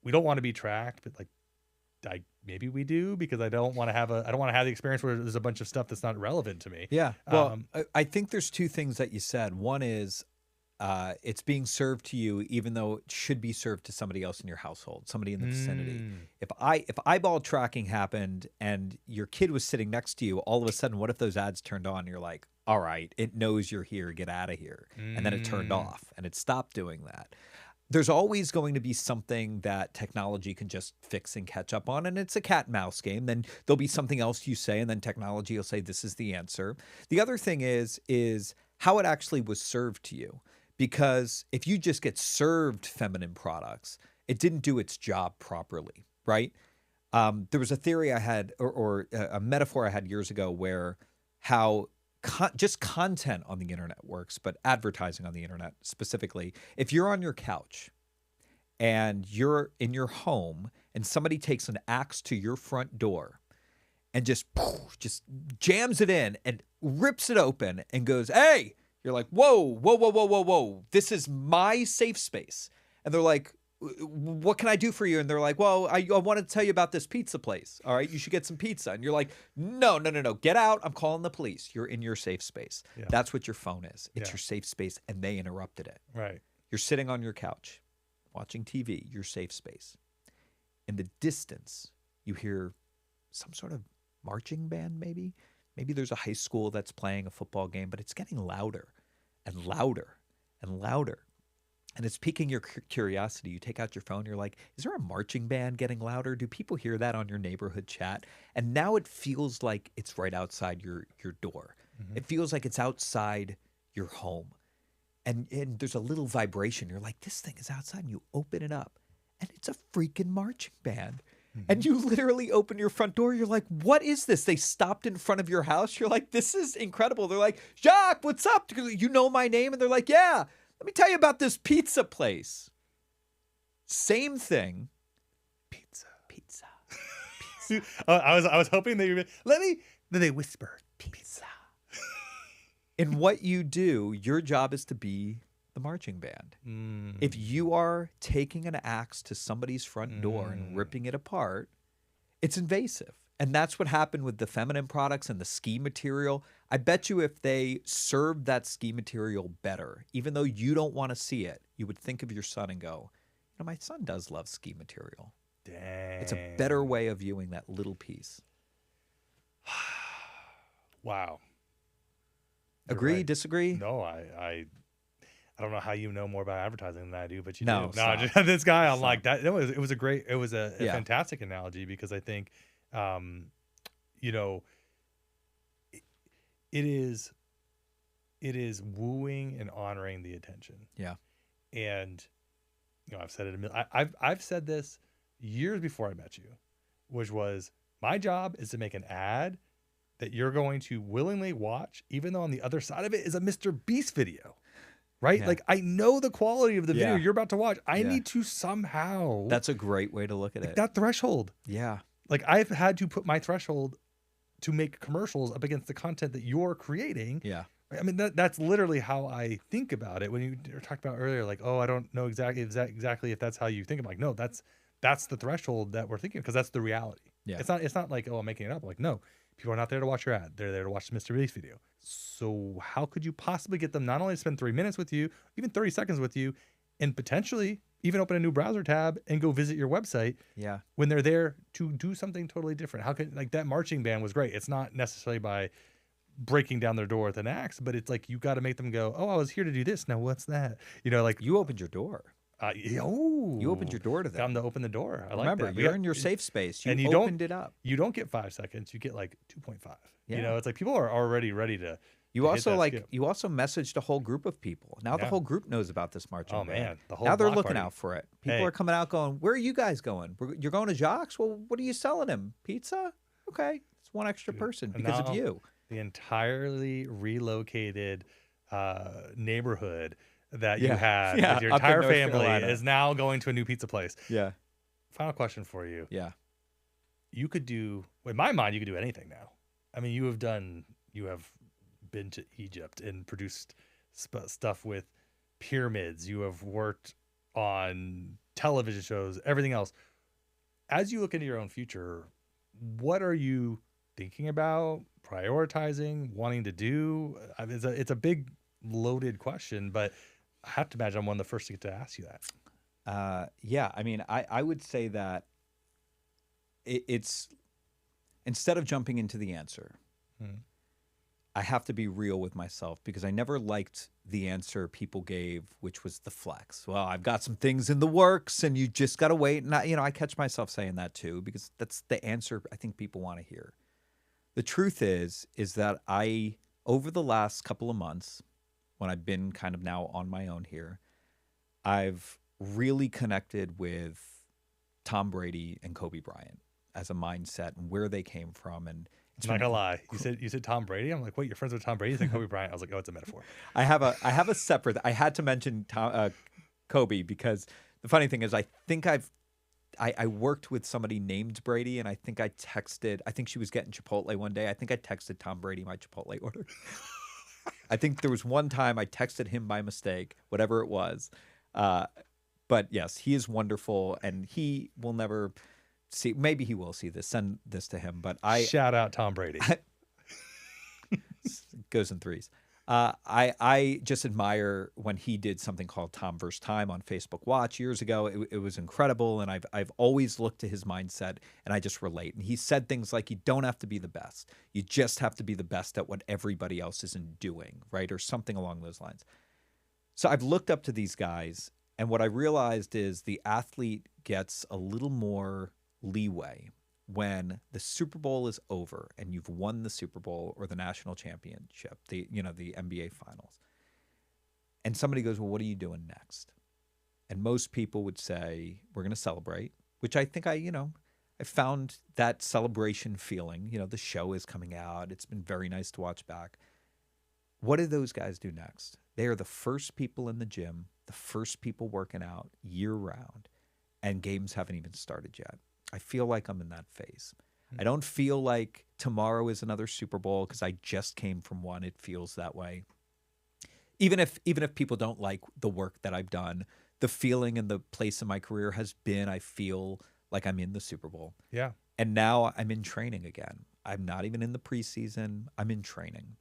We don't want to be tracked, but like maybe we do, because I don't want to have the experience where there's a bunch of stuff that's not relevant to me. Yeah. Well, I think there's two things that you said. One is it's being served to you, even though it should be served to somebody else in your household, somebody in the vicinity. If eyeball tracking happened and your kid was sitting next to you, all of a sudden, what if those ads turned on? And you're like, all right, it knows you're here, get out of here. And then it turned off and it stopped doing that. There's always going to be something that technology can just fix and catch up on, and it's a cat and mouse game. Then there'll be something else you say, and then technology will say this is the answer. The other thing is how it actually was served to you. Because if you just get served feminine products, it didn't do its job properly, right? There was a theory I had, or a metaphor I had years ago, where how just content on the internet works, but advertising on the internet specifically. If you're on your couch and you're in your home and somebody takes an axe to your front door and just jams it in and rips it open and goes, hey, you're like, whoa, whoa, whoa, whoa, whoa, whoa. This is my safe space. And they're like, what can I do for you? And they're like, well, I want to tell you about this pizza place. All right, you should get some pizza. And you're like, no. Get out. I'm calling the police. You're in your safe space. Yeah. That's what your phone is. It's your safe space, and they interrupted it. Right. You're sitting on your couch watching TV, your safe space. In the distance, you hear some sort of marching band, maybe. Maybe there's a high school that's playing a football game, but it's getting louder and louder and louder. And it's piquing your curiosity. You take out your phone, you're like, is there a marching band getting louder? Do people hear that on your neighborhood chat? And now it feels like it's right outside your door. It feels like it's outside your home. And there's a little vibration. You're like, this thing is outside. And you open it up, and it's a freaking marching band. And you literally open your front door. You're like, what is this? They stopped in front of your house. You're like, this is incredible. They're like, Jacques, what's up? You know my name? And they're like, yeah. Let me tell you about this pizza place. Same thing. Pizza. I was hoping they would. Then they whisper pizza. In what you do, your job is to be the marching band. If you are taking an axe to somebody's front door and ripping it apart, it's invasive. And that's what happened with the feminine products and the ski material. I bet you if they served that ski material better, even though you don't want to see it, you would think of your son and go, you know, my son does love ski material. Dang. It's a better way of viewing that little piece. Wow. You're Agree, right. Disagree? No, I don't know how you know more about advertising than I do, but you do. No, just this guy, I'm like that. It was a fantastic analogy, because I think, you know, it is wooing and honoring the attention. Yeah. And, you know, I've said it I've said this years before I met you, which was, my job is to make an ad that you're going to willingly watch, even though on the other side of it is a MrBeast video. Right? Yeah. Like, I know the quality of the video you're about to watch. I need to somehow. That's a great way to look at it. That threshold. Yeah. Like, I've had to put my threshold to make commercials up against the content that you're creating. Yeah. I mean, that's literally how I think about it. When you were talking about earlier, like, oh, I don't know exactly if that's how you think. I'm like, no, that's the threshold that we're thinking, because that's the reality. Yeah. It's not like, oh, I'm making it up. Like, no, people are not there to watch your ad. They're there to watch the MrBeast video. So how could you possibly get them not only to spend 3 minutes with you, even 30 seconds with you, and potentially even open a new browser tab and go visit your website? Yeah. When they're there to do something totally different. How could, like, that marching band was great. It's not necessarily by breaking down their door with an axe, but it's like, you got to make them go, oh, I was here to do this. Now what's that? You know, like, you opened your door. You opened your door to them. Got them to open the door. I Remember, like that. You're in your safe space. You opened it up. You don't get 5 seconds. You get like 2.5. Yeah. You know, it's like, people are already ready to. You also messaged a whole group of people. Now the whole group knows about this marching band. Man, the whole now they're looking party. Out for it. People are coming out going, where are you guys going? You're going to Jacques? Well, what are you selling him? Pizza? Okay, it's one extra person because of you. The entirely relocated neighborhood that you had with your entire family is now going to a new pizza place. Yeah. Final question for you. Yeah. You could do, in my mind, you could do anything now. I mean, you have been to Egypt and produced stuff with pyramids. You have worked on television shows, everything else. As you look into your own future, what are you thinking about, prioritizing, wanting to do? I mean, it's a big loaded question, but I have to imagine I'm one of the first to get to ask you that. Yeah, I mean, I would say that it's instead of jumping into the answer, Hmm. I have to be real with myself because I never liked the answer people gave, which was the flex. Well, I've got some things in the works and you just got to wait. And I catch myself saying that too, because that's the answer I think people want to hear. The truth is that over the last couple of months, when I've been kind of now on my own here, I've really connected with Tom Brady and Kobe Bryant as a mindset and where they came from. And it's I'm not been gonna lie. You said Tom Brady. I'm like, wait, you're friends with Tom Brady? You said Kobe Bryant. I was like, oh, it's a metaphor. I have a separate. I had to mention Kobe because the funny thing is, I think I worked with somebody named Brady, and I think I texted. I think she was getting Chipotle one day. I think I texted Tom Brady my Chipotle order. I think there was one time I texted him by mistake, whatever it was. But yes, he is wonderful, and he will never see. Maybe he will see this. Send this to him. But Shout out Tom Brady. goes in threes. I just admire when he did something called Tom vs. Time on Facebook Watch years ago. It was incredible, and I've always looked to his mindset, and I just relate. And he said things like, "You don't have to be the best; you just have to be the best at what everybody else isn't doing, right?" Or something along those lines. So I've looked up to these guys, and what I realized is the athlete gets a little more leeway when the Super Bowl is over and you've won the Super Bowl or the national championship, the NBA finals. And somebody goes, "Well, what are you doing next?" And most people would say, "We're going to celebrate," which I think I found that celebration feeling. The show is coming out. It's been very nice to watch back. What do those guys do next? They are the first people in the gym, the first people working out year round, and games haven't even started yet. I feel like I'm in that phase. I don't feel like tomorrow is another Super Bowl because I just came from one. It feels that way. Even if people don't like the work that I've done, the feeling and the place in my career has been, I feel like I'm in the Super Bowl. Yeah. And now I'm in training again. I'm not even in the preseason. I'm in training.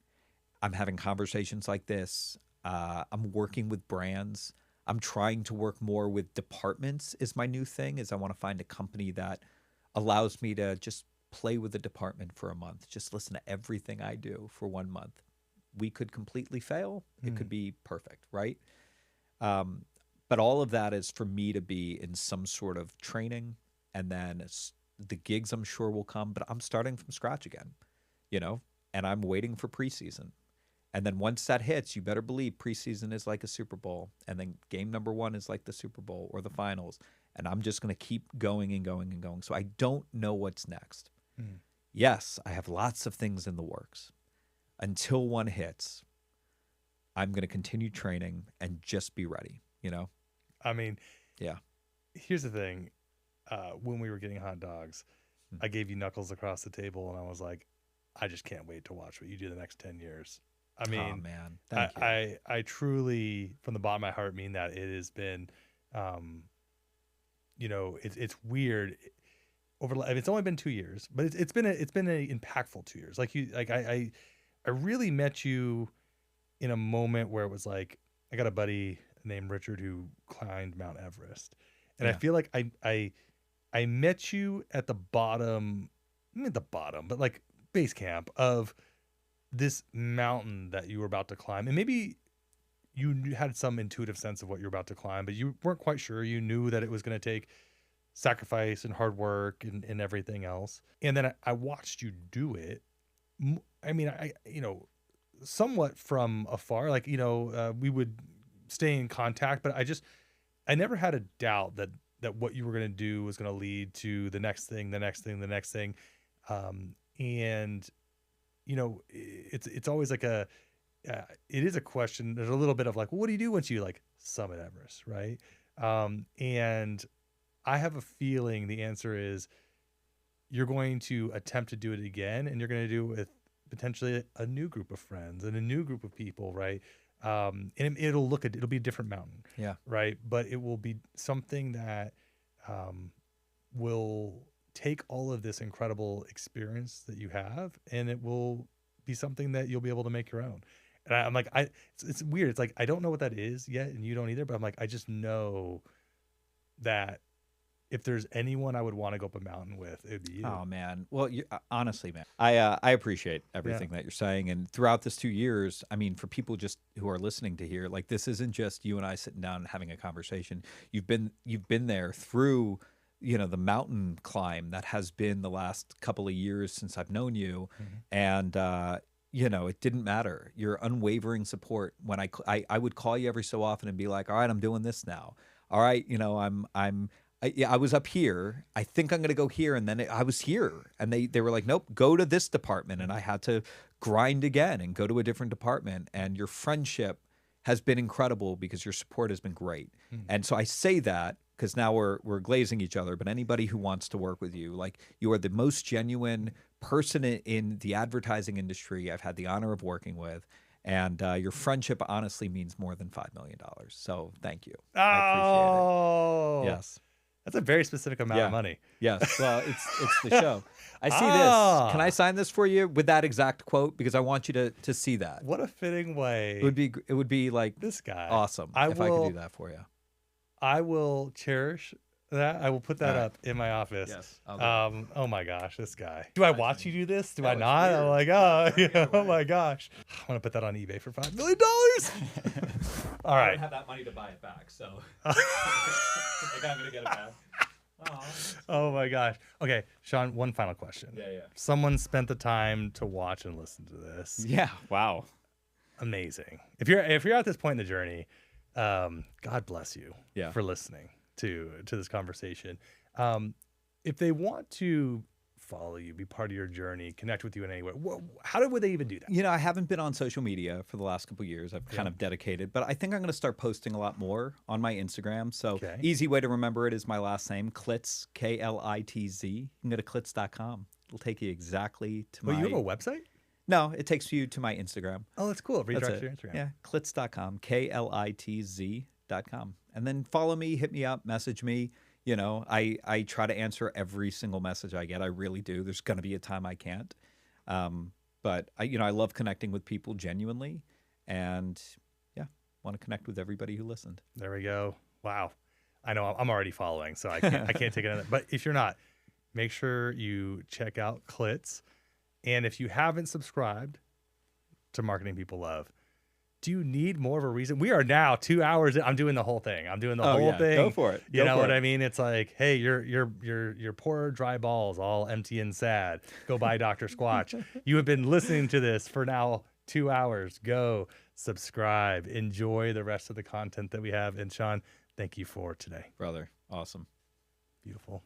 I'm having conversations like this. I'm working with brands. I'm trying to work more with departments is my new thing, is I want to find a company that allows me to just play with the department for a month, just listen to everything I do for 1 month. We could completely fail. It could be perfect, right? But all of that is for me to be in some sort of training, and then the gigs I'm sure will come, but I'm starting from scratch again, and I'm waiting for preseason. And then once that hits, you better believe preseason is like a Super Bowl. And then game number 1 is like the Super Bowl or the finals. And I'm just going to keep going and going and going. So I don't know what's next. Yes, I have lots of things in the works. Until one hits, I'm going to continue training and just be ready, I mean, Yeah. here's the thing. When we were getting hot dogs, I gave you knuckles across the table, and I was like, I just can't wait to watch what you do the next 10 years. I Oh, mean, man. Thank you. I truly, from the bottom of my heart, mean that. It has been, it's weird. It's only been 2 years, but it's been an impactful 2 years. I really met you in a moment where it was like, I got a buddy named Richard who climbed Mount Everest, and I Yeah. feel like I met you at the bottom, not at the bottom, but like base camp of this mountain that you were about to climb. And maybe you had some intuitive sense of what you're about to climb, but you weren't quite sure. You knew that it was going to take sacrifice and hard work and everything else. And then I watched you do it. I mean, somewhat from afar, like, we would stay in contact, but I never had a doubt that what you were going to do was going to lead to the next thing, the next thing, the next thing. And it's always like it is a question. There's a little bit of like, well, what do you do once you like summit Everest, right? And I have a feeling the answer is you're going to attempt to do it again, and you're going to do it with potentially a new group of friends and a new group of people, right? And it'll be a different mountain, Yeah. right? But it will be something that will take all of this incredible experience that you have, and it will be something that you'll be able to make your own. And I'm like, it's weird. It's like, I don't know what that is yet, and you don't either. But I'm like, I just know that if there's anyone I would want to go up a mountain with, it would be you. Oh man. Well, honestly, man, I appreciate everything that you're saying, and throughout this 2 years, I mean, for people just who are listening to hear, like, this isn't just you and I sitting down and having a conversation. You've been there through, the mountain climb that has been the last couple of years since I've known you, and it didn't matter. Your unwavering support when I would call you every so often and be like, all right, I'm doing this now. All right, I was up here. I think I'm going to go here. And then I was here. And they were like, nope, go to this department. And I had to grind again and go to a different department. And your friendship has been incredible because your support has been great. And so I say that because now we're glazing each other. But anybody who wants to work with you, like, you are the most genuine person in the advertising industry I've had the honor of working with. And your friendship honestly means more than $5 million. So thank you. I appreciate it. Yes. That's a very specific amount of money. Yes. Well, it's the show. I see this. Can I sign this for you with that exact quote? Because I want you to see that. What a fitting way. It would be like this guy. Awesome. If I could do that for you. I will cherish that. I will put that up in my office. Yes. Oh my gosh, this guy. Do I watch you do this? Do I not? I'm like, oh my gosh. I want to put that on eBay for $5 million. All right. I don't have that money to buy it back, so I think I'm gonna get it back. Oh my gosh. Okay, Sean, one final question. Yeah. Someone spent the time to watch and listen to this. Yeah. Wow. Amazing. If you're at this point in the journey, God bless you for listening to this conversation. If they want to follow you, be part of your journey, connect with you in any way, how would they even do that? I haven't been on social media for the last couple of years. I've kind of dedicated, but I think I'm going to start posting a lot more on my Instagram. So easy way to remember it is my last name, Klitz, Klitz. You can go to klitz.com. It'll take you exactly to my... you have a website? No, it takes you to my Instagram. Oh, that's cool. Redirect your Instagram. Yeah, klitz.com, Klitz.com. And then follow me, hit me up, message me. I try to answer every single message I get. I really do. There's going to be a time I can't. But I love connecting with people genuinely, and want to connect with everybody who listened. There we go. Wow. I know I'm already following, so I can't take it. But if you're not, make sure you check out Klitz. And if you haven't subscribed to Marketing People Love, do you need more of a reason? We are now 2 hours in. I'm doing the whole thing. I'm doing the whole thing. Go for it. You know what I mean? It's like, hey, your poor dry balls, all empty and sad. Go buy Dr. Squatch. You have been listening to this for now 2 hours. Go subscribe. Enjoy the rest of the content that we have. And Sean, thank you for today. Brother, awesome. Beautiful.